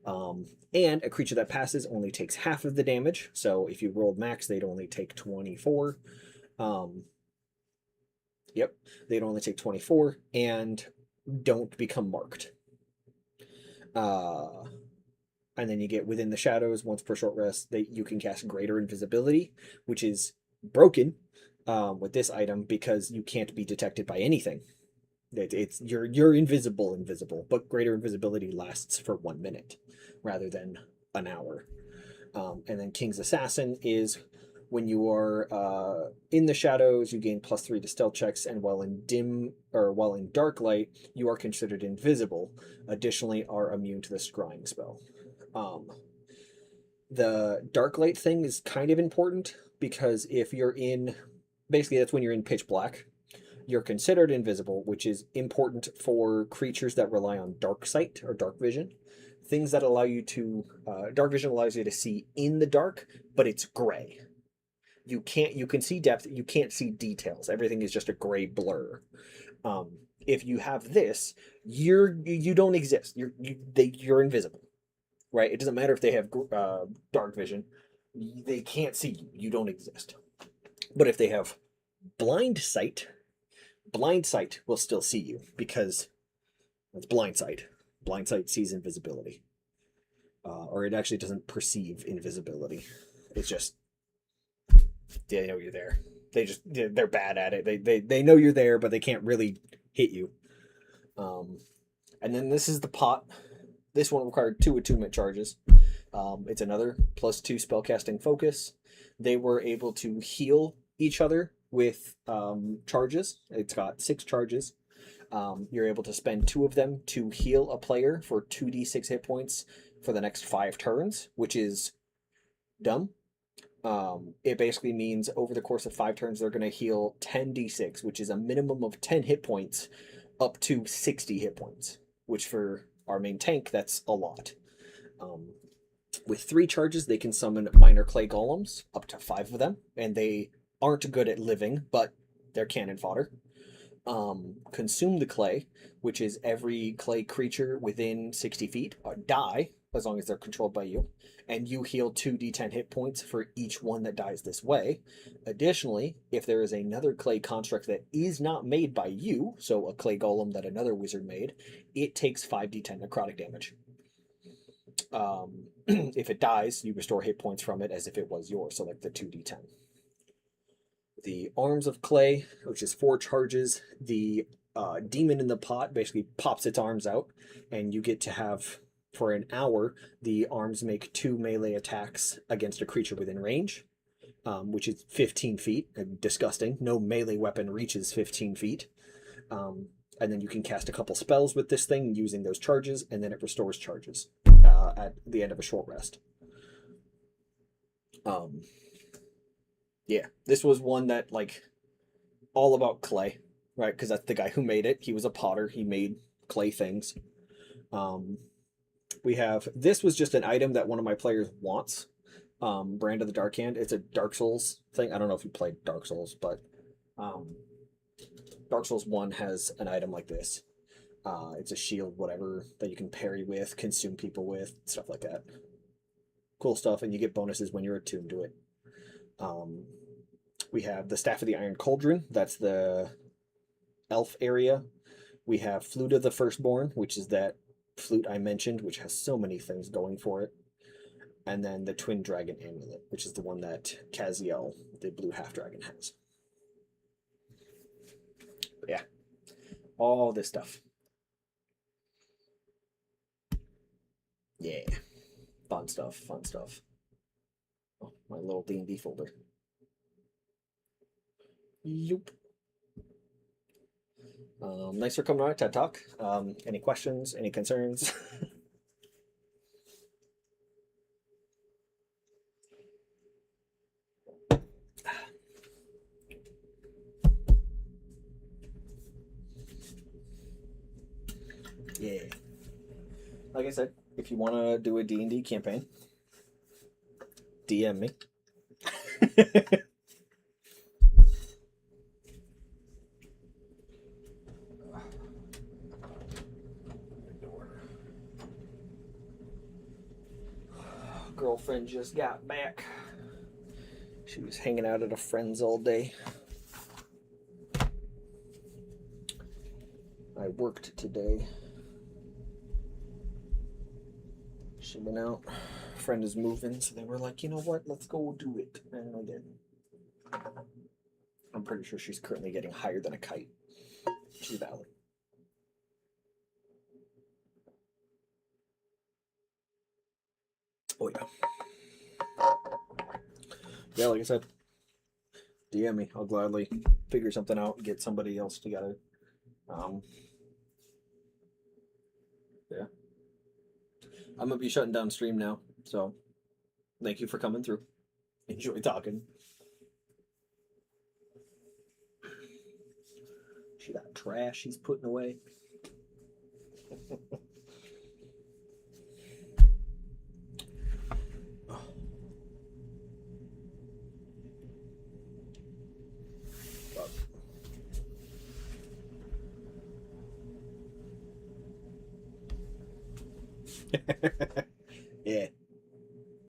And a creature that passes only takes half of the damage. So if you rolled max, they'd only take 24. Yep, they'd only take 24 and don't become marked. And then you get Within the Shadows once per short rest. You can cast Greater Invisibility, which is broken with this item because you can't be detected by anything. You're invisible, but Greater Invisibility lasts for 1 minute rather than an hour. And then King's Assassin is when you are in the shadows, you gain +3 to stealth checks, and while in dark light, you are considered invisible. Additionally, are immune to the scrying spell. The dark light thing is kind of important because if you're basically that's when you're in pitch black. You're considered invisible, which is important for creatures that rely on dark sight or dark vision. Things that allow you to dark vision allows you to see in the dark, but it's gray. You can see depth, you can't see details. Everything is just a gray blur. If you have this, you don't exist. You're invisible, right? It doesn't matter if they have dark vision. They can't see you. You don't exist. But if they have blind sight will still see you because it's blind sight. Blind sight sees invisibility. Or it actually doesn't perceive invisibility. It's just they know you're there. They're bad at it. They know you're there, but they can't really hit you. And then this is the pot. This one required 2 attunement charges. It's another +2 spellcasting focus. They were able to heal each other with charges. It's got 6 charges. You're able to spend 2 of them to heal a player for 2d6 hit points for the next 5 turns, which is dumb. It basically means over the course of 5 turns, they're going to heal 10d6, which is a minimum of 10 hit points up to 60 hit points, which for our main tank, that's a lot. Um, with 3 charges, they can summon minor clay golems, up to 5 of them, and they aren't good at living, but they're cannon fodder. Consume the clay, which is every clay creature within 60 feet die, as long as they're controlled by you, and you heal 2d10 hit points for each one that dies this way. Additionally, if there is another clay construct that is not made by you, so a clay golem that another wizard made, it takes 5d10 necrotic damage. If it dies, you restore hit points from it as if it was yours, so like the 2d10. The Arms of Clay, which is 4 charges. The demon in the pot basically pops its arms out, and you get to have, for an hour, the arms make 2 melee attacks against a creature within range, which is 15 feet. Disgusting. No melee weapon reaches 15 feet. And then you can cast a couple spells with this thing using those charges, and then it restores charges at the end of a short rest. Yeah, this was one that, like, all about clay, right? Because that's the guy who made it. He was a potter. He made clay things. We have, this was just an item that one of my players wants. Brand of the Dark Hand. It's a Dark Souls thing. I don't know if you played Dark Souls, but Dark Souls 1 has an item like this. It's a shield, whatever, that you can parry with, consume people with, stuff like that. Cool stuff, and you get bonuses when you're attuned to it. We have the Staff of the Iron Cauldron. That's the elf area. We have Flute of the Firstborn, which is that flute I mentioned, which has so many things going for it. And then the Twin Dragon Amulet, which is the one that Kaziel, the blue half-dragon, has. But yeah, all this stuff. Yeah, fun stuff, fun stuff. Oh, my little D&D folder. Yup. Thanks for coming on TED Talk. Any questions? Any concerns? Yeah. Like I said, if you want to do a D&D campaign, DM me. Girlfriend just got back. She was hanging out at a friend's all day. I worked today. She went out. Friend is moving, so they were like, you know what? Let's go do it. And I did. I'm pretty sure she's currently getting higher than a kite. She's valid. Oh yeah. Yeah, like I said, DM me. I'll gladly figure something out and get somebody else together. Yeah. I'm gonna be shutting down stream now, so thank you for coming through. Enjoy talking. She got trash she's putting away.